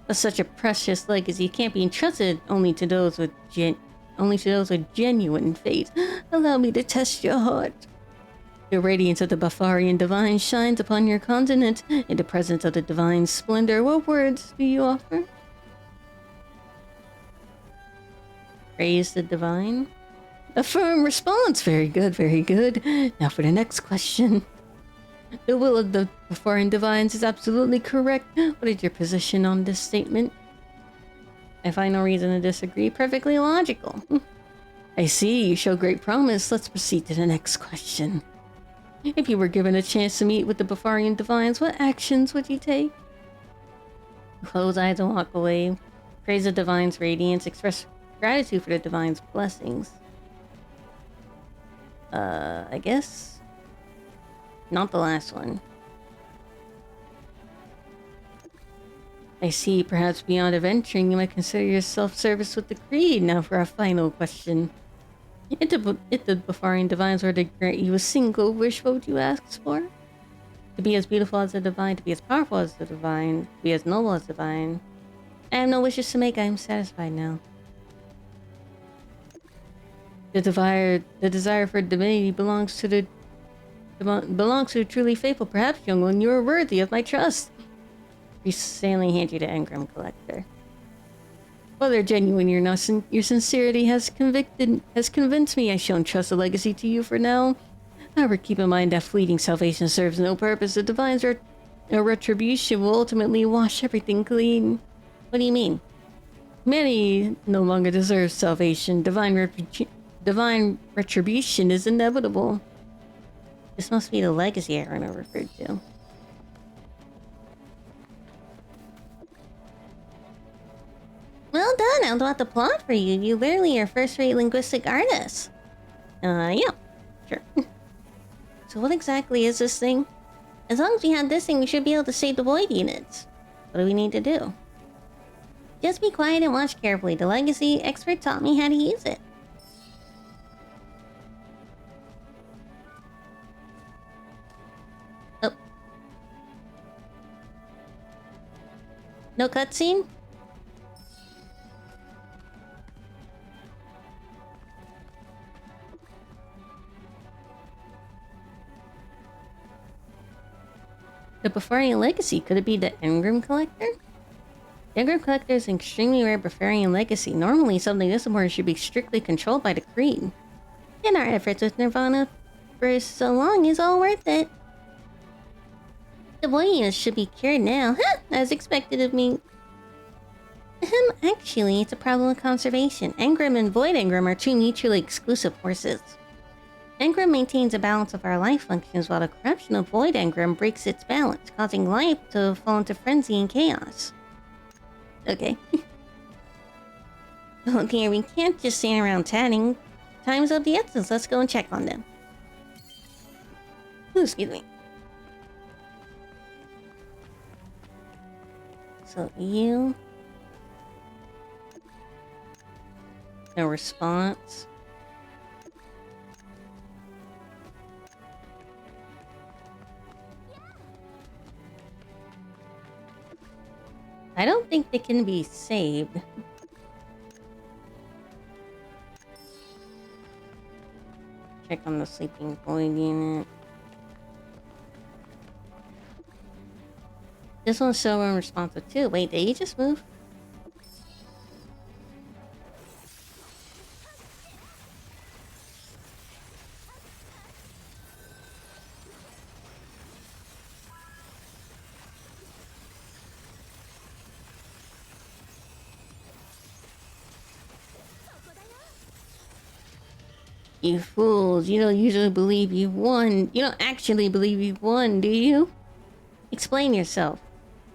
That's such a precious legacy can't be entrusted only to those with genuine faith. Allow me to test your heart. The radiance of the Bafarian Divine shines upon your continent. In the presence of the Divine splendor, what words do you offer? Praise the Divine. A firm response. Very good, very good. Now for the next question. The will of the Bafarian Divines is absolutely correct. What is your position on this statement? I find no reason to disagree. Perfectly logical. I see, you show great promise. Let's proceed to the next question. If you were given a chance to meet with the Bafarian Divines, what actions would you take? Close eyes and walk away. Praise the Divine's radiance. Express gratitude for the Divine's blessings. I guess? Not the last one. I see, perhaps beyond adventuring, you might consider your self-service with the Creed. Now for our final question. If the Bafarian Divines were to grant you a single wish, what would you ask for? To be as beautiful as the Divine, to be as powerful as the Divine, to be as noble as the Divine. I have no wishes to make, I am satisfied now. The desire for divinity belongs to the truly faithful. Perhaps, young one, you are worthy of my trust. We sadly hand you the Engram Collector. Whether genuine or not, your sincerity has convinced me. I've shown trust and legacy to you for now. However, keep in mind that fleeting salvation serves no purpose. The Divine's retribution will ultimately wash everything clean. What do you mean? Many no longer deserve salvation. Divine retribution is inevitable. This must be the legacy Aaron referred to. Well done, I'll about the plot for you. You literally are first-rate linguistic artist. Yeah, sure. So what exactly is this thing? As long as we have this thing, we should be able to save the void units. What do we need to do? Just be quiet and watch carefully. The legacy expert taught me how to use it. Oh. No cutscene? The Bafarian Legacy, could it be the Engram Collector? The Engram Collector is an extremely rare Bafarian legacy. Normally, something this important should be strictly controlled by the Creed. And our efforts with Nirvana for so long is all worth it. The void units should be cured now. As expected of me. Actually, it's a problem of conservation. Engram and Void Engram are two mutually exclusive forces. Engram maintains a balance of our life functions, while the corruption of Void Engram breaks its balance, causing life to fall into frenzy and chaos. Okay. Okay, we can't just stand around chatting. Time's of the essence. Let's go and check on them. Ooh, excuse me. So you... No response. I don't think they can be saved. Check on the sleeping void unit. This one's so unresponsive too. Wait, did he just move? You fools, you don't usually believe you've won. You don't actually believe you've won, do you? Explain yourself.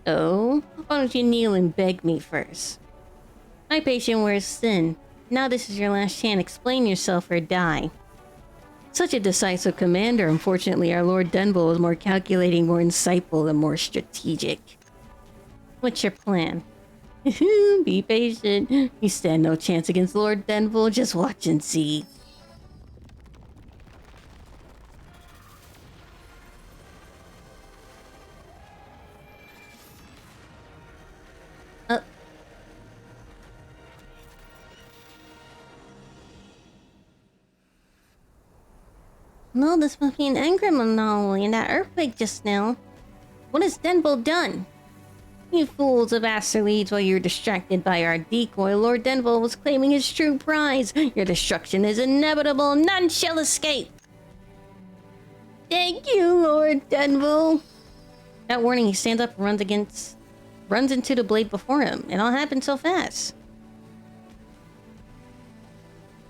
Oh? Why don't you kneel and beg me first? My patient wears thin. Now this is your last chance. Explain yourself or die. Such a decisive commander. Unfortunately, our Lord Denville is more calculating, more insightful, and more strategic. What's your plan? Be patient. You stand no chance against Lord Denville. Just watch and see. No, this must be an engram anomaly in that earthquake just now. What has Denville done? You fools of asteroids, while you're distracted by our decoy, Lord Denville was claiming his true prize. Your destruction is inevitable. None shall escape. Thank you, Lord Denville. That warning, he stands up and runs into the blade before him. It all happened so fast.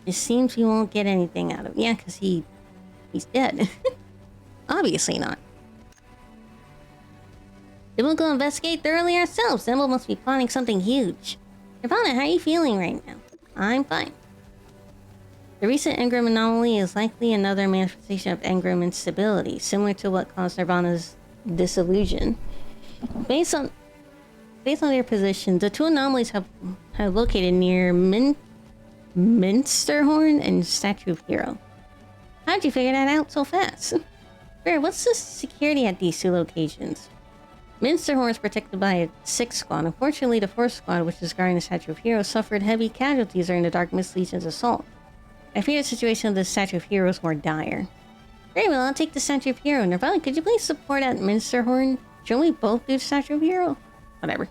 It seems we won't get anything out of him. Yeah, because he's dead. Obviously not. Then we'll go investigate thoroughly ourselves. Denville must be plotting something huge. Nirvana, how are you feeling right now? I'm fine. The recent engram anomaly is likely another manifestation of engram instability, similar to what caused Nirvana's disillusion. Based on their position, the two anomalies have located near Minsterhorn and Statue of Hero. How'd you figure that out so fast? Bear, what's the security at these two locations? Minsterhorn is protected by a 6th squad. Unfortunately, the 4th squad, which is guarding the Statue of Hero, suffered heavy casualties during the Dark Mist Legion's assault. I fear the situation of the Statue of Hero is more dire. Very well, I'll take the Statue of Hero. Nirvana, could you please support at Minsterhorn? Shouldn't we both do the Statue of Hero? Whatever.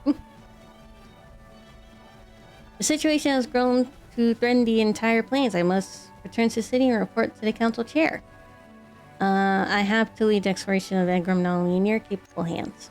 The situation has grown to threaten the entire plains. I must return to the city and report to the council chair. I have to lead the exploration of engram anomaly in your capable hands.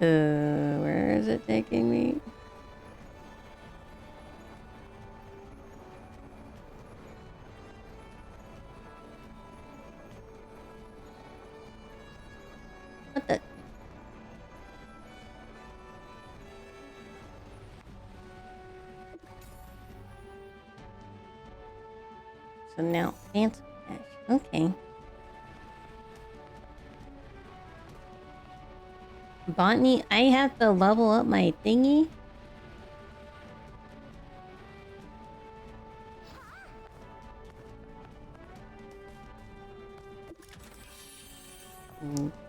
Where is it taking me? What the? So now, fancy cash. Okay. Botany, I have to level up my thingy.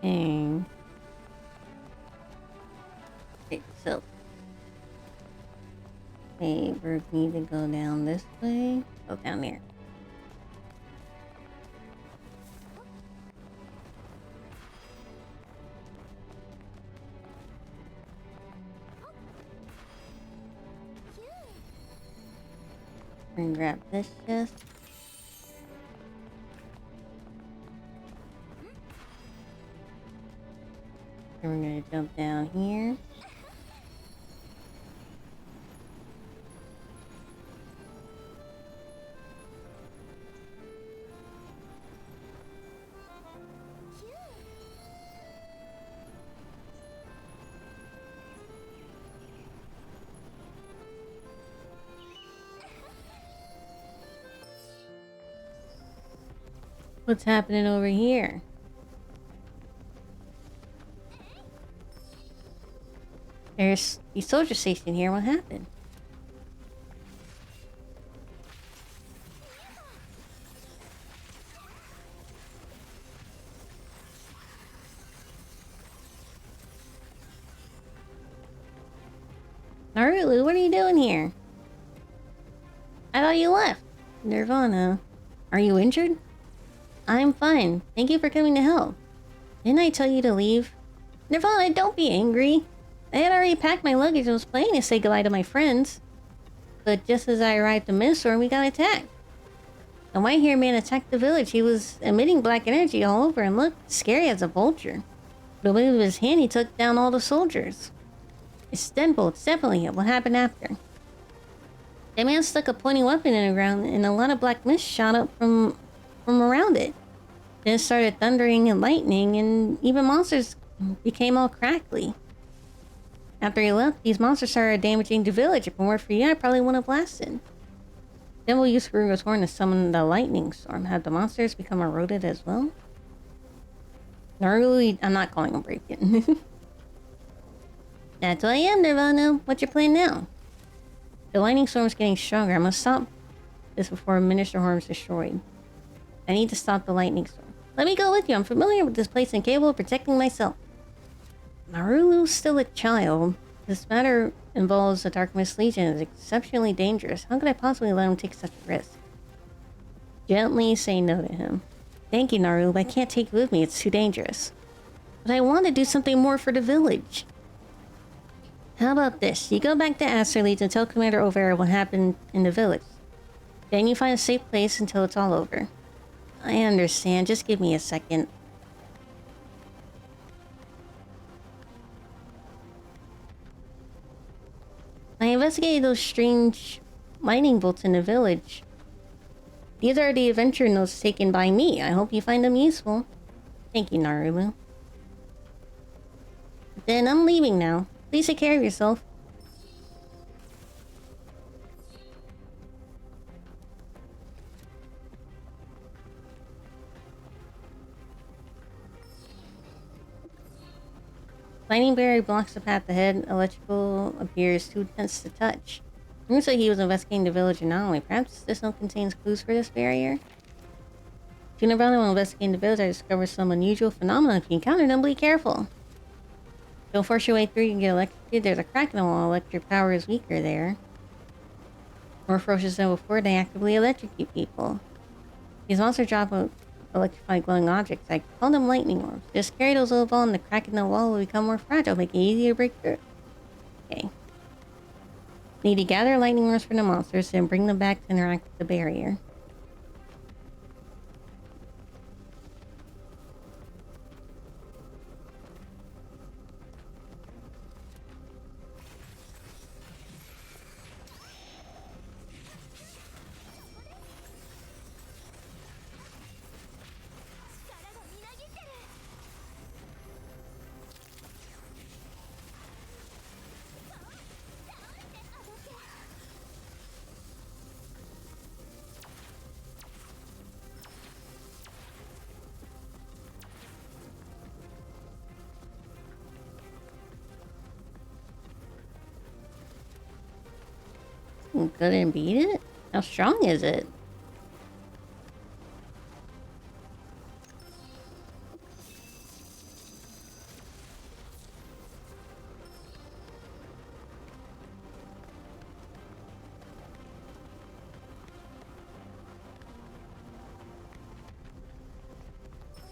Okay. Okay, so we need to go down this way. Go down there. And grab this chest. And we're gonna jump down here. What's happening over here? There's the soldier station here. What happened? Naruto, what are you doing here? I thought you left. Nirvana, are you injured? I'm fine. Thank you for coming to help. Didn't I tell you to leave? Nirvana, don't be angry. I had already packed my luggage and was planning to say goodbye to my friends. But just as I arrived at Minnesota, we got attacked. A white-haired man attacked the village. He was emitting black energy all over and looked scary as a vulture. With a wave of his hand, he took down all the soldiers. It's Denville. It's definitely it. What happened after? The man stuck a pointy weapon in the ground and a lot of black mist shot up from around it. Then it started thundering and lightning, and even monsters became all crackly. After he left, these monsters started damaging the village. If it weren't for you, I probably wouldn't have lasted. Then we'll use Furuga's horn to summon the lightning storm. Have the monsters become eroded as well? Naru, I'm not calling him breaking. That's who I am, Nirvana. What's your plan now? The lightning storm's getting stronger. I must stop this before Minister Horn's destroyed. I need to stop the lightning storm. Let me go with you. I'm familiar with this place and capable of protecting myself. Naru's still a child. This matter involves the Dark Mist Legion. It's exceptionally dangerous. How could I possibly let him take such a risk? Gently say no to him. Thank you, Naru, but I can't take you with me. It's too dangerous. But I want to do something more for the village. How about this? You go back to Asterleeds and tell Commander O'Vera what happened in the village. Then you find a safe place until it's all over. I understand. Just give me a second. I investigated those strange lightning bolts in the village. These are the adventure notes taken by me. I hope you find them useful. Thank you, Narumu. Then I'm leaving now. Please take care of yourself. Lightning barrier blocks the path ahead. Electrical appears too dense to touch. Looks like he was investigating the village anomaly. Perhaps this note contains clues for this barrier? If you never while investigating the village, I discovered some unusual phenomena. If you encounter them, be careful. Don't force your way through, you can get electrocuted. There's a crack in the wall. Electric power is weaker there. More ferocious than before, they actively electrocute people. These monsters drop electrified glowing objects. I call them lightning orbs. Just carry those little balls and the crack in the wall will become more fragile, making it easier to break through. Okay. Need to gather lightning orbs from the monsters, then bring them back to interact with the barrier. Couldn't beat it? How strong is it?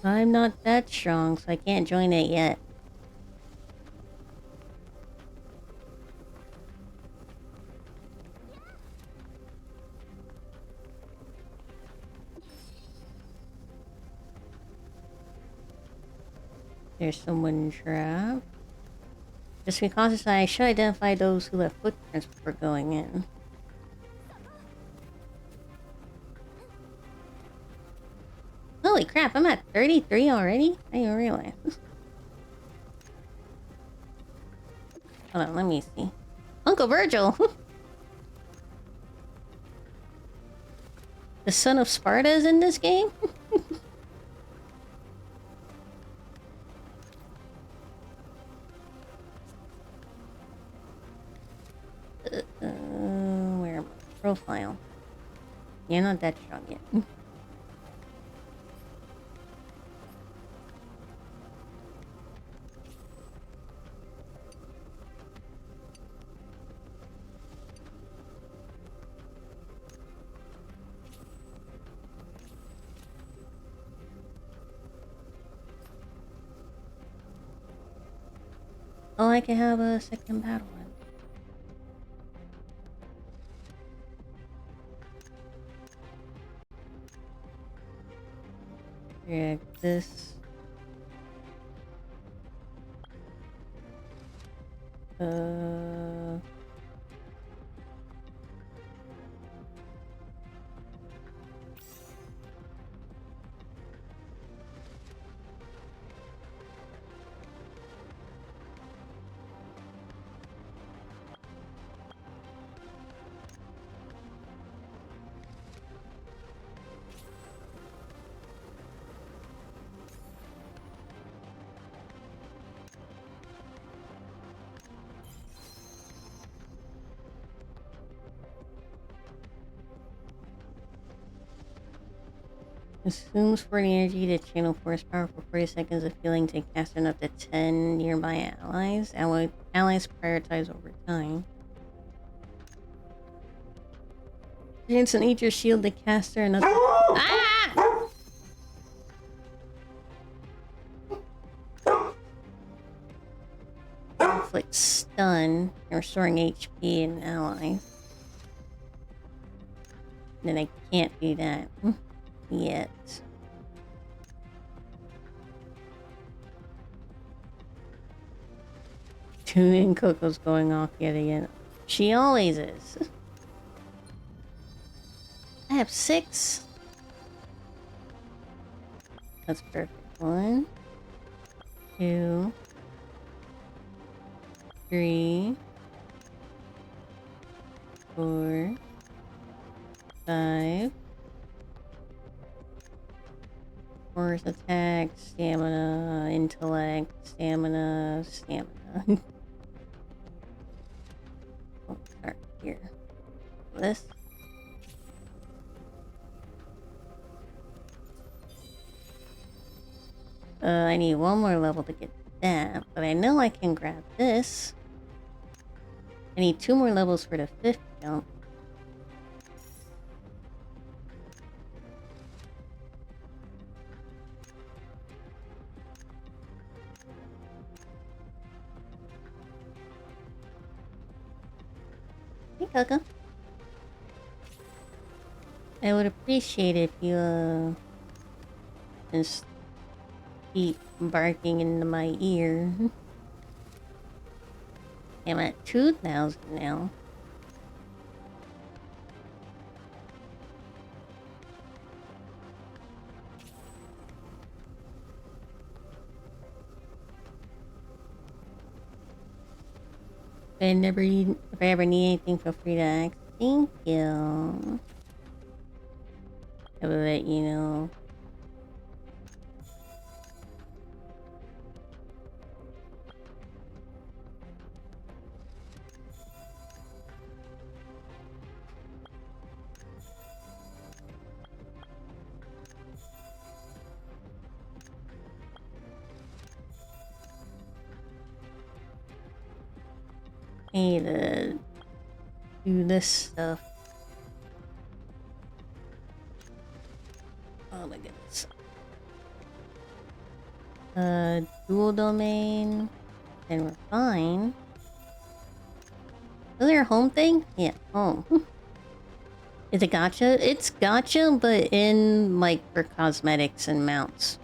I'm not that strong, so I can't join it yet. There's someone trapped. Just be cautious. I should identify those who left footprints before going in. Holy crap, I'm at 33 already? I didn't realize. Hold on, let me see. Uncle Virgil! The son of Sparta is in this game? Where am I? Profile. You're not that strong yet. Oh, I can have a second battle one. Yeah, this. Consumes 40 energy to channel force power for 40 seconds of healing to cast in up to 10 nearby allies. Allies prioritize over time. Grants an each your shield to caster another. Ah! Inflict stun, restoring HP in allies. Then I can't do that yet. Tune in, Coco's going off yet again. She always is. I have 6. That's perfect. 1, 2, 3, 4, 5. Force attack, stamina, intellect, stamina, stamina. Oh, start here. This. I need one more level to get that, but I know I can grab this. I need 2 more levels for the 5th jump. Hey, Coco. I would appreciate it if you, just keep barking into my ear. I'm at 2,000 now. If I ever need anything, feel free to ask. Thank you. I will let you know. I need to do this stuff. Oh my goodness. Dual domain. Then we're fine. Is there a home thing? Yeah, home. Is it gacha? It's gacha, but in, like, for cosmetics and mounts.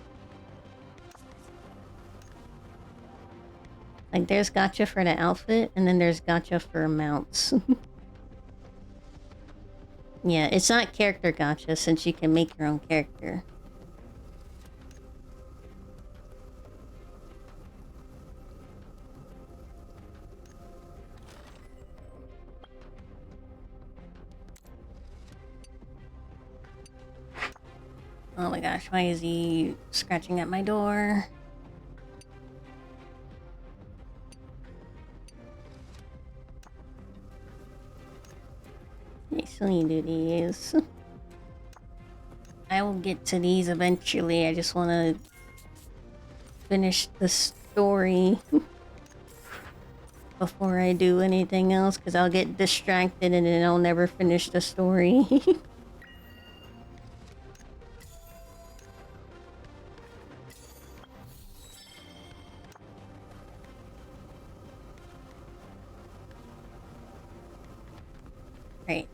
Like, there's gacha for the outfit, and then there's gacha for mounts. Yeah, it's not character gacha, since you can make your own character. Oh my gosh, why is he scratching at my door? I still need to do these. I will get to these eventually. I just want to finish the story before I do anything else, because I'll get distracted and then I'll never finish the story. Right.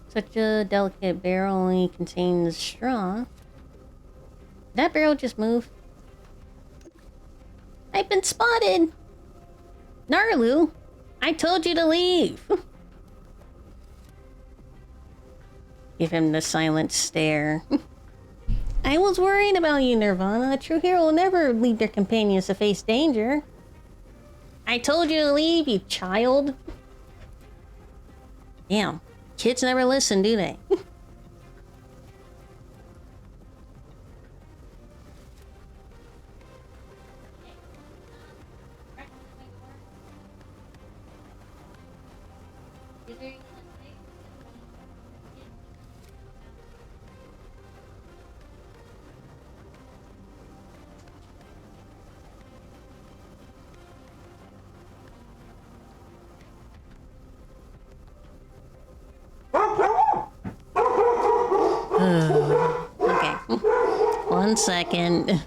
Such a delicate barrel only contains straw. Did that barrel just move? I've been spotted! Narlu! I told you to leave! Give him the silent stare. I was worried about you, Nirvana. A true hero will never leave their companions to face danger. I told you to leave, you child. Damn. Kids never listen, do they? Is there Okay. 1 second.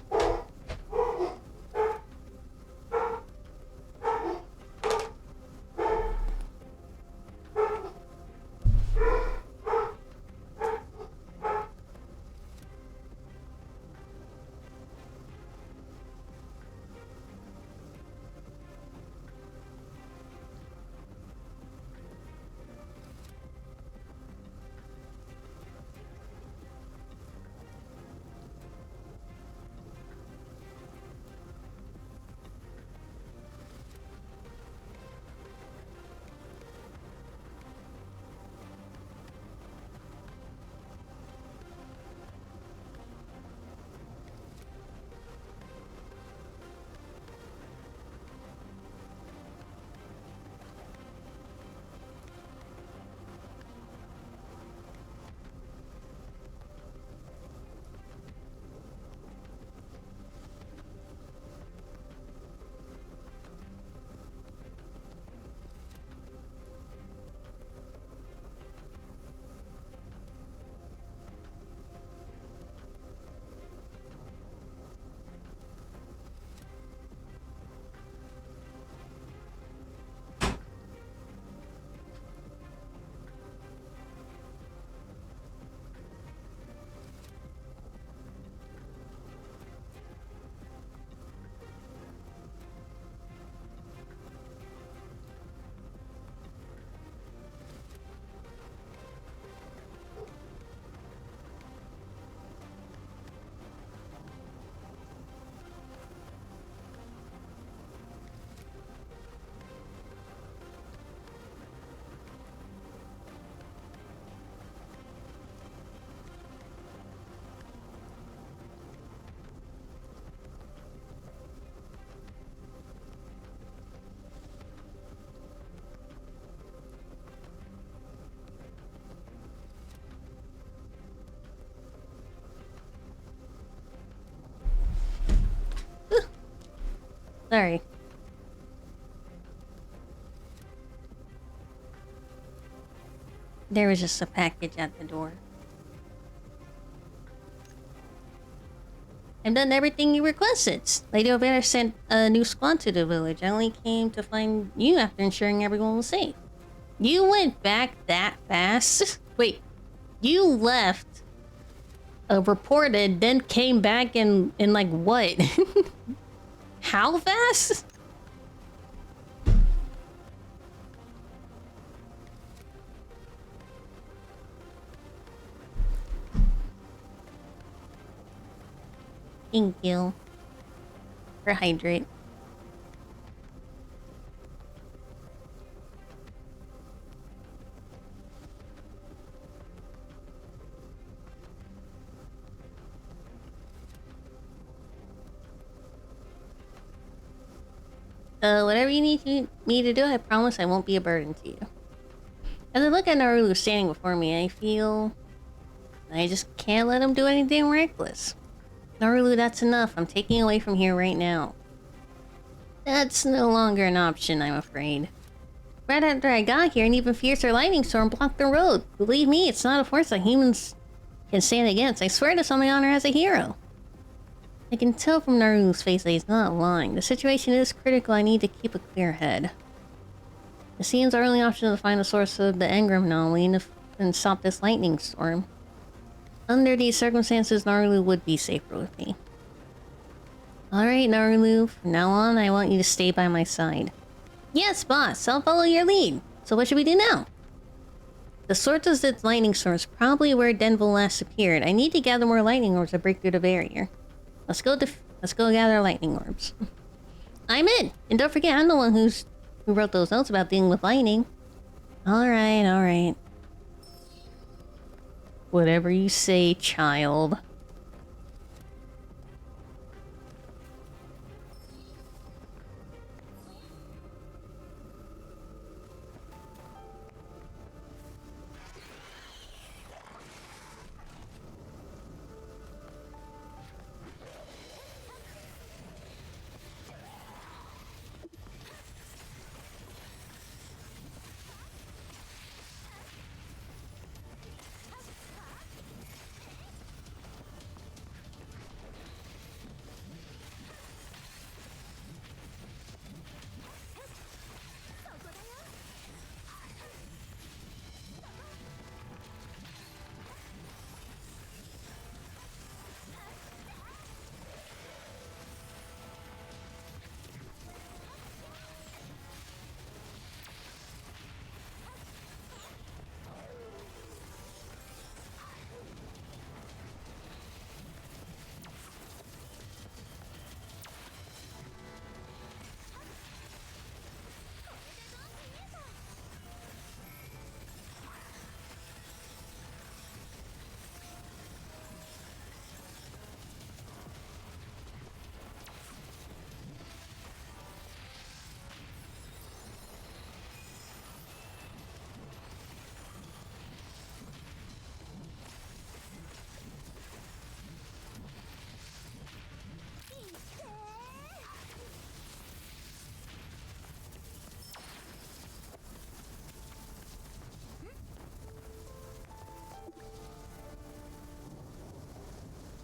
Sorry. There was just a package at the door. I've done everything you requested. Lady O'Banner sent a new squad to the village. I only came to find you after ensuring everyone was safe. You went back that fast? Wait, you left, reported, then came back in like what? How fast? Thank you. For hydrate. Whatever you need me to do, I promise I won't be a burden to you. As I look at Naruto standing before me, I feel I just can't let him do anything reckless. Naruto, that's enough. I'm taking away from here right now. That's no longer an option, I'm afraid. Right after I got here, an even fiercer lightning storm blocked the road. Believe me, it's not a force that humans can stand against. I swear this on my honor as a hero. I can tell from Naruto's face that he's not lying. The situation is critical. I need to keep a clear head. It seems our only option is to find the source of the Engram anomaly and stop this lightning storm. Under these circumstances, Naruto would be safer with me. Alright, Naruto. From now on, I want you to stay by my side. Yes, boss. I'll follow your lead. So what should we do now? The source of this lightning storm is probably where Denville last appeared. I need to gather more lightning orbs to break through the barrier. Let's go gather lightning orbs. I'm in! And don't forget, I'm the one who wrote those notes about dealing with lightning. Alright, alright. Whatever you say, child.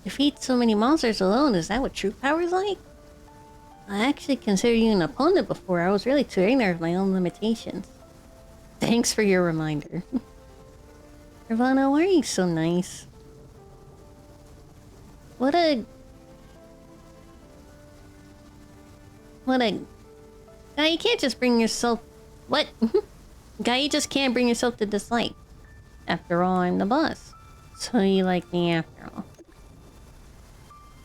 Defeat so many monsters alone, is that what true power is like? I actually considered you an opponent before. I was really too ignorant of my own limitations. Thanks for your reminder. Nirvana, why are you so nice? What a... Guy, you can't just bring yourself... What? Guy, you just can't bring yourself to dislike. After all, I'm the boss. So you like me after all.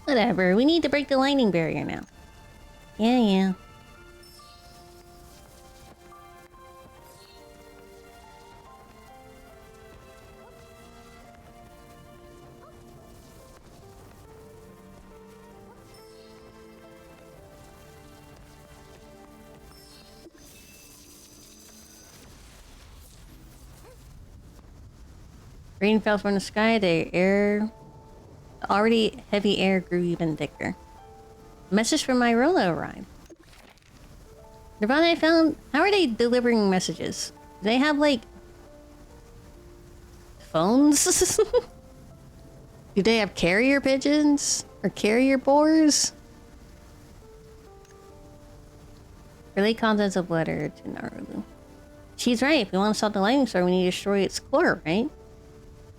Whatever, we need to break the lightning barrier now. Yeah. Rain fell from the sky, the air... Already heavy air grew even thicker. A message from Myrola arrived. Nirvana, I found... How are they delivering messages? Do they have, like... phones? Do they have carrier pigeons? Or carrier boars? Relay contents of letter to Naruto. She's right. If we want to stop the lightning storm, we need to destroy its core, right?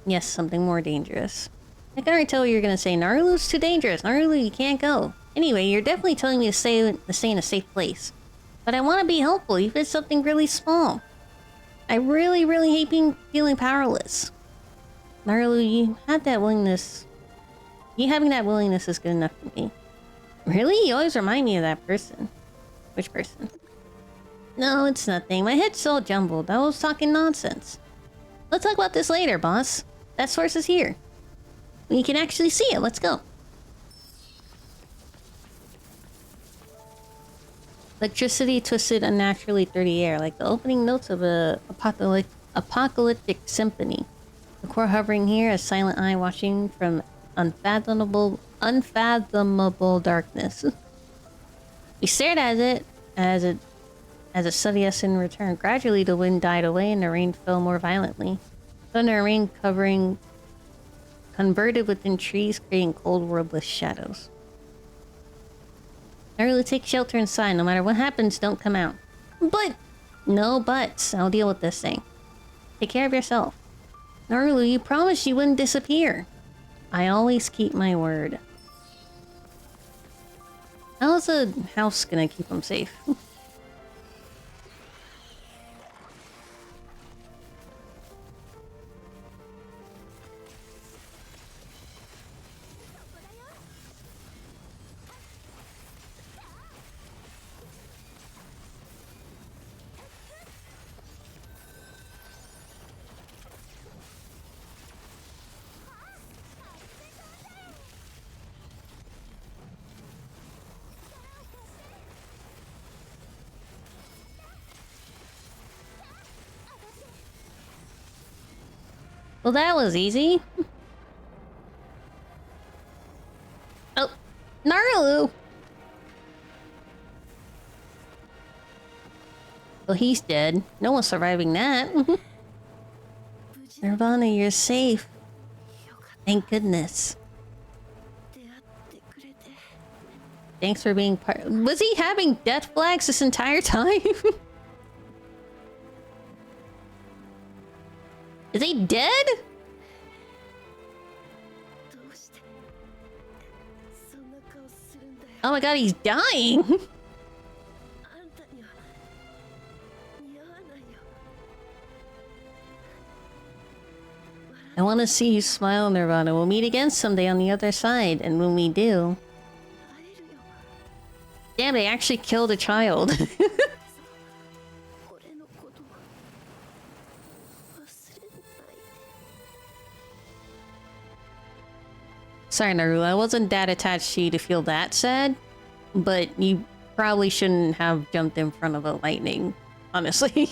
Yes, something more dangerous. I can already tell what you're gonna say. Naruto's too dangerous. Naruto, you can't go. Anyway, you're definitely telling me to stay in a safe place. But I want to be helpful, even if it's something really small. I really hate feeling powerless. Naruto, you have that willingness. You having that willingness is good enough for me. Really? You always remind me of that person. Which person? No, it's nothing. My head's so jumbled. I was talking nonsense. Let's talk about this later, boss. That source is here. You can actually see it. Let's go. Electricity twisted unnaturally through the air, like the opening notes of a apocalyptic symphony. The core hovering here, a silent eye watching from unfathomable darkness. We stared at it as it studied us in return. Gradually, the wind died away and the rain fell more violently. Thunder and rain converted within trees, creating cold, wordless shadows. Naruto, take shelter inside. No matter what happens, don't come out. But! No buts. I'll deal with this thing. Take care of yourself. Naruto, you promised you wouldn't disappear. I always keep my word. How's a house gonna keep him safe? Well, that was easy. Oh, Naruto! Well, he's dead. No one's surviving that. Nirvana, you're safe. Thank goodness. Thanks for being part. Was he having death flags this entire time? Is he dead? Oh my god, he's dying! I want to see you smile, Nirvana. We'll meet again someday on the other side, and when we do... Damn, they actually killed a child. Sorry, Naruto, I wasn't that attached to you to feel that sad, but you probably shouldn't have jumped in front of a lightning, honestly.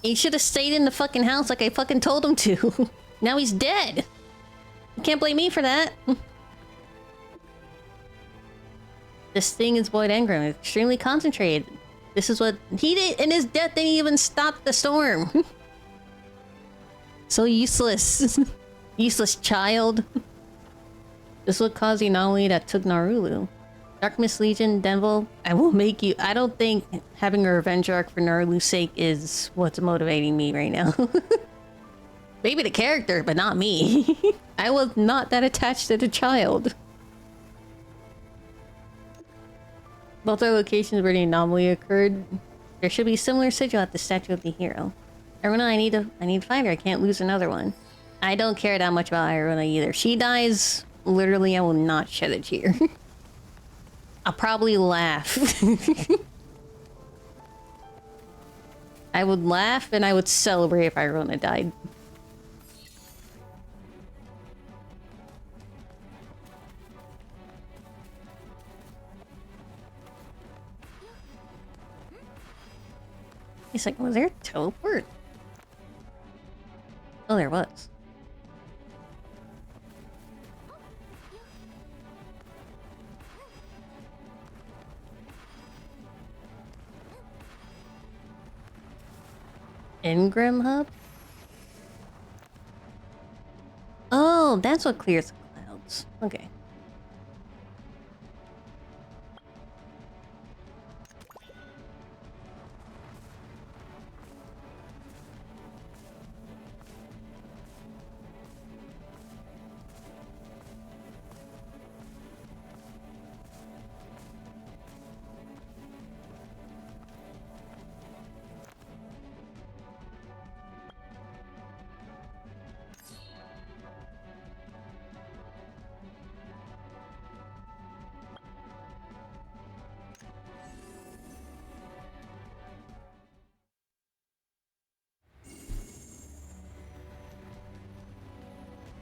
He should have stayed in the fucking house like I fucking told him to. Now he's dead. You can't blame me for that. This thing is Void Engram. It's extremely concentrated. This is what he did, and his death didn't even stop the storm. So useless. Useless child. This would cause the anomaly that took Narulu. Dark Mist Legion, Denville, I will make you. I don't think having a revenge arc for Narulu's sake is what's motivating me right now. Maybe the character, but not me. I was not that attached to the child. Both are locations where the anomaly occurred. There should be similar sigil at the statue of the hero. Irona, I need to find her. I can't lose another one. I don't care that much about Irona either. She dies, literally, I will not shed a tear. I'll probably laugh. I would laugh and I would celebrate if Irona died. He's like, was there a teleport? Oh, there was. Ingram Hub? Oh, that's what clears the clouds. Okay.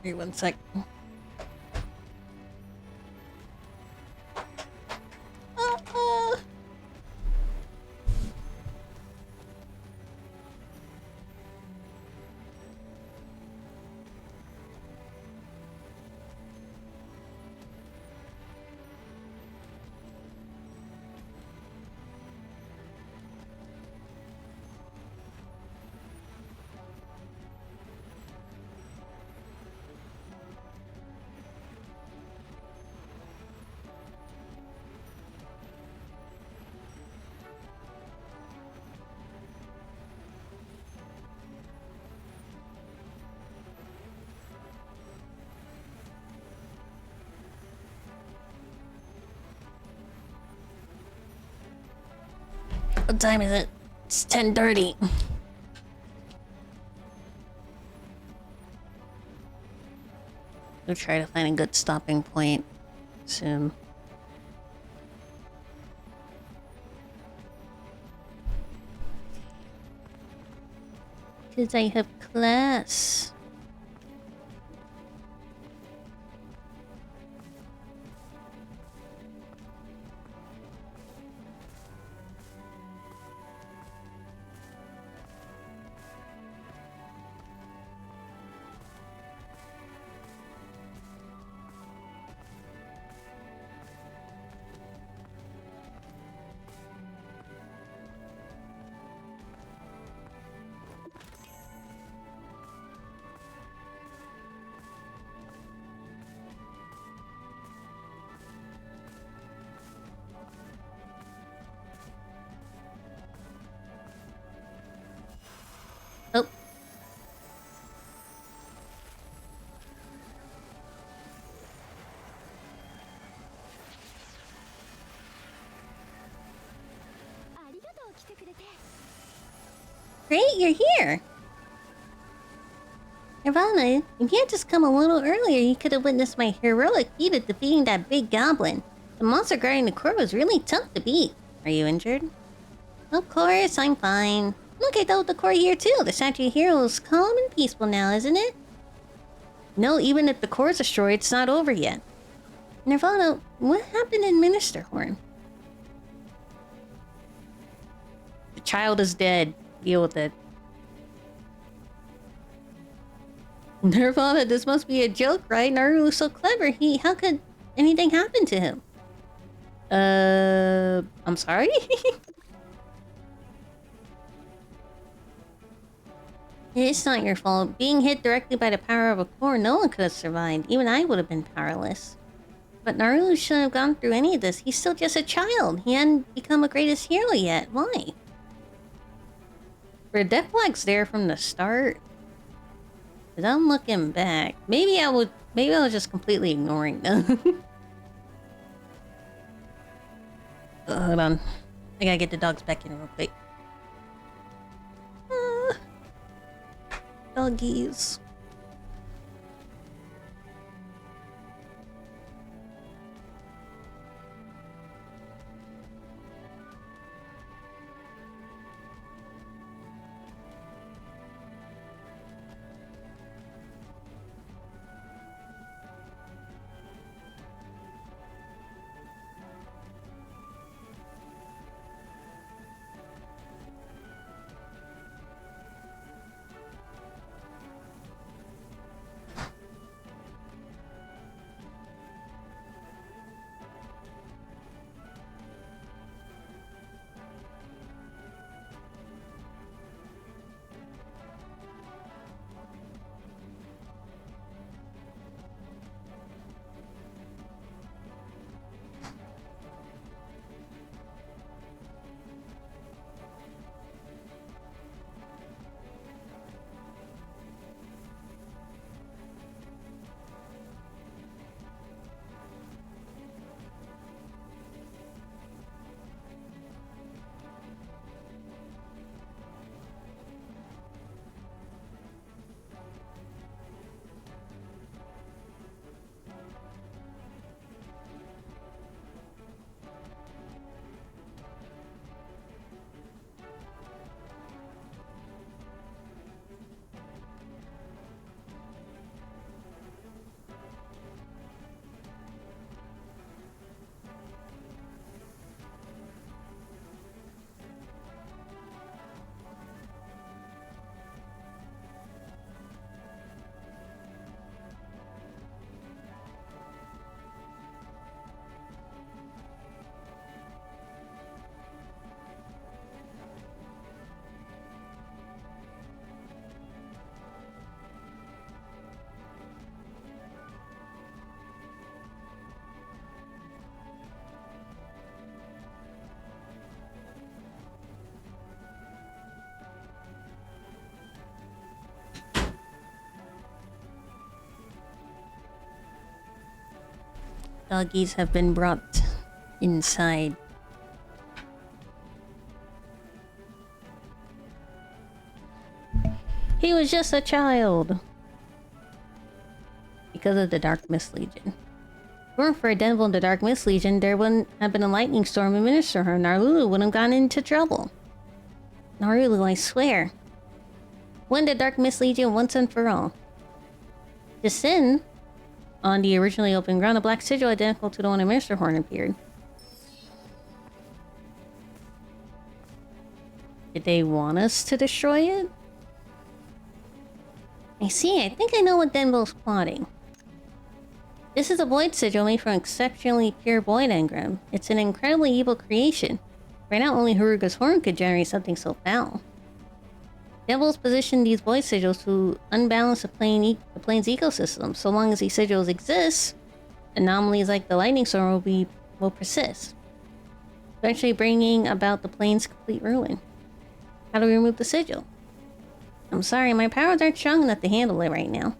Wait 1 sec. What time is it? It's 10:30. We'll try to find a good stopping point soon. Because I have class. Oh. Great, you're here. Nirvana, if you had just come a little earlier, you could have witnessed my heroic feat at defeating that big goblin. The monster guarding the core was really tough to beat. Are you injured? Of course, I'm fine. Look, I dealt with the core here too. The statue of hero is calm and peaceful now, isn't it? No, even if the core is destroyed, it's not over yet. Nirvana, what happened in Ministerhorn? The child is dead. Deal with it. Nirvana, this must be a joke, right? Naruto's so clever. How could anything happen to him? I'm sorry? It's not your fault. Being hit directly by the power of a core, no one could have survived. Even I would have been powerless. But Naruto shouldn't have gone through any of this. He's still just a child. He hadn't become a greatest hero yet. Why? Were death flags there from the start? Cause I'm looking back. Maybe I was just completely ignoring them. Hold on. I gotta get the dogs back in real quick. Doggies. Doggies have been brought inside. He was just a child. Because of the Dark Mist Legion. If it weren't for a Denville in the Dark Mist Legion, there wouldn't have been a lightning storm in Minister her. Naruto wouldn't have gotten into trouble. Naruto, I swear. Win the Dark Mist Legion once and for all. The sin on the originally open ground, a black sigil identical to the one in Minister Horn appeared. Did they want us to destroy it? I see, I think I know what Denville's plotting. This is a void sigil made from exceptionally pure void engram. It's an incredibly evil creation. Right now, only Haruga's horn could generate something so foul. Devils position these void sigils to unbalance the plane's ecosystem. So long as these sigils exist, anomalies like the lightning storm will persist, eventually bringing about the plane's complete ruin. How do we remove the sigil? I'm sorry, my powers aren't strong enough to handle it right now.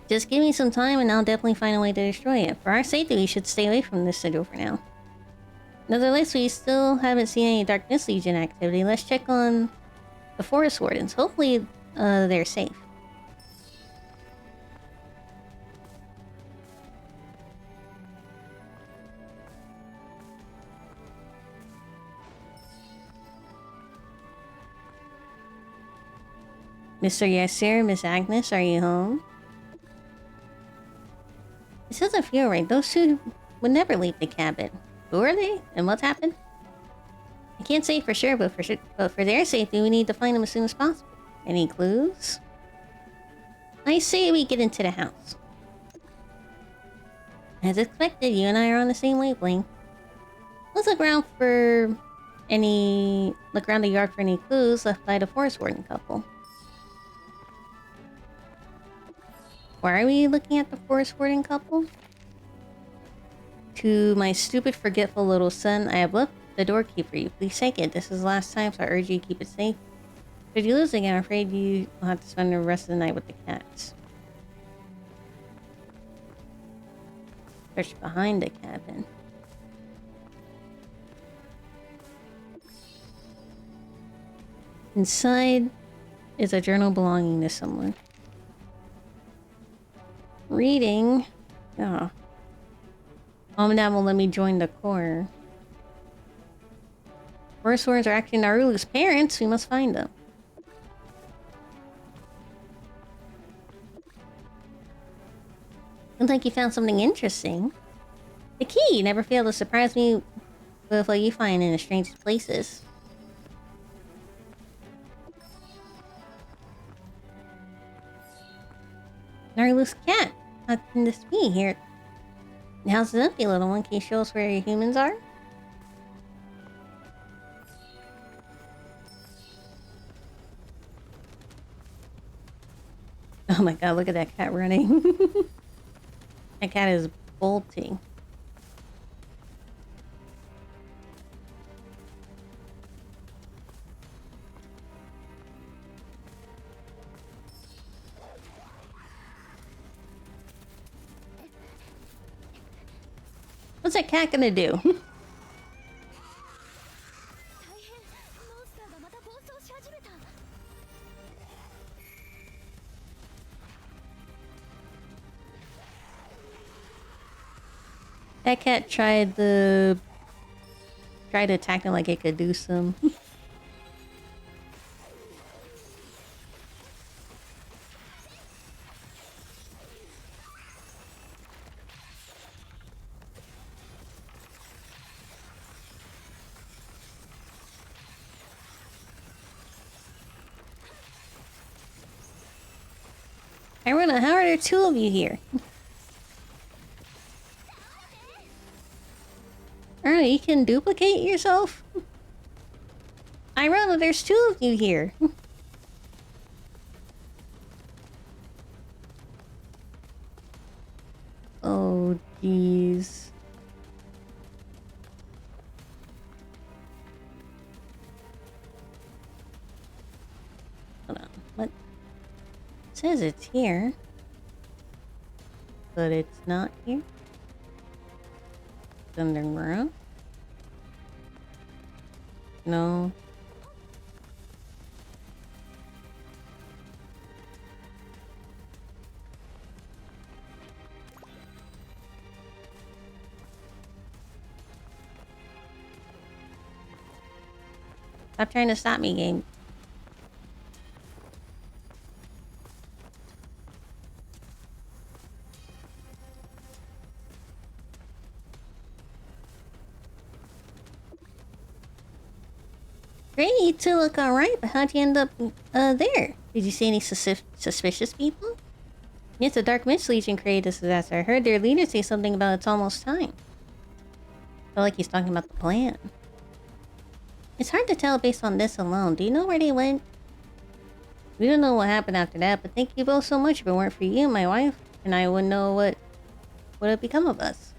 Just give me some time and I'll definitely find a way to destroy it. For our safety, we should stay away from this sigil for now. Nevertheless, we still haven't seen any Dark Mist Legion activity. Let's check on the Forest Wardens. Hopefully, they're safe. Mr. Yasir, Miss Agnes, are you home? This doesn't feel right. Those two would never leave the cabin. Who are they? And what's happened? I can't say for sure, but for their safety, we need to find them as soon as possible. Any clues? I say we get into the house. As expected, you and I are on the same wavelength. Let's look around for any Look around the yard for any clues left by the forest warden couple. Why are we looking at the forest warden couple? To my stupid, forgetful little son, I have left the door key for you. Please take it. This is the last time, so I urge you to keep it safe. Should you lose again, I'm afraid you will have to spend the rest of the night with the cats. Search behind the cabin. Inside is a journal belonging to someone. Reading. Oh. Mom and Dad won't let me join the Corps. Forest Wardens are actually Narulu's parents. We must find them. Looks like you found something interesting. The key! You never fail to surprise me with what you find in the strangest places. Narulu's cat! How can this be here? The house is empty, little one. Can you show us where your humans are? Oh my god, look at that cat running. That cat is bolting. What's that cat gonna do? That cat tried to attack him like it could do some. Irona, how are there two of you here? Irona, you can duplicate yourself? Irona, there's two of you here. Oh, jeez. Hold on, what? It says it's here, but it's not here. It's underground. No. Stop trying to stop me, game. Great, you two look alright, but how'd you end up, there? Did you see any suspicious people? Yes, the Dark Mist Legion created this disaster. I heard their leader say something about it's almost time. I feel like he's talking about the plan. It's hard to tell based on this alone. Do you know where they went? We don't know what happened after that, but thank you both so much. If it weren't for you, my wife and I wouldn't know what would have become of us.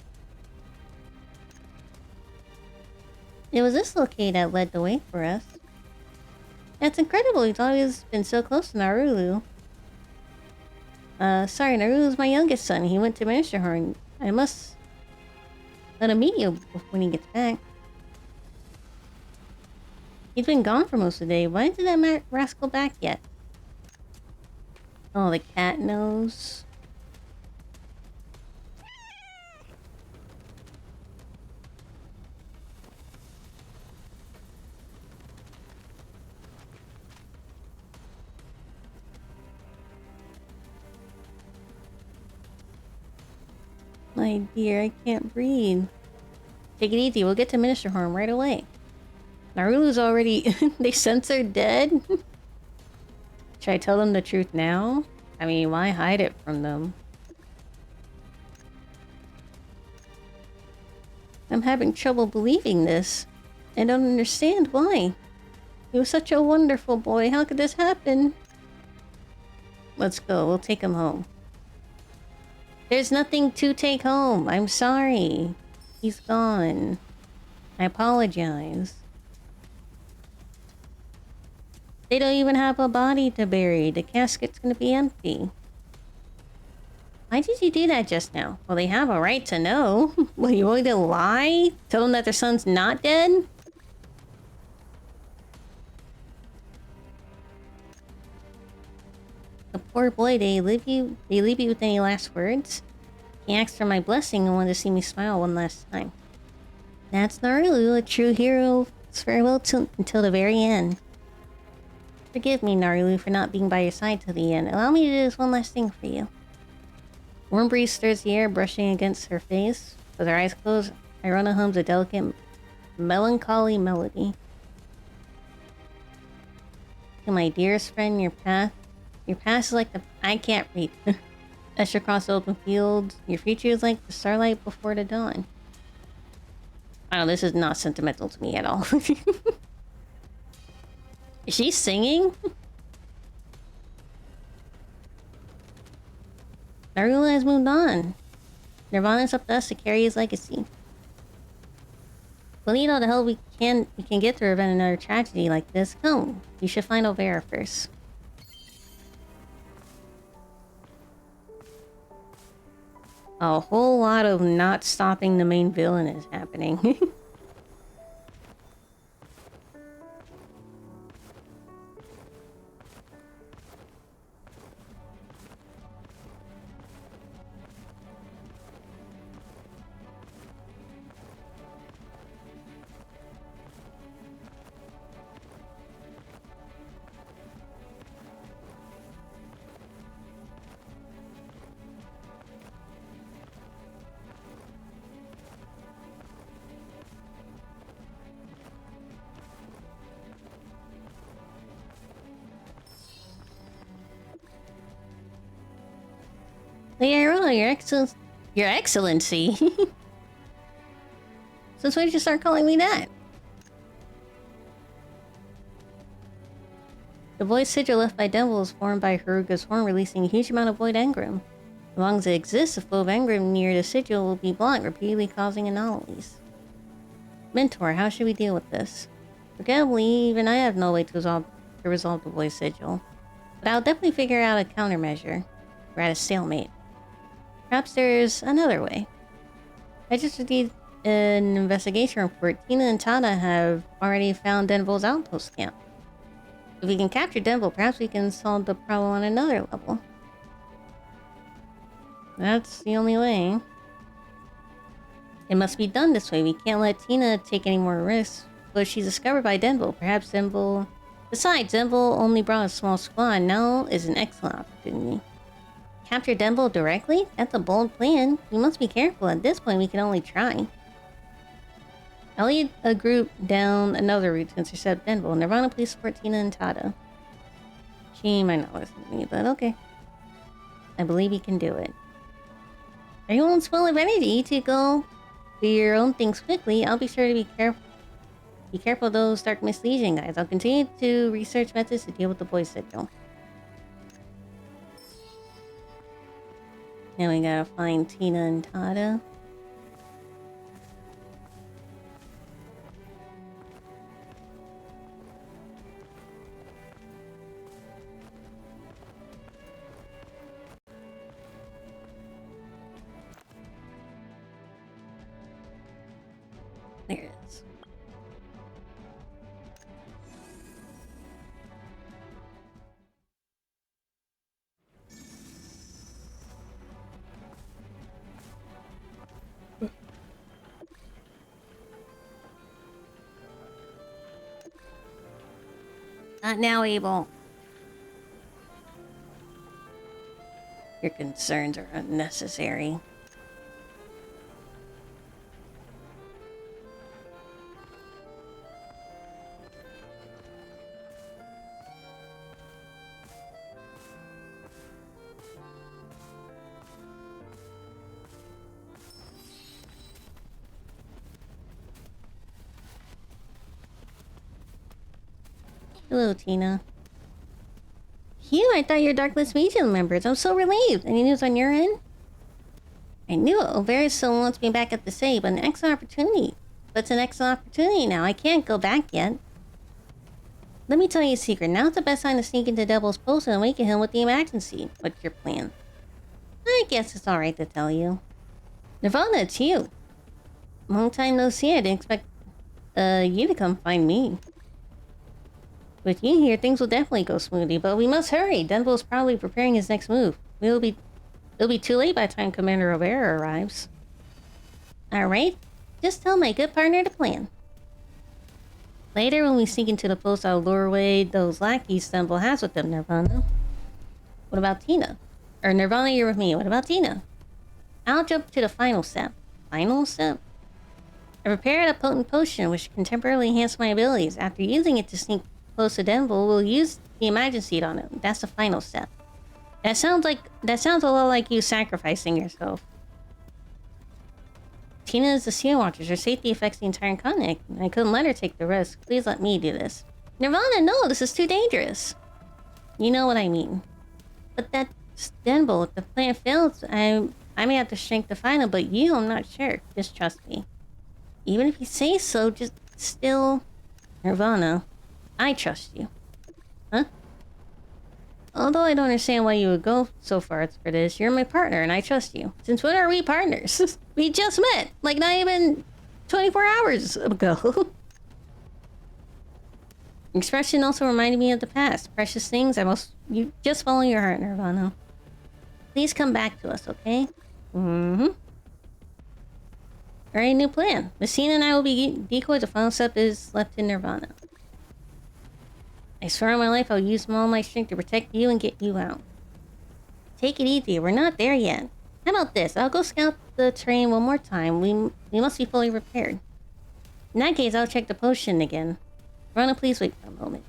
It was this locate that led the way for us. That's incredible. He's always been so close to Narulu. Sorry, Narulu's my youngest son. He went to Minister Horn. I must let him meet you when he gets back. He's been gone for most of the day. Why isn't that rascal back yet? Oh, the cat knows. My dear, I can't breathe. Take it easy. We'll get to Minister Horn right away. Narulu's already... they sense they're dead? Should I tell them the truth now? I mean, why hide it from them? I'm having trouble believing this. I don't understand why. He was such a wonderful boy. How could this happen? Let's go. We'll take him home. There's nothing to take home. I'm sorry. He's gone. I apologize. They don't even have a body to bury. The casket's gonna be empty. Why did you do that just now? Well, they have a right to know. Well, you want to lie? Tell them that their son's not dead? The poor boy, they leave you with any last words? He asked for my blessing and wanted to see me smile one last time. That's Naruto, a true hero's farewell until the very end. Forgive me, Naruto, for not being by your side till the end. Allow me to do this one last thing for you. Warm breeze stirs the air, brushing against her face. With her eyes closed, Irona hums a delicate, melancholy melody. To my dearest friend, your path is like the... I can't read. As you cross the open fields, your future is like the starlight before the dawn. I don't know, this is not sentimental to me at all. Is she singing? Naruto has moved on. Nirvana's up to us to carry his legacy. We'll need all the help we can get to prevent another tragedy like this. Come, you should find Overa first. A whole lot of not stopping the main villain is happening. Hey, Irona, your excellency. Since when did you start calling me that? The void sigil left by Denville is formed by Haruga's horn, releasing a huge amount of void engram. As long as it exists, the flow of engram near the sigil will be blocked, repeatedly causing anomalies. Mentor, how should we deal with this? Regrettably, even I have no way to resolve the void sigil. But I'll definitely figure out a countermeasure. We're at a stalemate. Perhaps there's another way. I just received an investigation report. Tina and Tada have already found Denville's outpost camp. If we can capture Denville, perhaps we can solve the problem on another level. That's the only way. It must be done this way. We can't let Tina take any more risks. But she's discovered by Denville. Perhaps Denville... Besides, Denville only brought a small squad. Now is an excellent opportunity. Capture Denville directly? That's a bold plan. We must be careful. At this point, we can only try. I'll lead a group down another route to intercept Denville. Nirvana, please support Tina and Tada. She might not listen to me, but okay. I believe you can do it. Everyone's full of energy to go do your own things quickly. I'll be sure to be careful. Be careful of those dark misleading guys. I'll continue to research methods to deal with the void sigil. Now we gotta find Tina and Tada. There it is. Not now, Abel. Your concerns are unnecessary. Hello, Tina. Phew, I thought you were Darklist Legion members. I'm so relieved. Any news on your end? I knew it. Overa still wants me back at the city, but an excellent opportunity. But it's an excellent opportunity now. I can't go back yet. Let me tell you a secret. Now's the best time to sneak into Devil's Post and awaken him with the emergency. What's your plan? I guess it's alright to tell you. Nirvana, it's you. Long time no see. I didn't expect you to come find me. With you here, things will definitely go smoothly, but we must hurry. Denville's probably preparing his next move. It'll be too late by the time Commander Rivera arrives. Alright, just tell my good partner to plan. Later, when we sneak into the post, I'll lure away those lackeys Denville has with them, Nirvana. What about Tina? Or Nirvana, you're with me. What about Tina? I'll jump to the final step. Final step? I prepared a potent potion which can temporarily enhance my abilities. After using it to sneak close to Denville, we'll use the emergency on him. That's the final step. That sounds a lot like you sacrificing yourself. Tina is the Sea Watchers. Her safety affects the entire continent. I couldn't let her take the risk. Please let me do this. Nirvana, no, this is too dangerous. You know what I mean. But that's Denville. If the plan fails, I may have the strength to find him, but you, I'm not sure. Just trust me. Even if you say so, just still... Nirvana, I trust you. Huh? Although I don't understand why you would go so far for this, you're my partner and I trust you. Since when are we partners? We just met, like not even 24 hours ago. Expression also reminded me of the past. Precious things, you just follow your heart, Nirvana. Please come back to us, okay? Mm-hmm. Alright, new plan. Messina and I will be decoys. The final step is left in Nirvana. I swear on my life I'll use all my strength to protect you and get you out. Take it easy, we're not there yet. How about this? I'll go scout the terrain one more time. We must be fully prepared. In that case, I'll check the potion again. Rona, please wait for a moment.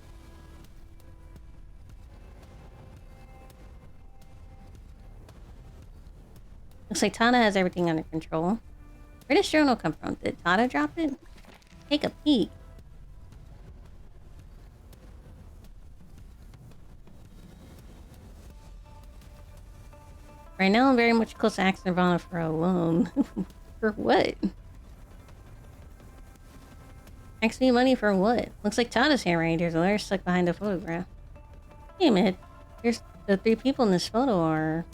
Looks like Tada has everything under control. Where did this journal come from? Did Tada drop it? Take a peek. Right now, I'm very much close to asking Nirvana for a loan. For what? Ask me money for what? Looks like Tada's handwriting. There's a letter stuck behind the photograph. Wait a minute. There's the three people in this photo are...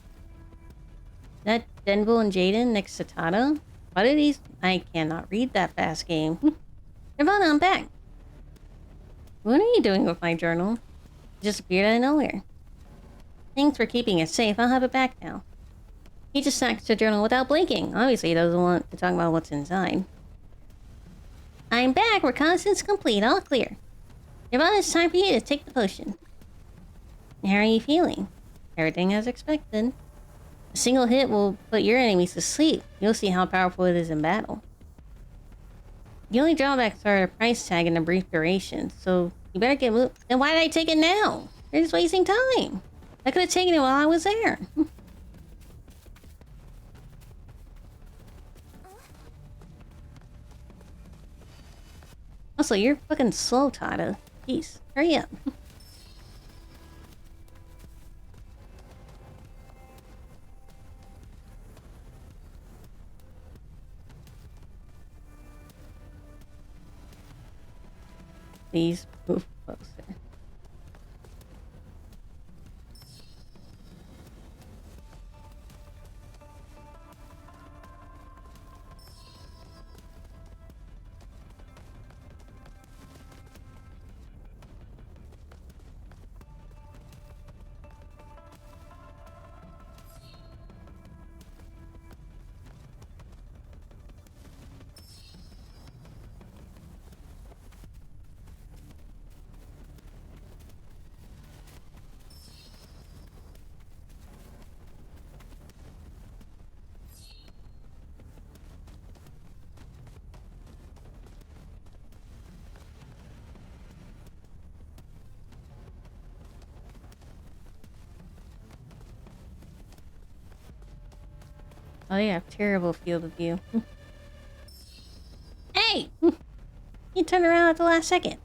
Is that Denville and Jaden next to Tada? What are these? I cannot read that fast game. Nirvana, I'm back. What are you doing with my journal? It just appeared out of nowhere. Thanks for keeping it safe. I'll have it back now. He just snacks the journal without blinking. Obviously, he doesn't want to talk about what's inside. I'm back. Reconnaissance complete. All clear. Nirvana, it's time for you to take the potion. How are you feeling? Everything as expected. A single hit will put your enemies to sleep. You'll see how powerful it is in battle. The only drawbacks are the price tag and the brief duration, so you better get moved. Then why did I take it now? You're just wasting time. I could have taken it while I was there. Also, you're fucking slow, Tada. Jeez, hurry up. Please move closer. Oh, they have terrible field of view. Hey! You turned around at the last second.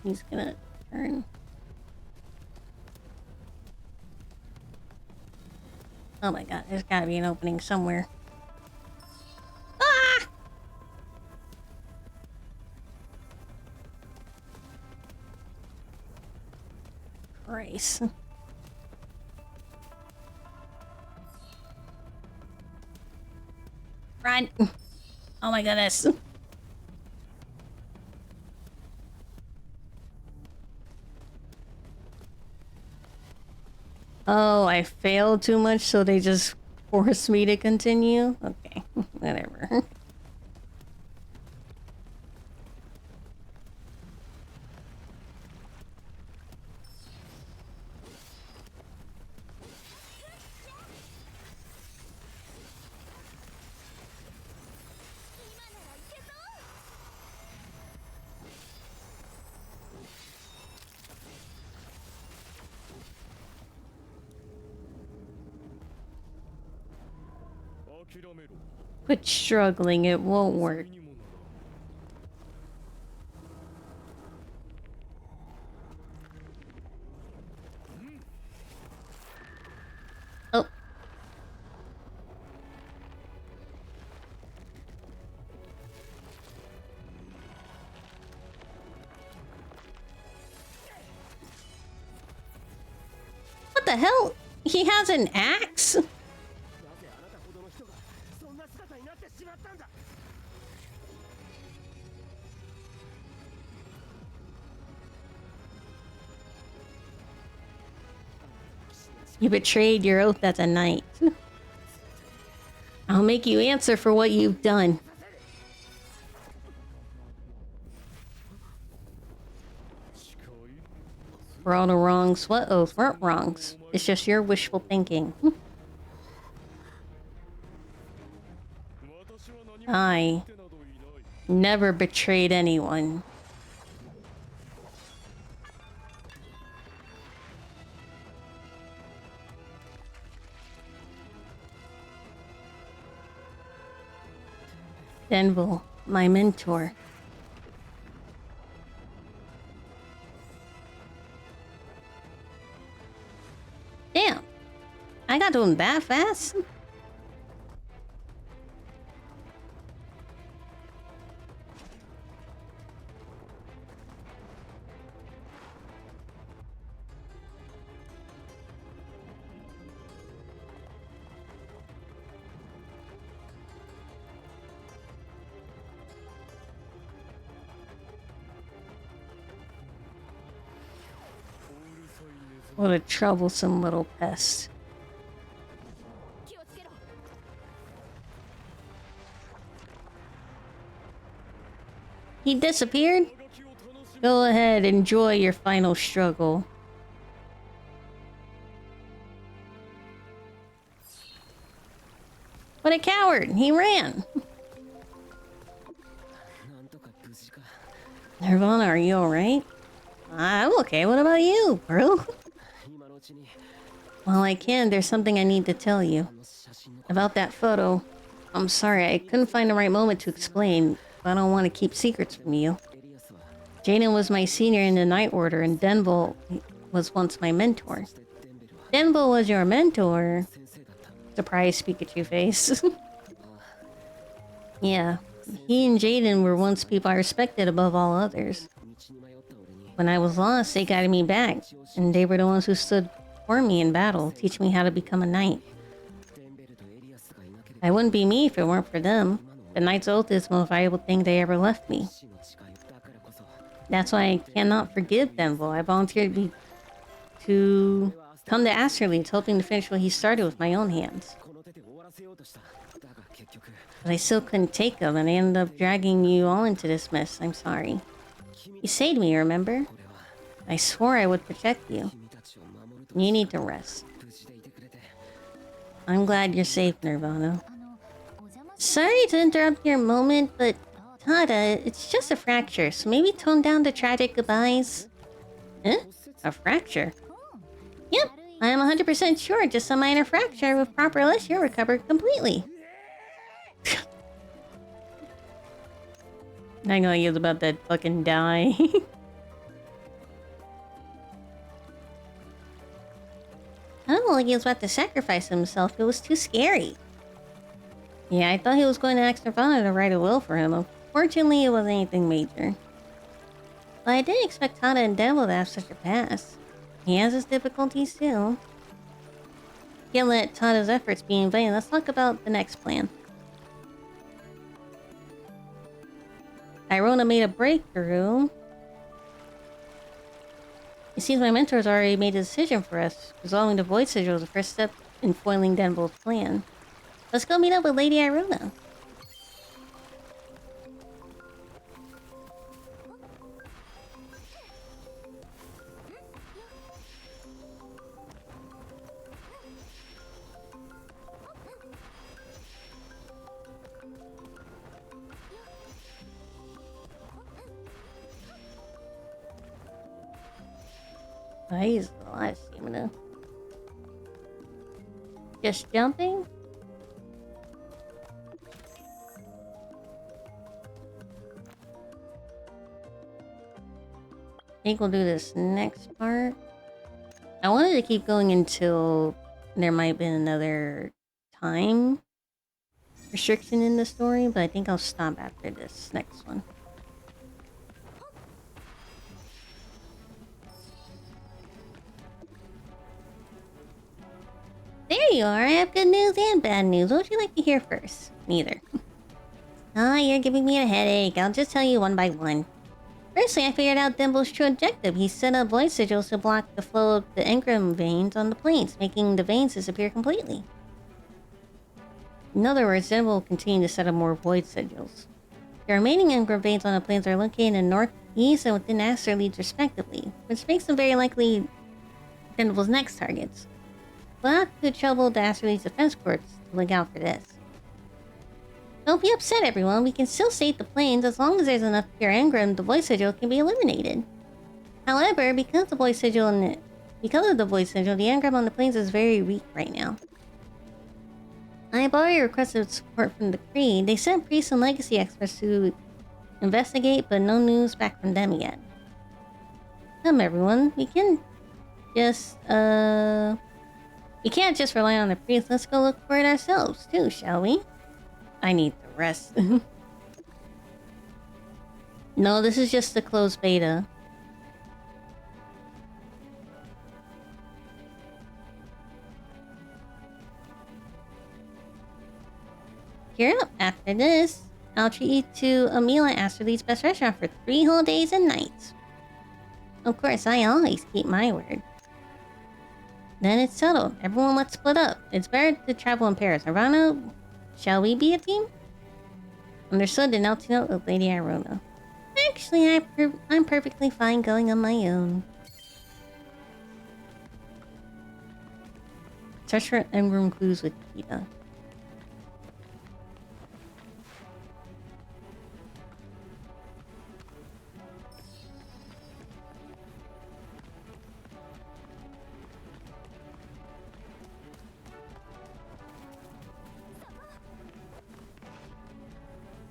he's gonna turn. Oh my god, there's gotta be an opening somewhere. Ah! Christ. Run! Oh my goodness. Oh, I failed too much, so they just forced me to continue? Okay, whatever. Quit struggling, it won't work. Oh. What the hell? He has an axe? You betrayed your oath as a knight. I'll make you answer for what you've done. For all the wrongs, what oath weren't wrongs? It's just your wishful thinking. I never betrayed anyone. Denville, my mentor. Damn. I got to him that fast? What a troublesome little pest. He disappeared? Go ahead, enjoy your final struggle. What a coward! He ran! Nirvana, are you alright? I'm okay, what about you, bro? Well, I can. There's something I need to tell you. About that photo. I'm sorry, I couldn't find the right moment to explain, but I don't want to keep secrets from you. Jaden was my senior in the Night Order, and Denville was once my mentor. Denville was your mentor? Surprised Pikachu face. Yeah, he and Jaden were once people I respected above all others. When I was lost, they guided me back, and they were the ones who stood for me in battle, teach me how to become a knight. I wouldn't be me if it weren't for them. The knight's oath is the most valuable thing they ever left me. That's why I cannot forgive Denville. I volunteered to come to Asterleeds, hoping to finish what he started with my own hands. But I still couldn't take him, and I ended up dragging you all into this mess. I'm sorry. You saved me, remember? I swore I would protect you. You need to rest. I'm glad you're safe, Nirvana. Sorry to interrupt your moment, but Tada, it's just a fracture, so maybe tone down the tragic goodbyes. Huh? A fracture? Yep, I am 100% sure just a minor fracture. With proper rest, you'll recover completely. I know he was about to fucking die. I don't like he was about to sacrifice himself. It was too scary. Yeah, I thought he was going to ask Nirvana to write a will for him. Fortunately, it wasn't anything major. But I didn't expect Tada and Devil to have such a past. He has his difficulties too. Can't let Tada's efforts be in vain. Let's talk about the next plan. Irona made a breakthrough. It seems my mentor's already made a decision for us. Resolving the Void Sigil is the first step in foiling Denvol's plan. Let's go meet up with Lady Irona. I used a lot of stamina. Just jumping? I think we'll do this next part. I wanted to keep going until there might have been another time restriction in the story, but I think I'll stop after this next one. There you are. I have good news and bad news. What would you like to hear first? Neither. Ah, you're giving me a headache. I'll just tell you one by one. Firstly, I figured out Dimble's true objective. He set up void sigils to block the flow of the engram veins on the plains, making the veins disappear completely. In other words, Dimble will continue to set up more void sigils. The remaining engram veins on the plains are located in north, east, and within asteroids respectively, which makes them very likely Dimble's next targets. We'll have to trouble the asteroids defense corps to look out for this. Don't be upset, everyone. We can still save the plains as long as there's enough pure engram. The void sigil can be eliminated. However, because of the void sigil, the engram on the plains is very weak right now. I have already requested support from the Creed. They sent priests and legacy experts to investigate, but no news back from them yet. Come, everyone. We can't just rely on the priests. Let's go look for it ourselves, too, shall we? I need the rest. No, this is just the closed beta. Cheer up. After this, I'll treat you to a meal at Asterly's best restaurant for 3 whole days and nights. Of course, I always keep my word. Then it's settled. Everyone, let's split up. It's better to travel in pairs. Nirvana, shall we be a team? Understood. Then I'll team up with Lady Irona. Actually, I'm perfectly fine going on my own. Search for engram clues with Kita.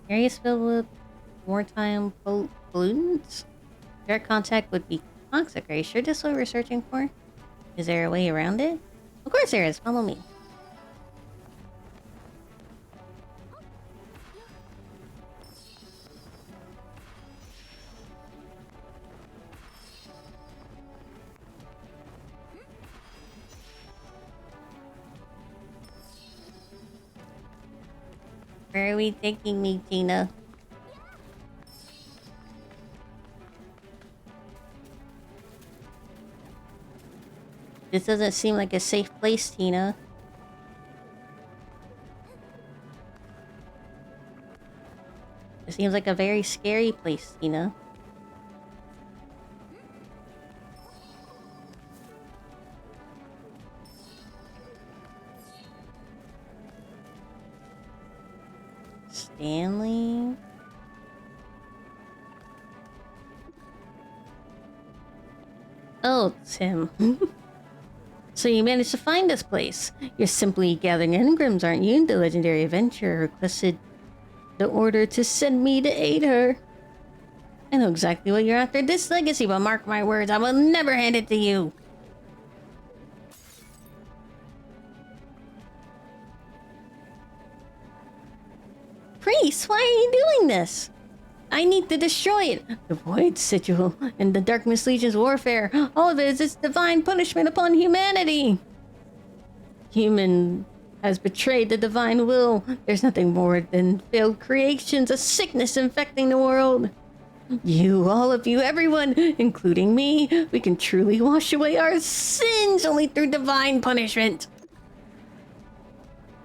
Areas filled with wartime pollutants? Direct contact would be toxic. Are you sure this is what we're searching for? Is there a way around it? Of course there is. Follow me. Where are we taking me, Tina? This doesn't seem like a safe place, Tina. It seems like a very scary place, Tina. Stanley? Oh, it's him. So you managed to find this place. You're simply gathering engrams, aren't you? The legendary adventurer requested the order to send me to aid her. I know exactly what you're after. This legacy, but mark my words, I will never hand it to you. Priest, why are you doing this? I need to destroy it. The Void Sigil and the Darkness Legion's warfare. All of it is its divine punishment upon humanity. Human has betrayed the divine will. There's nothing more than failed creations, a sickness infecting the world. You, all of you, everyone, including me, we can truly wash away our sins only through divine punishment.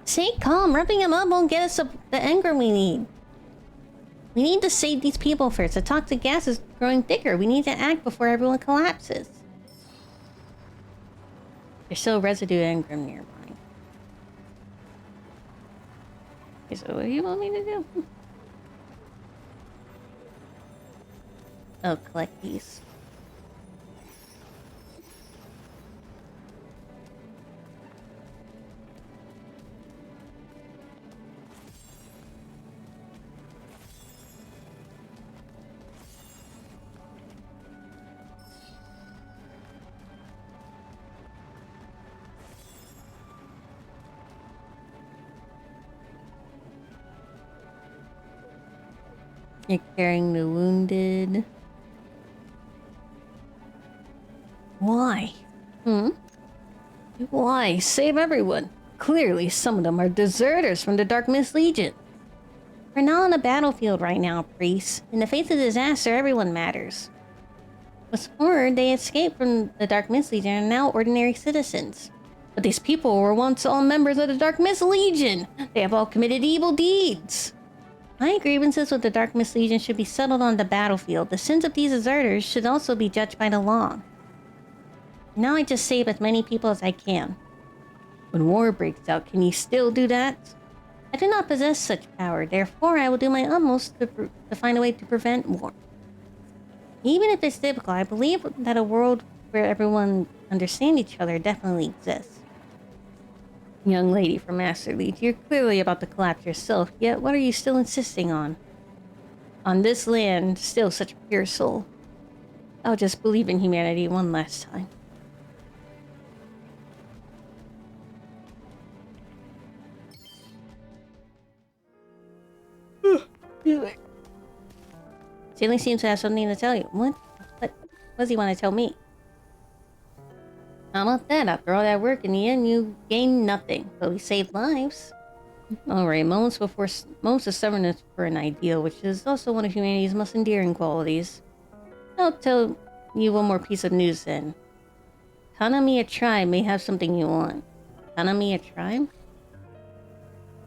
Stay calm. Rubbing him up won't get us the anger we need. We need to save these people first. The toxic gas is growing thicker. We need to act before everyone collapses. There's still residue engram nearby. Okay, so what do you want me to do? Oh, collect these. You're carrying the wounded. Why? Why? Save everyone. Clearly, some of them are deserters from the Darkness Legion. We're not on the battlefield right now, Priest. In the face of disaster, everyone matters. What's more, they escaped from the Darkness Legion and are now ordinary citizens. But these people were once all members of the Darkness Legion. They have all committed evil deeds. My grievances with the Darkness Legion should be settled on the battlefield. The sins of these deserters should also be judged by the law. Now I just save as many people as I can. When war breaks out, can you still do that? I do not possess such power, therefore I will do my utmost to find a way to prevent war. Even if it's difficult, I believe that a world where everyone understands each other definitely exists. Young lady from Master Lead, you're clearly about to collapse yourself, yet what are you still insisting on? On this land, still such a pure soul. I'll just believe in humanity one last time. Stanley seems to have something to tell you. What does he want to tell me? How about that? After all that work, in the end, you gained nothing. But we saved lives. Alright, moments of stubbornness for an ideal, which is also one of humanity's most endearing qualities. I'll tell you one more piece of news then. Kanamiya tribe may have something you want. Kanamiya tribe?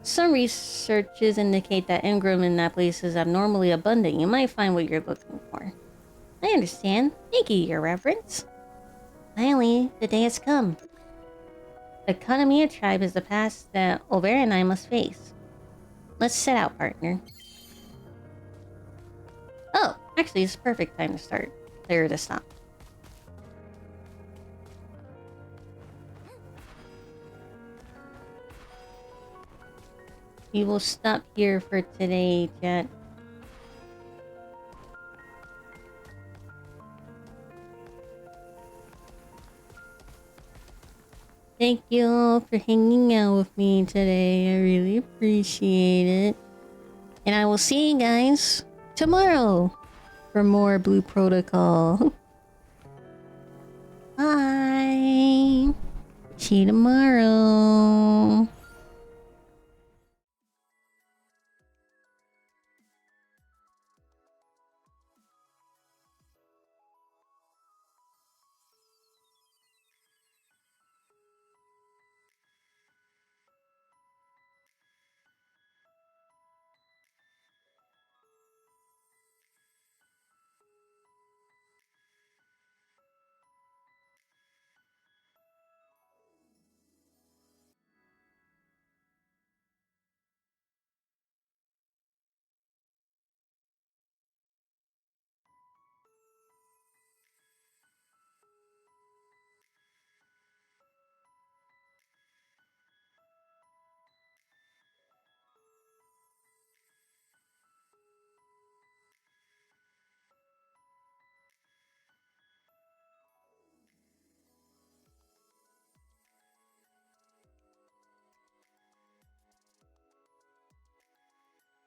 Some researches indicate that engram in that place is abnormally abundant. You might find what you're looking for. I understand. Thank you, Your Reverence. Finally, the day has come. The Kanamiya tribe is the past that Over and I must face. Let's set out, partner. Oh, actually, it's the perfect time to start. Clear to stop. We will stop here for today, chat. Thank you all for hanging out with me today. I really appreciate it. And I will see you guys tomorrow for more Blue Protocol. Bye. See you tomorrow.